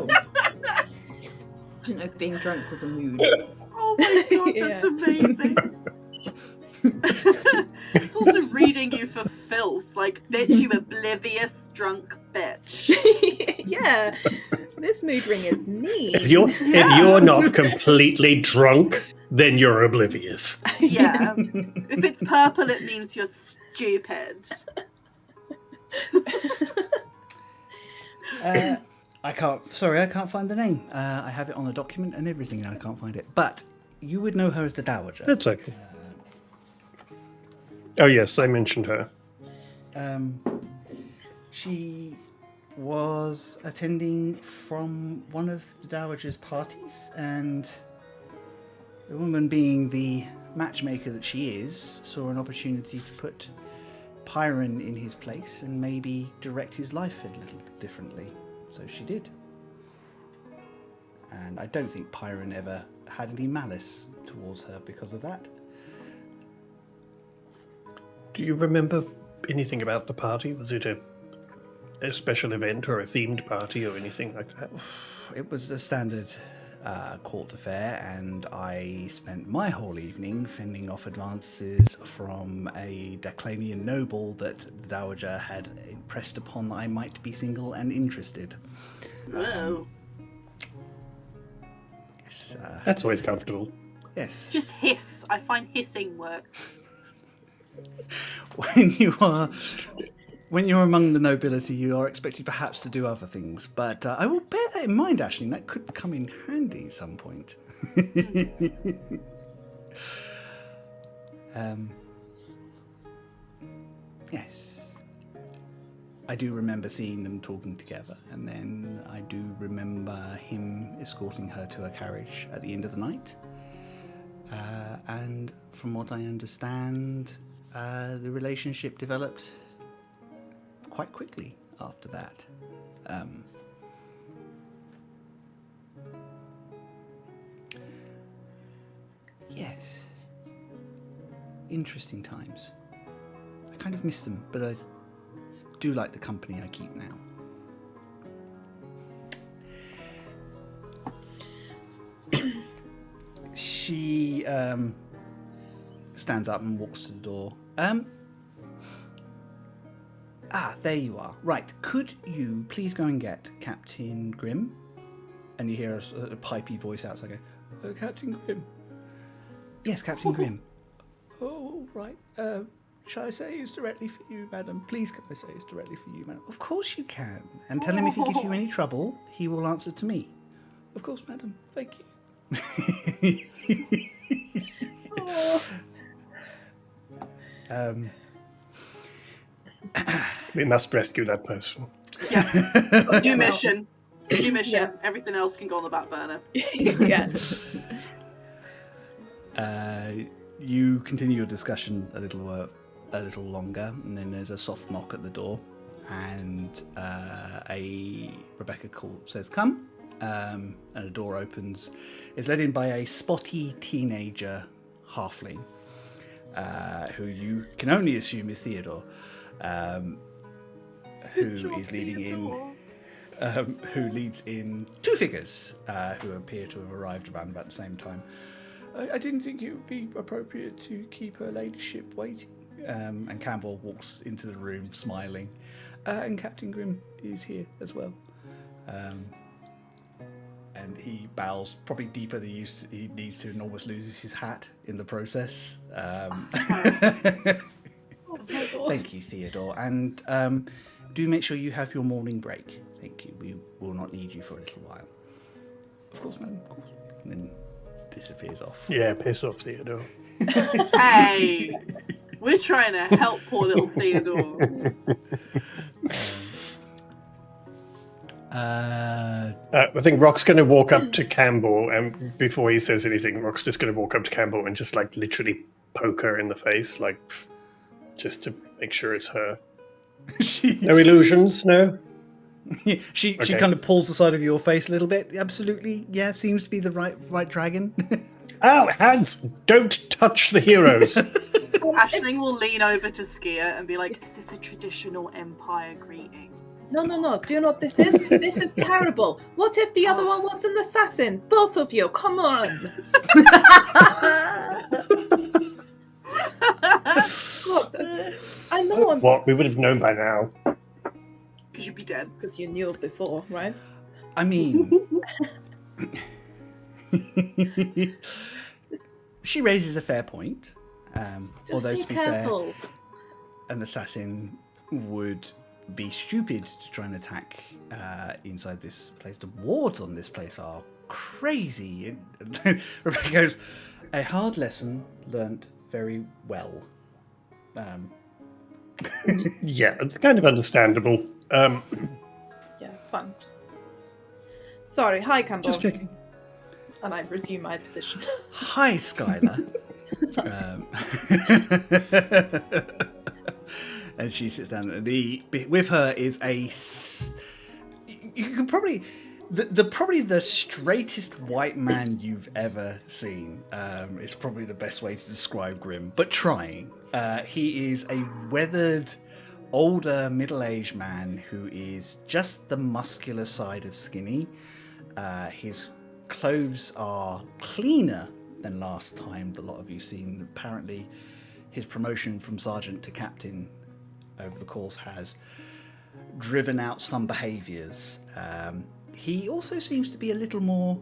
I didn't know if being drunk was a mood. Oh my god, that's amazing. It's also reading you for filth, like, bitch, you oblivious drunk bitch. Yeah, this mood ring is neat. If you're not completely drunk, then you're oblivious. Yeah. If it's purple, it means you're stupid. I can't find the name. I have it on a document and everything, and I can't find it. But you would know her as the Dowager. That's okay. Oh yes, I mentioned her. She was attending from one of the Dowager's parties, and the woman, being the matchmaker that she is, saw an opportunity to put Pyrun in his place and maybe direct his life a little differently. So she did. And I don't think Pyrun ever had any malice towards her because of that. Do you remember anything about the party? Was it a special event or a themed party or anything like that? It was a standard court affair, and I spent my whole evening fending off advances from a Declanian noble that the Dowager had impressed upon that I might be single and interested. Whoa. Yes, That's always comfortable. yes. Just hiss. I find hissing works. When you're among the nobility, you are expected perhaps to do other things. But I will bear that in mind, Aisling. That could come in handy at some point. Yes. I do remember seeing them talking together, and then I do remember him escorting her to a carriage at the end of the night. And from what I understand, the relationship developed quite quickly after that. Yes. Interesting times. I kind of miss them, but I do like the company I keep now. She stands up and walks to the door. There you are. Right, could you please go and get Captain Grimm? And you hear a pipey voice outside go, Captain Grimm. Yes, Captain Grimm. Oh, right. Shall I say it's directly for you, madam? Please can I say it's directly for you, madam? Of course you can. And tell him if he gives you any trouble, he will answer to me. Of course, madam. Thank you. We must rescue that person. Yeah. New mission. New mission. Yeah. Everything else can go on the back burner. Yeah. You continue your discussion a little longer, and then there's a soft knock at the door, and Rebecca says, "Come," and the door opens. It's led in by a spotty teenager halfling, who you can only assume is Theodore, who leads in two figures who appear to have arrived around about the same time. I didn't think it would be appropriate to keep her ladyship waiting. And Campbell walks into the room smiling. And Captain Grimm is here as well. And he bows probably deeper than he needs to, and almost loses his hat in the process. Thank you, Theodore. And do make sure you have your morning break. Thank you. We will not need you for a little while. Of course, madam, of course. And then disappears off. Yeah, piss off, Theodore. Hey! We're trying to help poor little Theodore. I think Rock's going to walk up to Campbell, and before he says anything, Rock's just going to walk up to Campbell and just like literally poke her in the face, like just to make sure it's her. No illusions, no? She kind of pulls the side of your face a little bit. Absolutely, yeah, seems to be the right dragon. Ow, hands! Don't touch the heroes! Aisling will lean over to Skier and be like, is this a traditional Empire greeting? No. Do you know what this is? This is terrible. What if the other one was an assassin? Both of you, come on. God, I know. What? We would have known by now. Because you'd be dead. Because you knew before, right? I mean, she raises a fair point. Although, be to be careful. fair, an assassin would be stupid to try and attack inside this place. The wards on this place are crazy. And Rebecca goes, a hard lesson learnt very well. Yeah, it's kind of understandable. Yeah, it's fine. Sorry, hi, Campbell. Just checking. And I resume my position. Hi, Skylar. And she sits down. And with her is you can probably probably the straightest white man you've ever seen. Is probably the best way to describe Grimm, but trying. He is a weathered, older, middle-aged man who is just the muscular side of skinny. His clothes are cleaner than last time the lot of you seen. Apparently, his promotion from sergeant to captain over the course has driven out some behaviours. He also seems to be a little more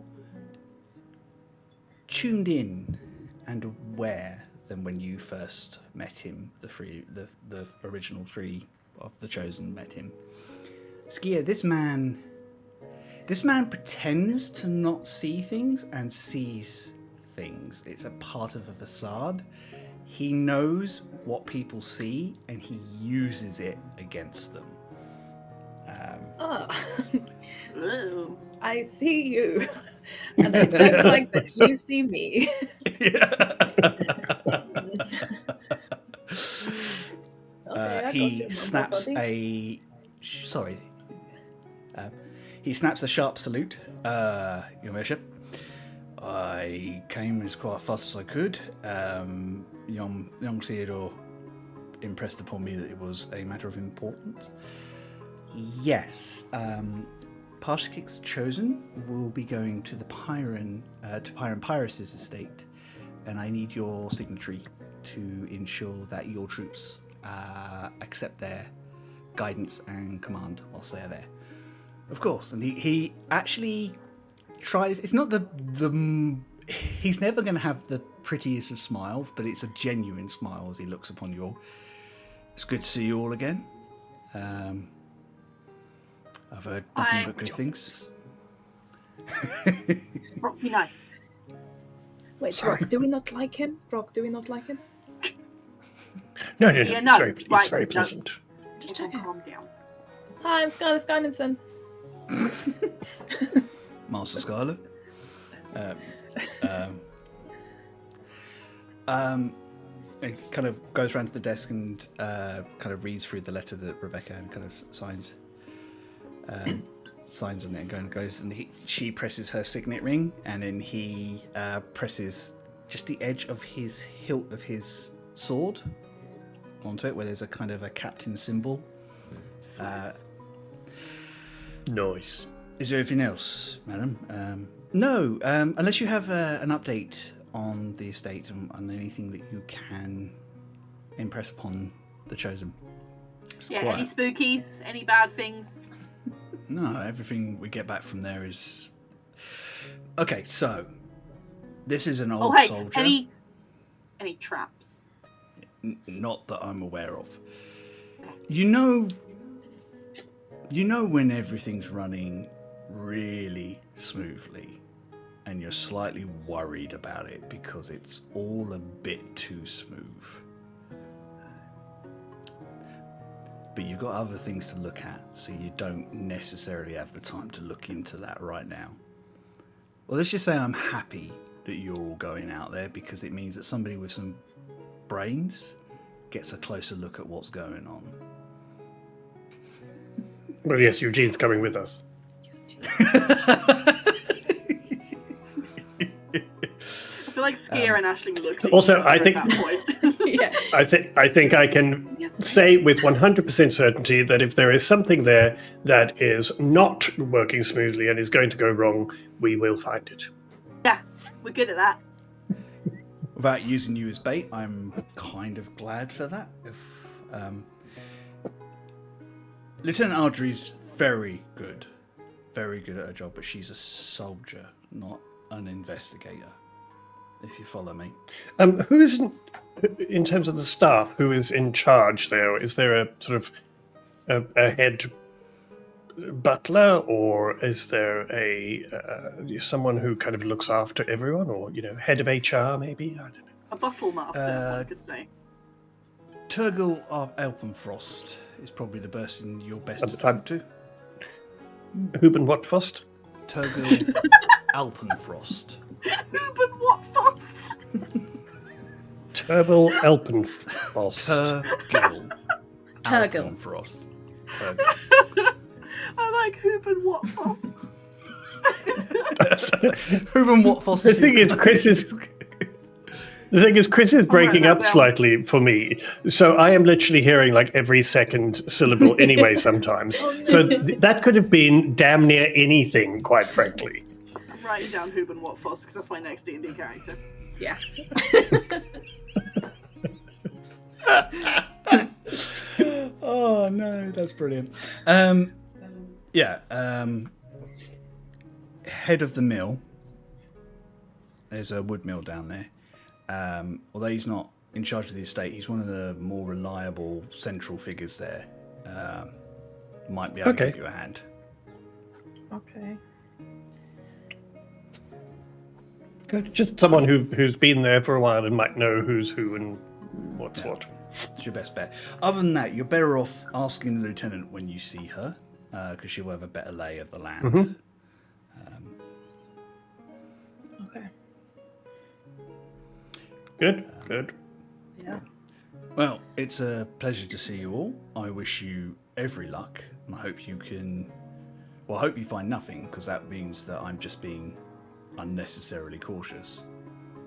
tuned in and aware than when you first met him. The original three of the Chosen met him. Skier, this man pretends to not see things and sees things. It's a part of a facade. He knows what people see and he uses it against them. Ooh. I see you, and I don't like that you see me. He snaps a sharp salute. Your worship, I came as quite fast as I could. Young Theodore impressed upon me that it was a matter of importance. Yes, Parshkikk's Chosen will be going to the Phirun Pyrus' estate, and I need your signatory to ensure that your troops accept their guidance and command whilst they're there. Of course, and he actually tries. It's not he's never going to have the prettiest of smiles, but it's a genuine smile as he looks upon you all. It's good to see you all again. I've heard nothing but good things. Brock, be nice. Wait, Brock, do we not like him? Brock, do we not like him? No, Yeah, no, it's very pleasant. Just calm down. Hi, I'm Skylar Skymanson. Master Skylar. It kind of goes around to the desk and kind of reads through the letter that Rebecca and kind of signs on it and goes and she presses her signet ring, and then he presses just the edge of his hilt of his sword onto it, where there's a kind of a captain symbol. Nice. Is there anything else, madam? No, unless you have an update on the estate and anything that you can impress upon the Chosen. Any spookies? Any bad things? No, everything we get back from there is... Okay, so, this is an old soldier. Any traps? Not that I'm aware of. You know when everything's running really smoothly and you're slightly worried about it because it's all a bit too smooth. But you've got other things to look at, so you don't necessarily have the time to look into that right now. Well, let's just say I'm happy that you're all going out there, because it means that somebody with some brains gets a closer look at what's going on. Well, yes, Eugene's coming with us. I feel like Skier and Aisling looked at also, each other I think- at that point. Yeah. I think I can say with 100% certainty that if there is something there that is not working smoothly and is going to go wrong, we will find it. Yeah, we're good at that. Without using you as bait, I'm kind of glad for that. Lieutenant Ardry's very good at her job, but she's a soldier, not an investigator, if you follow me. Who is, in terms of the staff, who is in charge there? Is there a sort of a head butler, or is there a someone who kind of looks after everyone, or head of HR maybe? I don't know. A bottle master, I could say. Turgil of Elpenfrost is probably the person you're best to talk to. Huben Watfrost? Turgil Alpenfrost. Ruben Watfrost! Turgil Elpenfrost. Turgil Alpenfrost. Turgil. I like Ruben Watfrost. Ruben Watfrost. The thing is, Chris is breaking up well. slightly for me, so I am literally hearing like every second syllable anyway sometimes. So that could have been damn near anything, quite frankly. writing down Huben Watfoss because that's my next D&D character. Yes. Oh no, that's brilliant. Head of the mill. There's a wood mill down there. Although he's not in charge of the estate, he's one of the more reliable central figures there. Might be able to give you a hand. Okay. Good. Just someone who's been there for a while and might know who's who and what's what. It's your best bet. Other than that, you're better off asking the lieutenant when you see her, because she will have a better lay of the land. Mm-hmm. Okay. Good. Yeah. Well, it's a pleasure to see you all. I wish you every luck, and I hope you can... Well, I hope you find nothing, because that means that I'm just being unnecessarily cautious.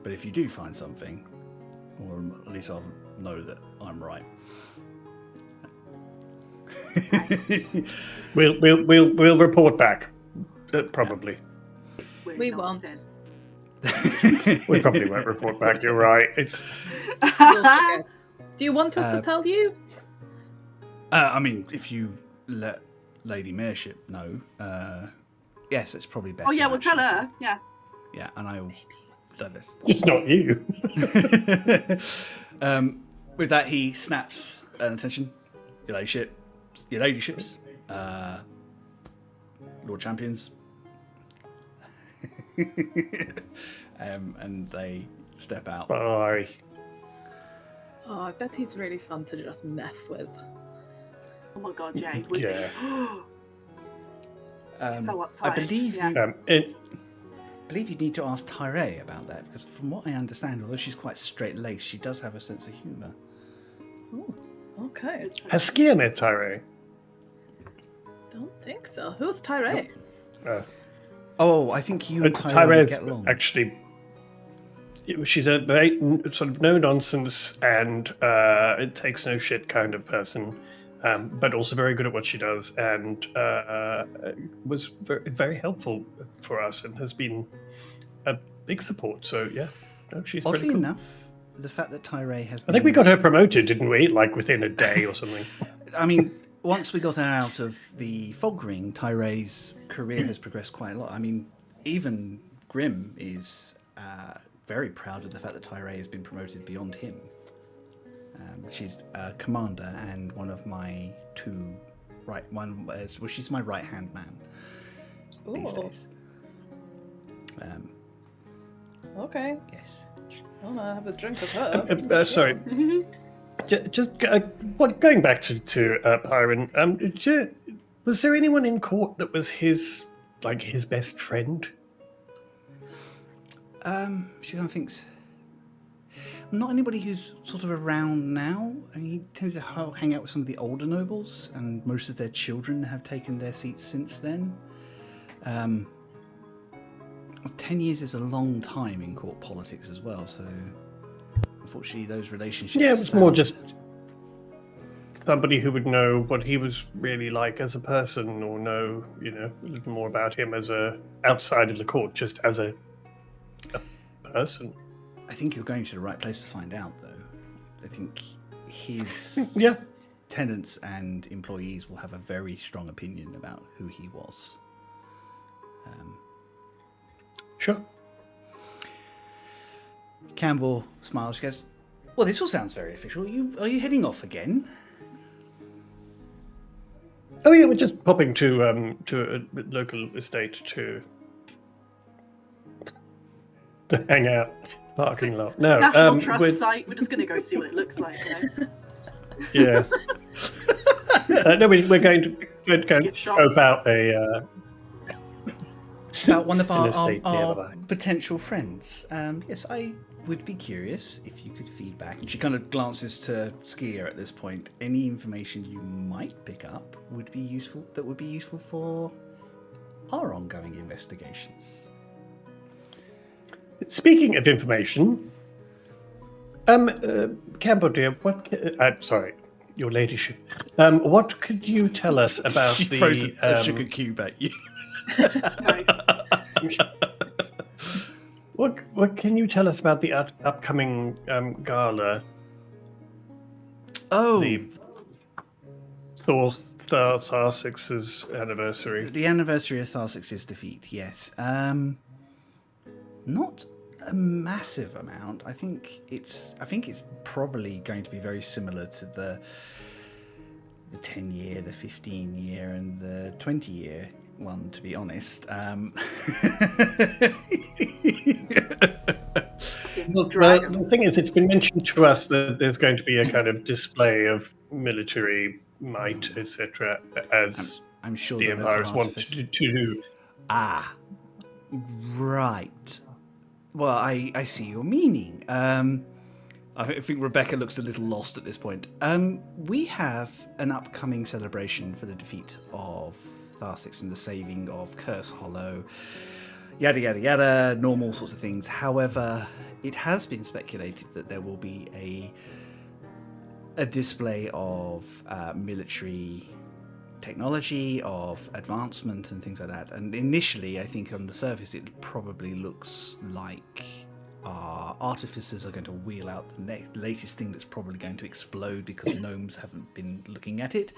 But if you do find something, or at least I'll know that I'm right. We'll report back. Probably. We won't. Dead. We probably won't report back. You're right. It's. We'll forget. Do you want us to tell you? I mean, if you let Lady Mayorship know, yes, it's probably better. Oh yeah, we'll tell actually. her. Yeah. Yeah, and I'll divest. It's not you. With that, he snaps attention. Your ladyships, Lord Champions. And they step out. Bye. Oh, I bet he's really fun to just mess with. Oh my god, Jade. Would Yeah. so uptight. I believe yeah. you need to ask Tyree about that, because from what I understand, although she's quite straight-laced, she does have a sense of humour. Oh, okay. Has Skia met Tyree? Don't think so. Who's Tyree? Oh, I think you and Tyree Tyree's get along. actually. She's a very sort of no-nonsense and it takes no shit kind of person, but also very good at what she does, and was very, very helpful for us and has been a big support. So yeah, no, she's Oddly pretty cool. enough, the fact that Tyree has I think we got her promoted, didn't we? Like within a day or something. I mean, once we got her out of the fog ring, Tyree's career has progressed quite a lot. I mean, even Grim is very proud of the fact that Tyree has been promoted beyond him. She's a commander and one of my she's my right-hand man these Ooh. days. Okay. Yes. I want to have a drink with her. Sorry. Just going back to Phirun, was there anyone in court that was his best friend? She kind of thinks. Not anybody who's sort of around now. And he tends to hang out with some of the older nobles, and most of their children have taken their seats since then. 10 years is a long time in court politics as well, so unfortunately those relationships... Yeah, it was more just somebody who would know what he was really like as a person, or know, a little more about him as outside of the court, just as a person. I think you're going to the right place to find out, though. I think his tenants and employees will have a very strong opinion about who he was. Sure. Campbell smiles. She goes, "Well, this all sounds very official. Are you heading off again?" Oh yeah, we're just popping to a local estate to hang out, parking lot. No, National Trust site. We're just going to go see what it looks like. Yeah. No, we're going to scope out about one of our estate nearby. potential friends. Yes, I would be curious if you could feedback. And she kind of glances to Skia at this point. Any information you might pick up would be useful. That would be useful for our ongoing investigations. Speaking of information, Campbell dear, sorry, your ladyship. What could you tell us about she throws a sugar cube at you. Nice. What can you tell us about the upcoming gala? Oh, The Tharsix's anniversary. the anniversary of Tharsix's defeat, yes. Not a massive amount. I think it's probably going to be very similar to the 10-year, the 15-year, and the 20-year one, to be honest. Well, the thing is, it's been mentioned to us that there's going to be a kind of display of military might, etc., as I'm sure the the Empire local wanted artifice- to do. Ah, right. Well, I see your meaning. I think Rebecca looks a little lost at this point. We have an upcoming celebration for the defeat of Tharsix and the saving of Curse Hollow. Yada, yada, yada, normal sorts of things. However, it has been speculated that there will be a display of military technology, of advancement and things like that. And initially, I think on the surface, it probably looks like our artificers are going to wheel out the latest thing that's probably going to explode because gnomes haven't been looking at it.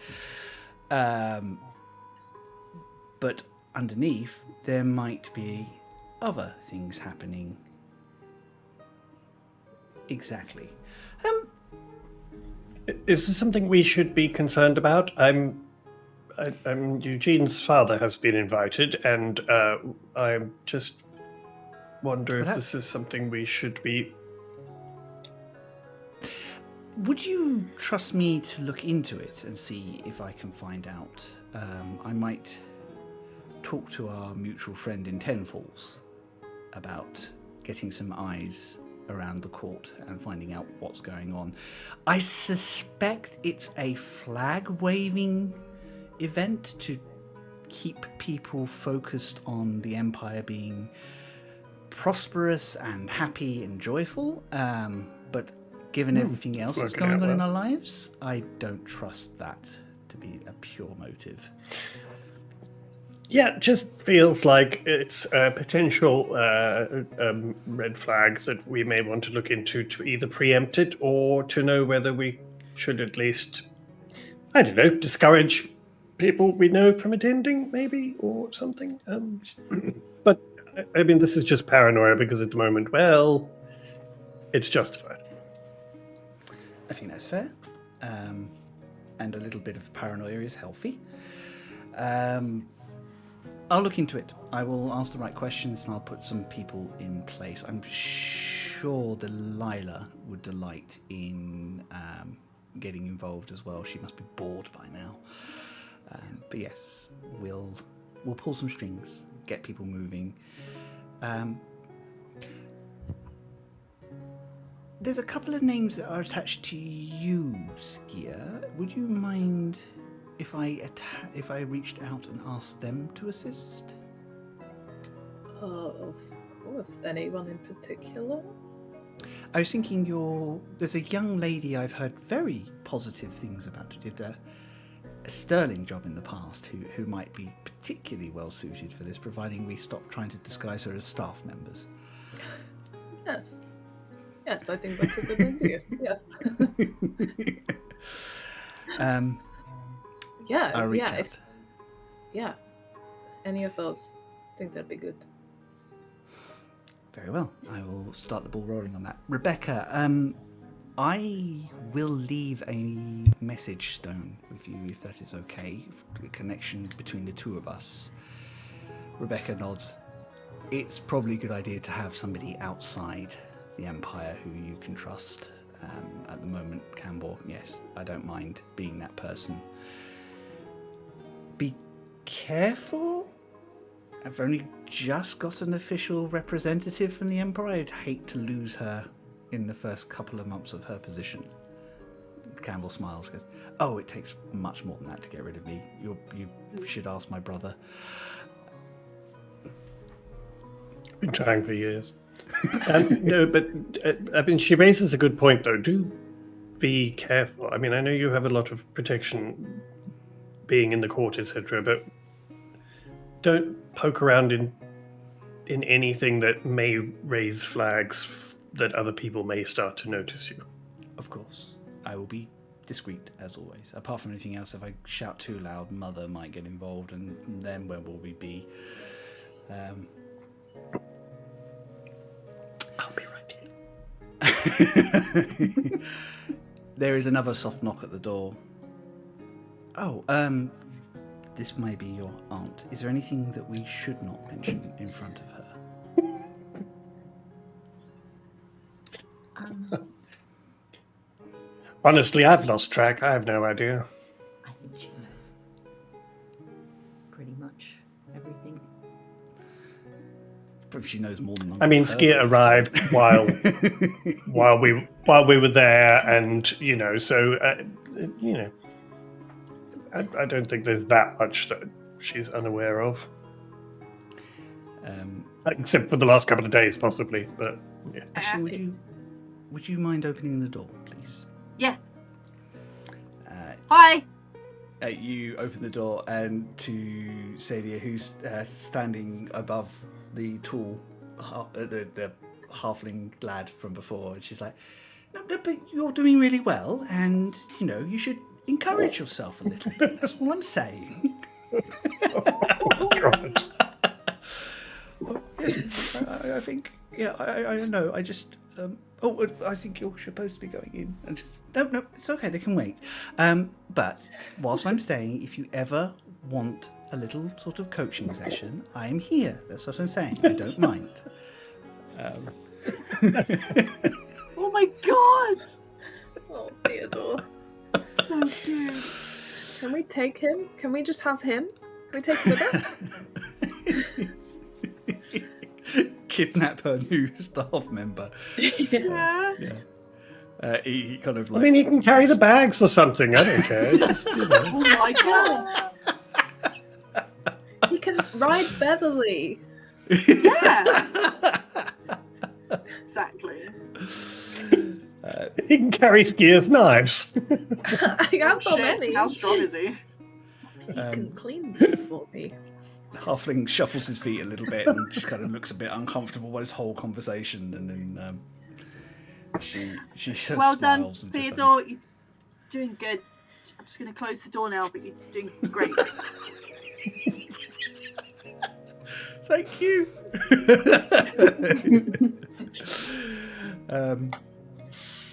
But underneath, there might be other things happening. Exactly. Is this something we should be concerned about? Eugene's father has been invited, and I just wonder if this is something we should be. Would you trust me to look into it and see if I can find out? I might talk to our mutual friend in Ten Falls about getting some eyes around the court and finding out what's going on. I suspect it's a flag-waving event to keep people focused on the Empire being prosperous and happy and joyful. But given everything else that's going on in our lives, I don't trust that to be a pure motive. Yeah, it just feels like it's a potential red flag that we may want to look into to either preempt it or to know whether we should at least, I don't know, discourage people we know from attending, maybe, or something. But, I mean, this is just paranoia because at the moment, well, it's justified. I think that's fair. And a little bit of paranoia is healthy. I'll look into it. I will ask the right questions and I'll put some people in place. I'm sure Delilah would delight in getting involved as well. She must be bored by now. But yes, we'll pull some strings, get people moving. There's a couple of names that are attached to you, Skia. Would you mind if I reached out and asked them to assist? Of course. Anyone in particular? I was thinking there's a young lady I've heard very positive things about who did a sterling job in the past who might be particularly well suited for this, providing we stop trying to disguise her as staff members. Yes. Yes, I think that's a good idea. Yes. Yeah, I'll reach out. Yeah. Any of those, I think that'd be good. Very well. I will start the ball rolling on that. Rebecca, I will leave a message stone with you, if that is okay. A connection between the two of us. Rebecca nods. It's probably a good idea to have somebody outside the Empire who you can trust. At the moment, Campbell, yes, I don't mind being that person. Be careful. I've only just got an official representative from the Empire. I'd hate to lose her in the first couple of months of her position. Campbell smiles, goes, "Oh, it takes much more than that to get rid of me. You should ask my brother." Been trying for years. No, but I mean, she raises a good point, though. Do be careful. I mean, I know you have a lot of protection being in the court, etc., but don't poke around in in anything that may raise flags that other people may start to notice you. Of course, I will be discreet as always. Apart from anything else, if I shout too loud, Mother might get involved, and then where will we be? I'll be right here. There is another soft knock at the door. Oh, this may be your aunt. Is there anything that we should not mention in front of her? Honestly, I've lost track. I have no idea. I think she knows pretty much everything. Probably she knows more than I mean, Skier arrived while we were there, and so I don't think there's that much that she's unaware of, except for the last couple of days, possibly. But yeah. Ashley, would you mind opening the door, please? Yeah. Hi. You open the door, and to Sadia, who's standing above the tall, the halfling lad from before, and she's like, no, but you're doing really well, and you should encourage yourself a little bit. That's all I'm saying. Oh, God. I think, yeah, I don't know. I just, I think you're supposed to be going in. And just, no, it's okay. They can wait. But whilst I'm staying, if you ever want a little sort of coaching session, I'm here. That's what I'm saying. I don't mind. Oh my god! Oh, Theodore. So cute. Can we take him? Can we just have him? Can we take him with us? Kidnap her new staff member. Yeah. He kind of I like... mean, he can carry the bags or something. I don't care. Just, Oh my god! He can ride Beverly. Yeah! Exactly. he can carry Skier's knives. I have so many. Shit, how strong is he? He can clean them for me. Halfling shuffles his feet a little bit and just kind of looks a bit uncomfortable by this whole conversation, and then she just Well done, smiles and just Theodore. You're doing good. I'm just going to close the door now, but you're doing great. Thank you.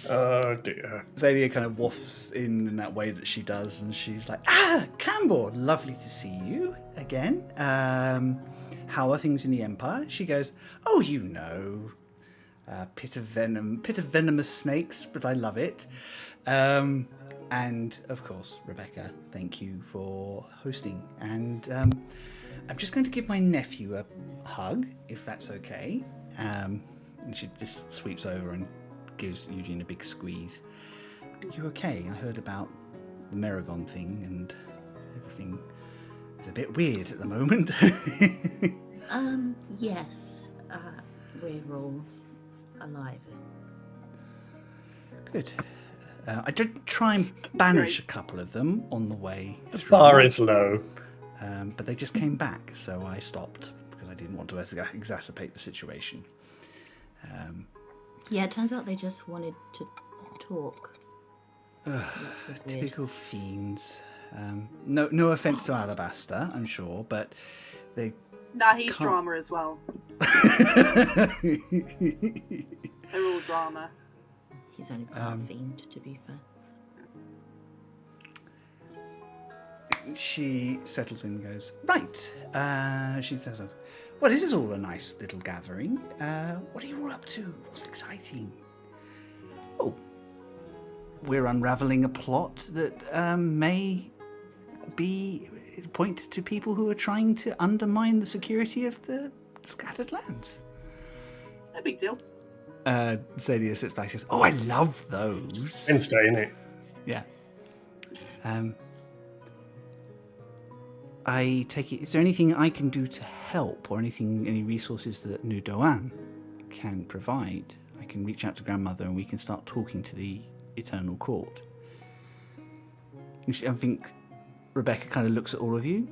Oh dear. Zadia kind of wafts in that way that she does, and she's like, Cambor, lovely to see you again. How are things in the Empire? She goes, pit of venomous snakes, but I love it. And of course, Rebecca, thank you for hosting. And I'm just going to give my nephew a hug, if that's okay. And she just sweeps over and gives Eugene a big squeeze. You okay? I heard about the Meragon thing, and everything is a bit weird at the moment. Yes. We're all alive. Good. I did try and banish a couple of them on the way. The bar is low. But they just came back, so I stopped because I didn't want to exacerbate the situation. Yeah, it turns out they just wanted to talk. Which was weird. Typical fiends. No offense to Alabaster, I'm sure, but they... Nah, he's Can't- drama as well. They're all drama. He's only part fiend, to be fair. She settles in and goes, right. She says, well, this is all a nice little gathering. What are you all up to? What's exciting? Oh, we're unravelling a plot that may point to people who are trying to undermine the security of the scattered lands. No big deal. Zadia sits back and goes, I love those. Wednesday, innit? Yeah. I take it, is there anything I can do to help, or any resources that New Doan can provide? I can reach out to Grandmother and we can start talking to the Eternal Court. I think Rebecca kind of looks at all of you.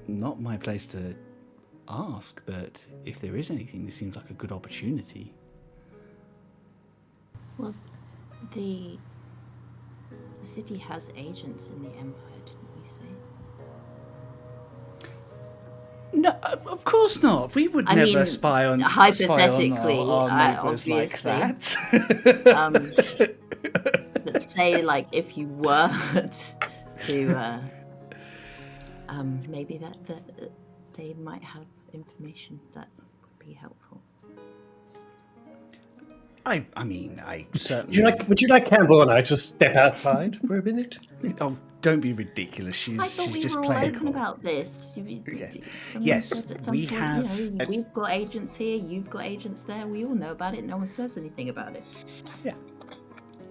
Not my place to ask, but if there is anything, this seems like a good opportunity. Well, the city has agents in the Empire, didn't you say? No, of course not. We would never spy on hypothetically, our neighbours like obviously. that. But say, like, if you were to, maybe that they might have information that would be helpful. I mean, I certainly. Would you like Campbell and I to step outside for a minute? Oh, don't be ridiculous. She's just were all playing open coy. about this. Yes, said at some we point, have. We've got agents here. You've got agents there. We all know about it. No one says anything about it. Yeah,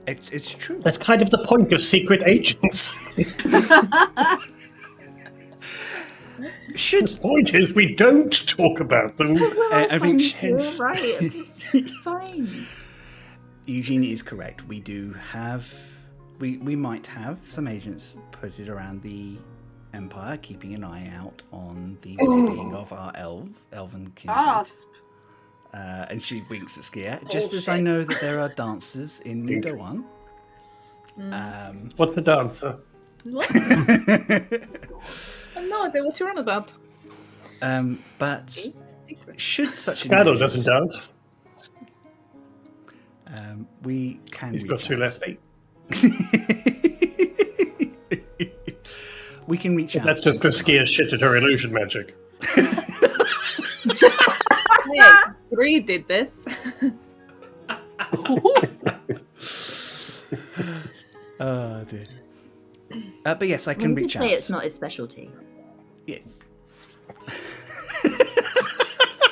it's true. That's kind of the point of secret agents. The point is we don't talk about them. I think you're right. It's fine. Eugene is correct. We do have. We might have some agents posted around the Empire, keeping an eye out on the well-being of our elven kindred. Gasp! And she winks at Skia. Just as I know that there are dancers in Nudo 1. What's a dancer? What? I have no idea what you're on about. But should such Scandal doesn't dance. We can. He's got two left feet. We can reach out. That's just because Skia shit at her illusion magic. Hey, Bree did this. Oh dear. But yes, I can When you reach out. say it's not his specialty. Yes.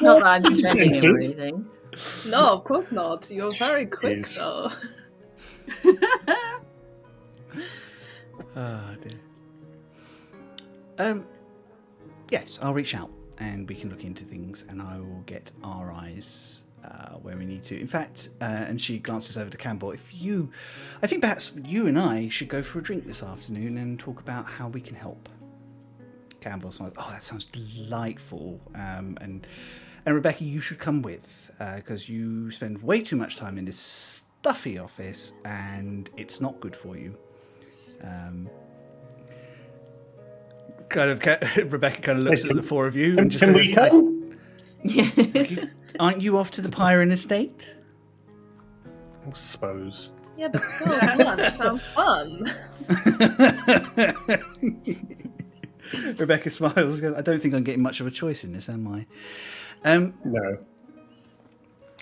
Not that I'm defending him or anything. No, of course not. You're very quick, Yes. though. Oh dear. Yes, I'll reach out and we can look into things, and I will get our eyes where we need to. In fact, and she glances over to Campbell. I think perhaps you and I should go for a drink this afternoon and talk about how we can help. Campbell smiles. Oh, that sounds delightful. And Rebecca, you should come with, because you spend way too much time in this stuffy office, and it's not good for you. Rebecca kind of looks at the four of you and just Can goes, we come? aren't you off to the Pyron estate? I suppose. Yeah, but still, come on, that sounds fun. Rebecca smiles. Goes, I don't think I'm getting much of a choice in this, am I? No.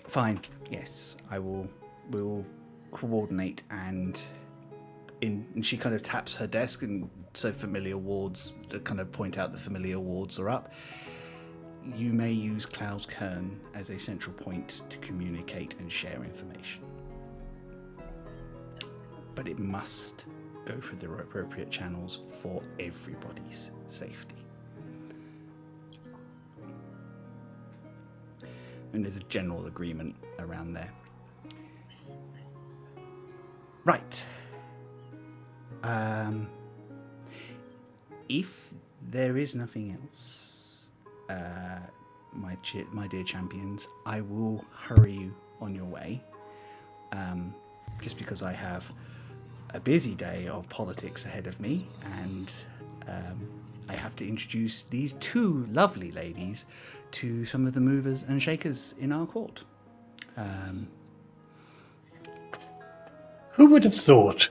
Fine. Yes, I will. We'll coordinate, and she kind of taps her desk, and so familiar wards that kind of point out the familiar wards are up. You may use Klaus Kern as a central point to communicate and share information, but it must go through the appropriate channels for everybody's safety. And there's a general agreement around there. Right. If there is nothing else, my dear champions, I will hurry you on your way. Just because I have a busy day of politics ahead of me, and I have to introduce these two lovely ladies to some of the movers and shakers in our court. Who would have thought?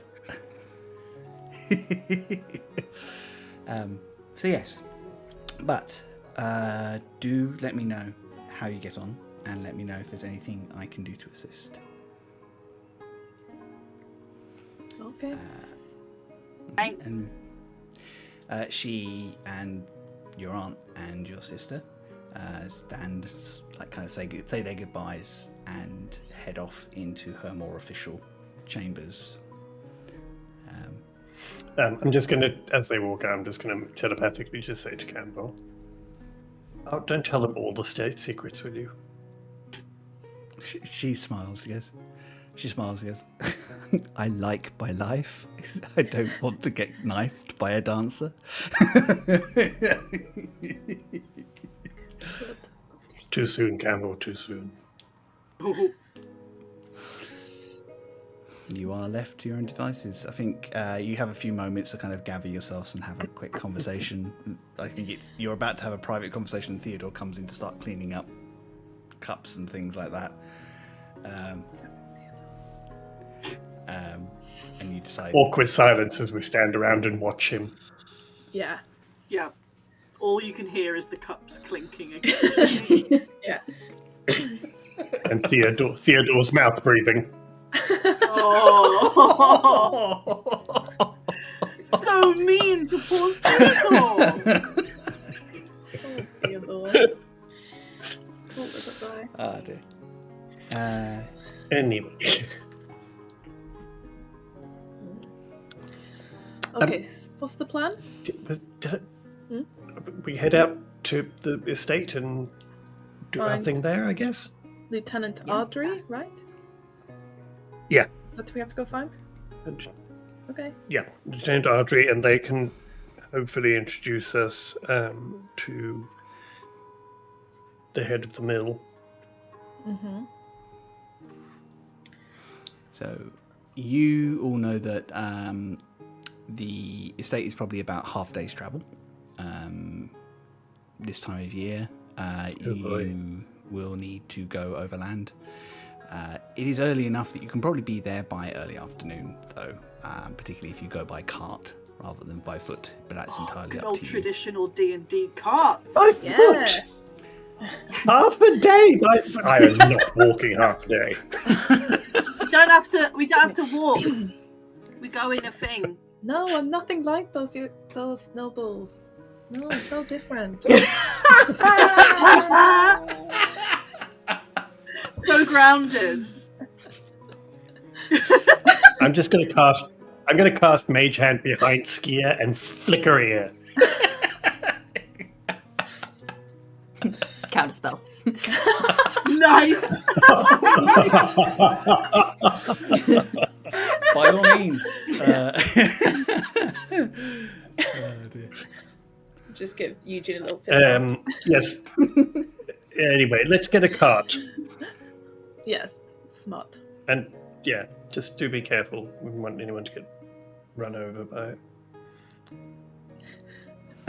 So yes, but do let me know how you get on, and let me know if there's anything I can do to assist. Okay. Thanks. And she and your aunt and your sister stand, like, kind of say their goodbyes and head off into her more official chambers. I'm just going to, as they walk out, I'm just going to telepathically just say to Campbell, "Oh, don't tell them all the state secrets, will you?" She smiles, yes. She smiles, yes. I like my life. I don't want to get knifed by a dancer. Too soon, Campbell, too soon. You are left to your own devices. I think you have a few moments to kind of gather yourselves and have a quick conversation. I think you're about to have a private conversation. Theodore comes in to start cleaning up cups and things like that. And you decide... Awkward silence as we stand around and watch him. Yeah. Yeah. All you can hear is the cups clinking again. Yeah. And Theodore's mouth breathing. Oh. So mean to poor Theodore. Theodore. Oh, little guy. Ah, dear. Anyway. Okay, what's the plan? We head out to the estate and do our Find- thing there, I guess? Lieutenant Audrey, right? Yeah. Is that who we have to go find? Okay. Yeah, Lieutenant Audrey, and they can hopefully introduce us to the head of the mill. Mm-hmm. So you all know that the estate is probably about half a day's travel. This time of year, you will need to go overland. It is early enough that you can probably be there by early afternoon, though, particularly if you go by cart rather than by foot. But that's entirely Good up old to you. traditional D&D carts. By Yeah. foot! Half a day! I am not walking half a day. We don't have to walk. We go in a thing. No, I'm nothing like those nobles. No, I'm so different. So grounded. I'm going to cast Mage Hand behind Skier and flicker ear. Counterspell. Nice. By all means. Oh, dear. Just give Eugene a little fist bump. Yes. Anyway, let's get a cart. Yes, smart. And yeah, just do be careful. We don't want anyone to get run over by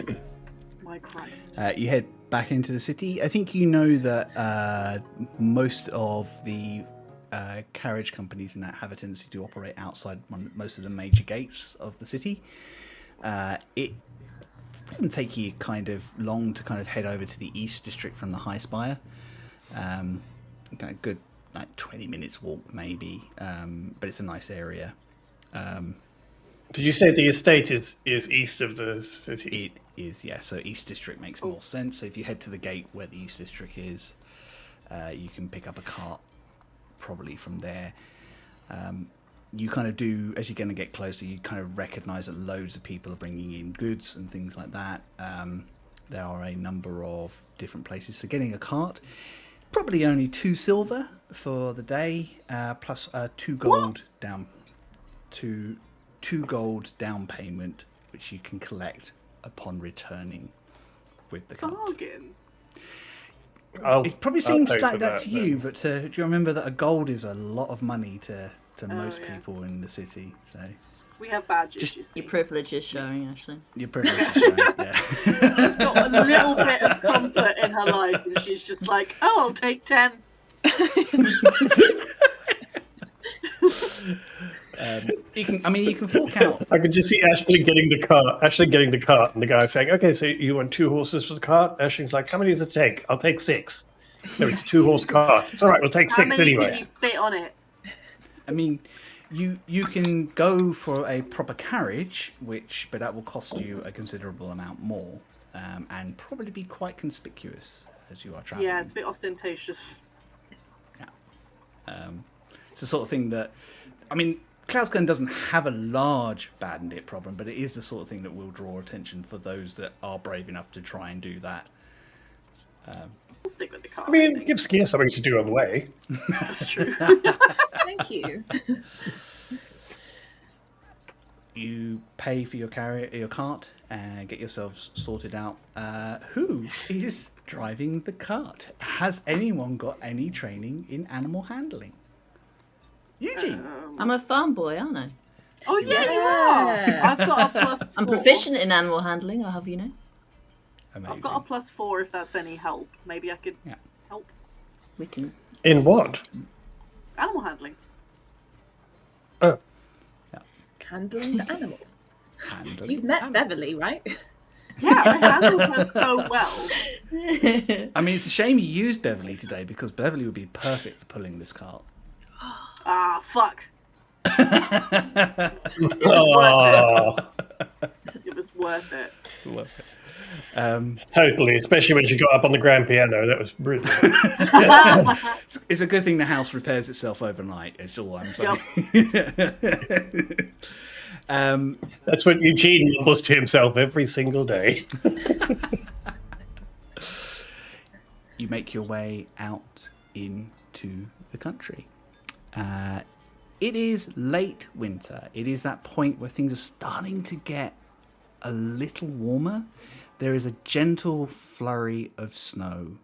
it. My Christ. You head back into the city. I think you know that most of the carriage companies in that have a tendency to operate outside most of the major gates of the city. It doesn't take you kind of long to kind of head over to the East District from the High Spire. Good, like 20 minutes walk maybe, but it's a nice area. Did you say the estate is east of the city? It is, yeah. So East District makes more sense. So if you head to the gate where the East District is, you can pick up a cart probably from there. You kind of do, as you're going to get closer, you kind of recognise that loads of people are bringing in goods and things like that. There are a number of different places. So getting a cart, probably only 2 silver for the day, plus 2 gold down, 2 gold down payment, which you can collect upon returning with the cart. Bargain. It probably seems pay like for that to then. you, but do you remember that a gold is a lot of money to most yeah. people in the city? So We have badges, Just you see. Your privilege is showing, Ashley. your privilege is showing, yeah. She's got a little bit of comfort in her life, and she's just like, "Oh, I'll take 10." You can fork out. I could just see Ashley getting the cart, and the guy saying, "Okay, so you want 2 horses for the cart?" Ashley's like, "How many does it take? I'll take 6." No, it's a 2-horse cart. It's all right. We'll take How 6 many anyway. can you fit on it? I mean, you can go for a proper carriage, but that will cost you a considerable amount more, and probably be quite conspicuous as you are traveling. Yeah, it's a bit ostentatious. It's the sort of thing that, I mean, Cloudskern doesn't have a large bandit problem, but it is the sort of thing that will draw attention for those that are brave enough to try and do that. I'll stick with the car. I mean, give Skier something to do on the way. That's true. Thank you. You pay for your cart and get yourselves sorted out. Who is driving the cart. Has anyone got any training in animal handling? Eugene. I'm a farm boy, aren't I? Oh yeah, you are. I've got a +4. I'm proficient in animal handling, I'll have you know. Amazing. I've got a +4 if that's any help. Maybe I could help. We can. In what? Animal handling. Oh, Handling the animals. Handling You've met animals. Beverly, right? Yeah, I handle her so well. I mean, it's a shame you used Beverly today because Beverly would be perfect for pulling this cart. Ah, fuck. oh, It was worth it. Worth it. totally. Especially when she got up on the grand piano. That was brilliant. It's a good thing the house repairs itself overnight. It's all I'm saying. That's what Eugene mumbles to himself every single day. You make your way out into the country. It is late winter. It is that point where things are starting to get a little warmer. There is a gentle flurry of snow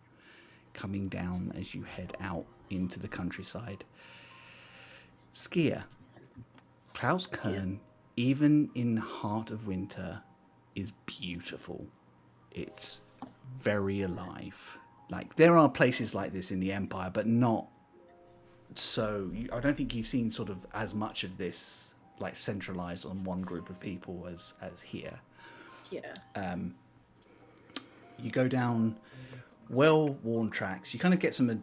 coming down as you head out into the countryside. Skier, Klaus-Kern, even in the heart of winter, is beautiful. It's very alive. Like, there are places like this in the Empire, but not so. I don't think you've seen sort of as much of this, like, centralized on one group of people as here. Yeah. You go down well-worn tracks. You kind of get some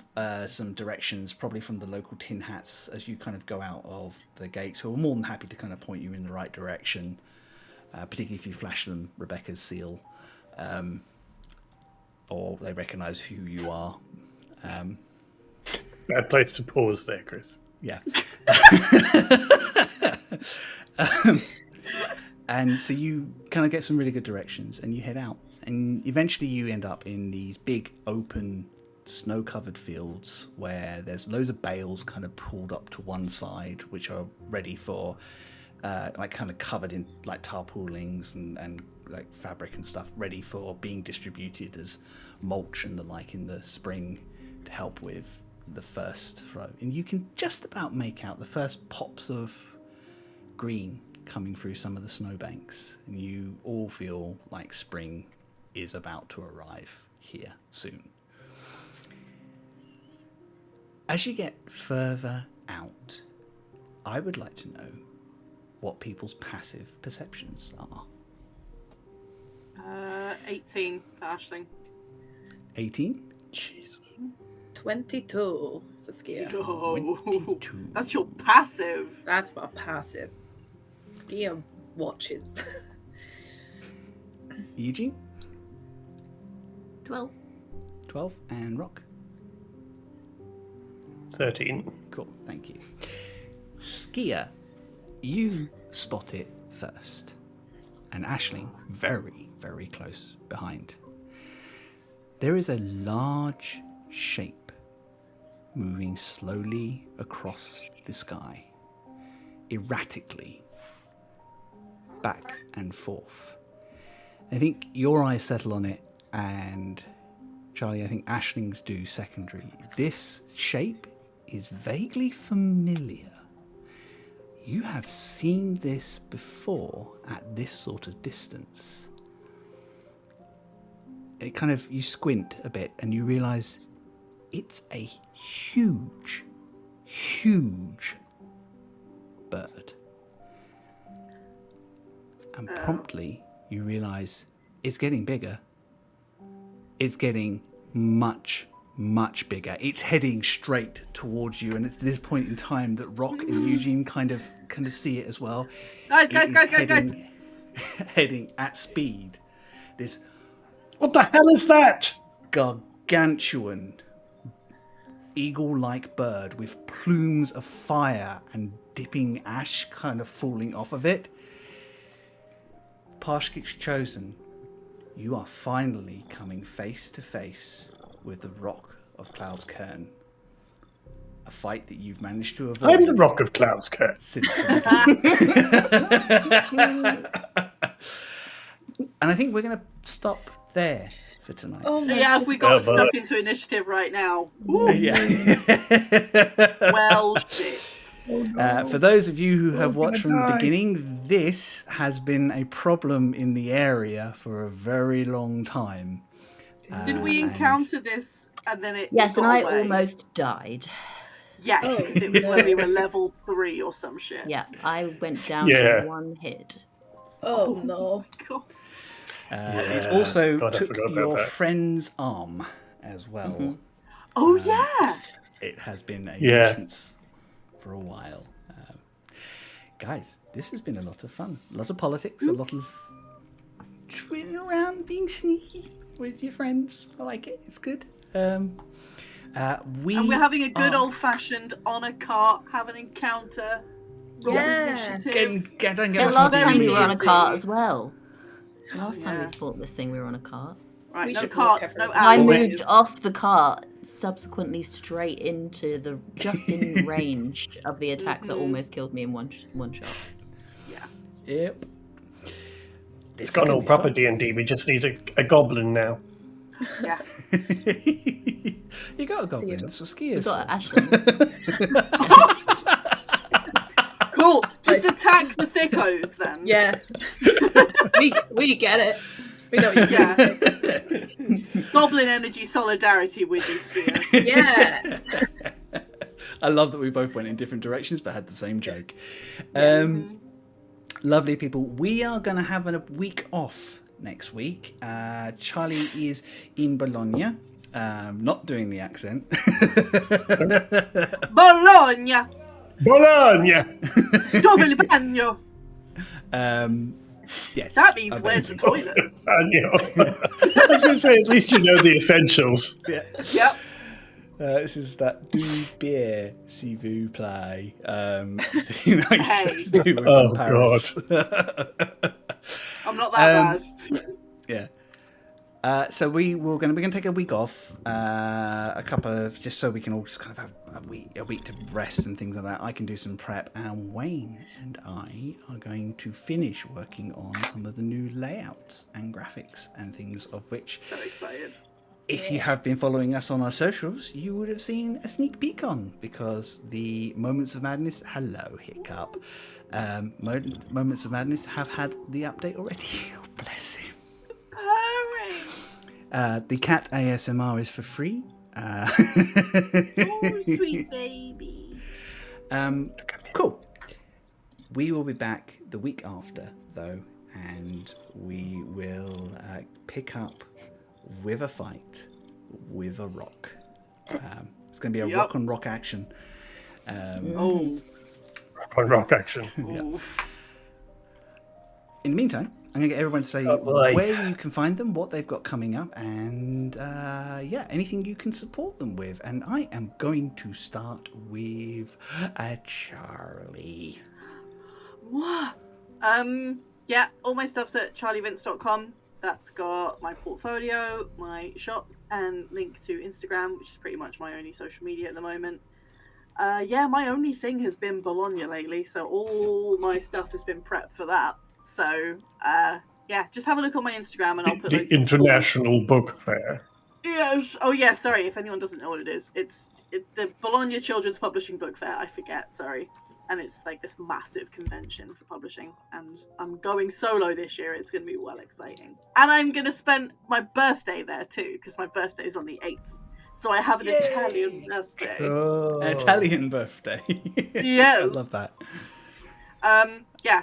directions, probably from the local tin hats, as you kind of go out of the gates, who are more than happy to kind of point you in the right direction, particularly if you flash them Rebecca's seal, or they recognise who you are. Bad place to pause there, Chris. Yeah. And so you kind of get some really good directions and you head out. And eventually you end up in these big open snow-covered fields where there's loads of bales kind of pulled up to one side, which are ready for, like kind of covered in like tarpaulins and like fabric and stuff, ready for being distributed as mulch and the like in the spring to help with the first flow. And you can just about make out the first pops of green coming through some of the snowbanks, and you all feel like spring is about to arrive here soon. As you get further out, I would like to know what people's passive perceptions are. 18 for Aisling. 18? Jesus. 22 for Skier. Oh, 22. that's your passive. That's my passive. Skier watches. Eugene? 12. 12. And Rock? 13. Cool, thank you. Skier, you spot it first. And Aisling, very, very close behind. There is a large shape moving slowly across the sky, erratically, back and forth. I think your eyes settle on it, and Charlie, I think Aisling's do secondary. This shape is vaguely familiar. You have seen this before at this sort of distance. It kind of, you squint a bit and you realise it's a huge, huge bird. And promptly you realise it's getting bigger. It's getting much, much bigger. It's heading straight towards you, and it's this point in time that Rock and Eugene kind of see it as well. Guys. Heading at speed. This What the hell is that? gargantuan eagle-like bird with plumes of fire and dipping ash kind of falling off of it. Parshkikk's chosen. You are finally coming face to face with the Rock of Klaus-Kern. A fight that you've managed to avoid. I'm the Rock of Klaus-Kern. Since the beginning. And I think we're going to stop there for tonight. Oh my Yeah, if we got Oh, stuck but- into initiative right now. Woo. Yeah. Well, shit. For those of you who have We're watched gonna from the die. beginning, this has been a problem in the area for a very long time. Did we And- encounter this and then it Yes, got and I away? almost died. Yes, Oh, because it was when we were level 3 or some shit. Yeah, I went down Yeah. in one hit. Oh no. God. It Yeah. also God, I took forgot about your that. friend's arm as well. Mhm. Oh, yeah. It has been a Yeah. nuisance for a while. Guys, this has been a lot of fun. A lot of politics, a lot of twitting around, being sneaky with your friends. I like it. It's good. We And we're having a good are- old-fashioned on a cart, have an encounter. roll Yeah. initiative. Don't The get last us time we very were on a easy. cart as well. The last time yeah. we fought this thing, we were on a cart. Right, We no should walk carts, no everywhere. I alleyways. moved off the cart, subsequently straight into the just in range of the attack that Mhm. almost killed me in one shot. Yeah. Yep. It's gone all proper D&D. We just need a goblin now. Yeah. You got a goblin. It's a skier. We got Ashley. Cool. Just attack the thickos then. Yeah. we get it. We know what you Yeah. Goblin energy solidarity with you, Spear. Yeah. I love that we both went in different directions but had the same joke. Lovely people. We are going to have a week off next week. Charlie is in Bologna. Not doing the accent. Bologna! Bologna! Dove il bagno! Yes. That means where's the toilet? And, you know, I was going to say, at least you know the essentials. Yeah. Yep. This is that do beer, si vous plaît. Thing I used to do Oh, in Paris. I'm not that bad. Yeah. So we're gonna take a week off, a couple of just so we can all just kind of have a week to rest and things like that. I can do some prep, and Wayne and I are going to finish working on some of the new layouts and graphics and things of which, So excited. if you have been following us on our socials, you would have seen a sneak peek on, because the Moments of Madness, hello Hiccup, Moments of Madness have had the update already. Oh, bless him. The cat ASMR is for free. Oh, sweet baby. Cool. We will be back the week after, though, and we will pick up with a fight with a rock. It's going to be a Yep. rock on rock action. Oh. On rock action. Oof. In the meantime, I'm going to get everyone to say Oh, boy. where you can find them, what they've got coming up, and anything you can support them with. And I am going to start with Charlie. What? Yeah, all my stuff's at charlievince.com. That's got my portfolio, my shop, and link to Instagram, which is pretty much my only social media at the moment. My only thing has been Bologna lately, so all my stuff has been prepped for that. So, just have a look on my Instagram and I'll put The loads of International Book Fair. Yes. Oh, yeah, sorry, if anyone doesn't know what it is. It's the Bologna Children's Publishing Book Fair, I forget, sorry. And it's like this massive convention for publishing. And I'm going solo this year. It's going to be well exciting. And I'm going to spend my birthday there too, because my birthday is on the 8th. So I have an Yay! Italian birthday. Oh. Italian birthday. Yes. I love that.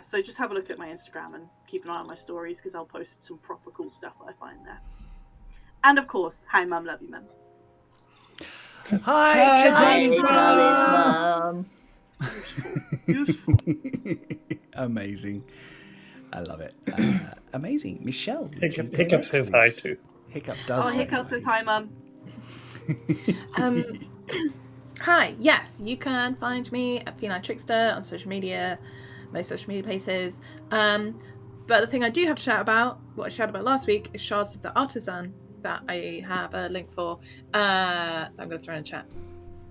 So just have a look at my Instagram and keep an eye on my stories, because I'll post some proper cool stuff that I find there. And of course, hi mum, love you mum. Hi, Hi, Charlie's Mum. Beautiful. Amazing. I love it. Amazing. Michelle. would you go Hiccup next, says hi please? too. Hiccup does. Oh, say Hiccup says hi mum. Hi, yes, you can find me at Feline Trickster on social media, most social media places. But the thing I do have to shout about, what I shouted about last week, is Shards of the Artisan, that I have a link for. I'm going to throw in the chat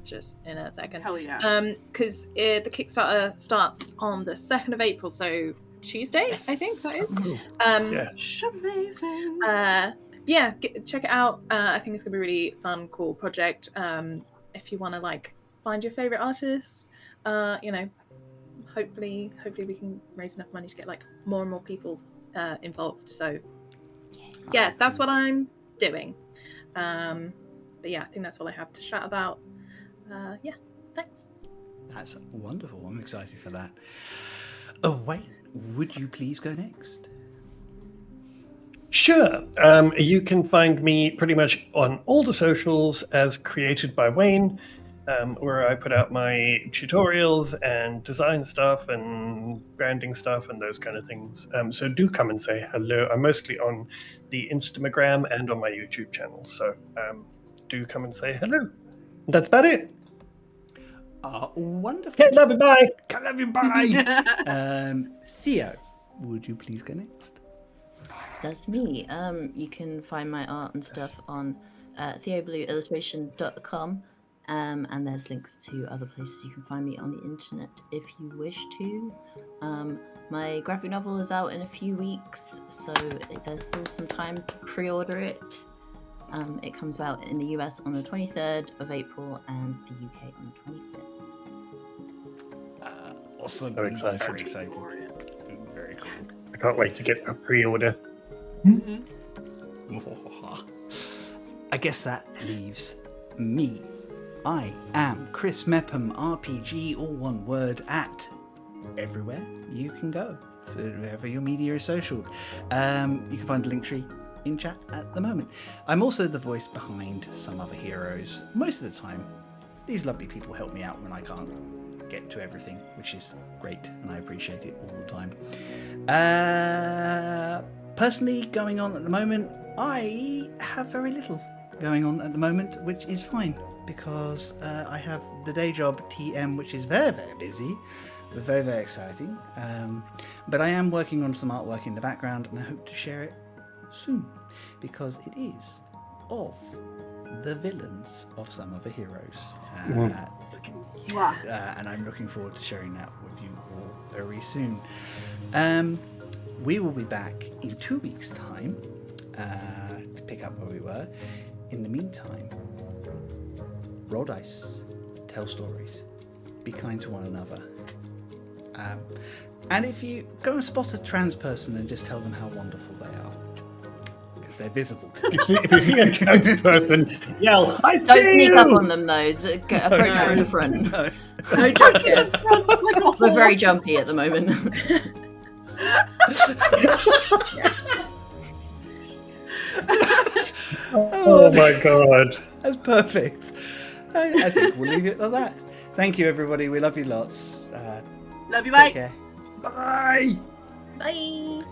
just in a second. Hell yeah. Because the Kickstarter starts on the 2nd of April, so Tuesday, I think that is. Yeah. Amazing. check it out. I think it's gonna be a really fun, cool project. If you want to like find your favorite artist, hopefully we can raise enough money to get like more and more people involved. So yeah, that's what I'm doing. But yeah, I think that's all I have to chat about. Yeah, thanks. That's wonderful. I'm excited for that. Oh, Wayne, would you please go next? Sure. You can find me pretty much on all the socials as Created by Wayne, where I put out my tutorials and design stuff and branding stuff and those kind of things. So do come and say hello. I'm mostly on the Instagram and on my YouTube channel. So do come and say hello. That's about it. Wonderful. Okay, love you, bye. Love you, bye. Theo, would you please go next? That's me. You can find my art and stuff on theoblueillustration.com, and there's links to other places you can find me on the internet if you wish to. My graphic novel is out in a few weeks, so there's still some time to pre-order it. It comes out in the US on the 23rd of April and the UK on the 25th. Awesome. Very excited. Very excited. Very cool. I can't wait to get a pre-order. I guess that leaves me. I am Chris Mepham, RPG, all one word, at everywhere you can go, wherever your media is social. You can find the link tree in chat at the moment. I'm also the voice behind Some Other Heroes. Most of the time, these lovely people help me out when I can't get to everything, which is great, and I appreciate it all the time. Personally, going on at the moment, I have very little going on at the moment, which is fine, because I have the day job TM, which is very, very busy, but very, very exciting. But I am working on some artwork in the background, and I hope to share it soon, because it is of the villains of Some Other Heroes. And I'm looking forward to sharing that with you all very soon. We will be back in 2 weeks' time to pick up where we were. In the meantime, roll dice, tell stories, be kind to one another. And if you go and spot a trans person and just tell them how wonderful they are, because they're visible. If you see a trans person, yell, I see Don't sneak you! up on them though. Approach from the front. No jump scares. We're very jumpy at the moment. Oh my god. That's perfect. I think we'll leave it at that. Thank you, everybody. We love you lots. Love you, Take mate. care. Bye. Bye.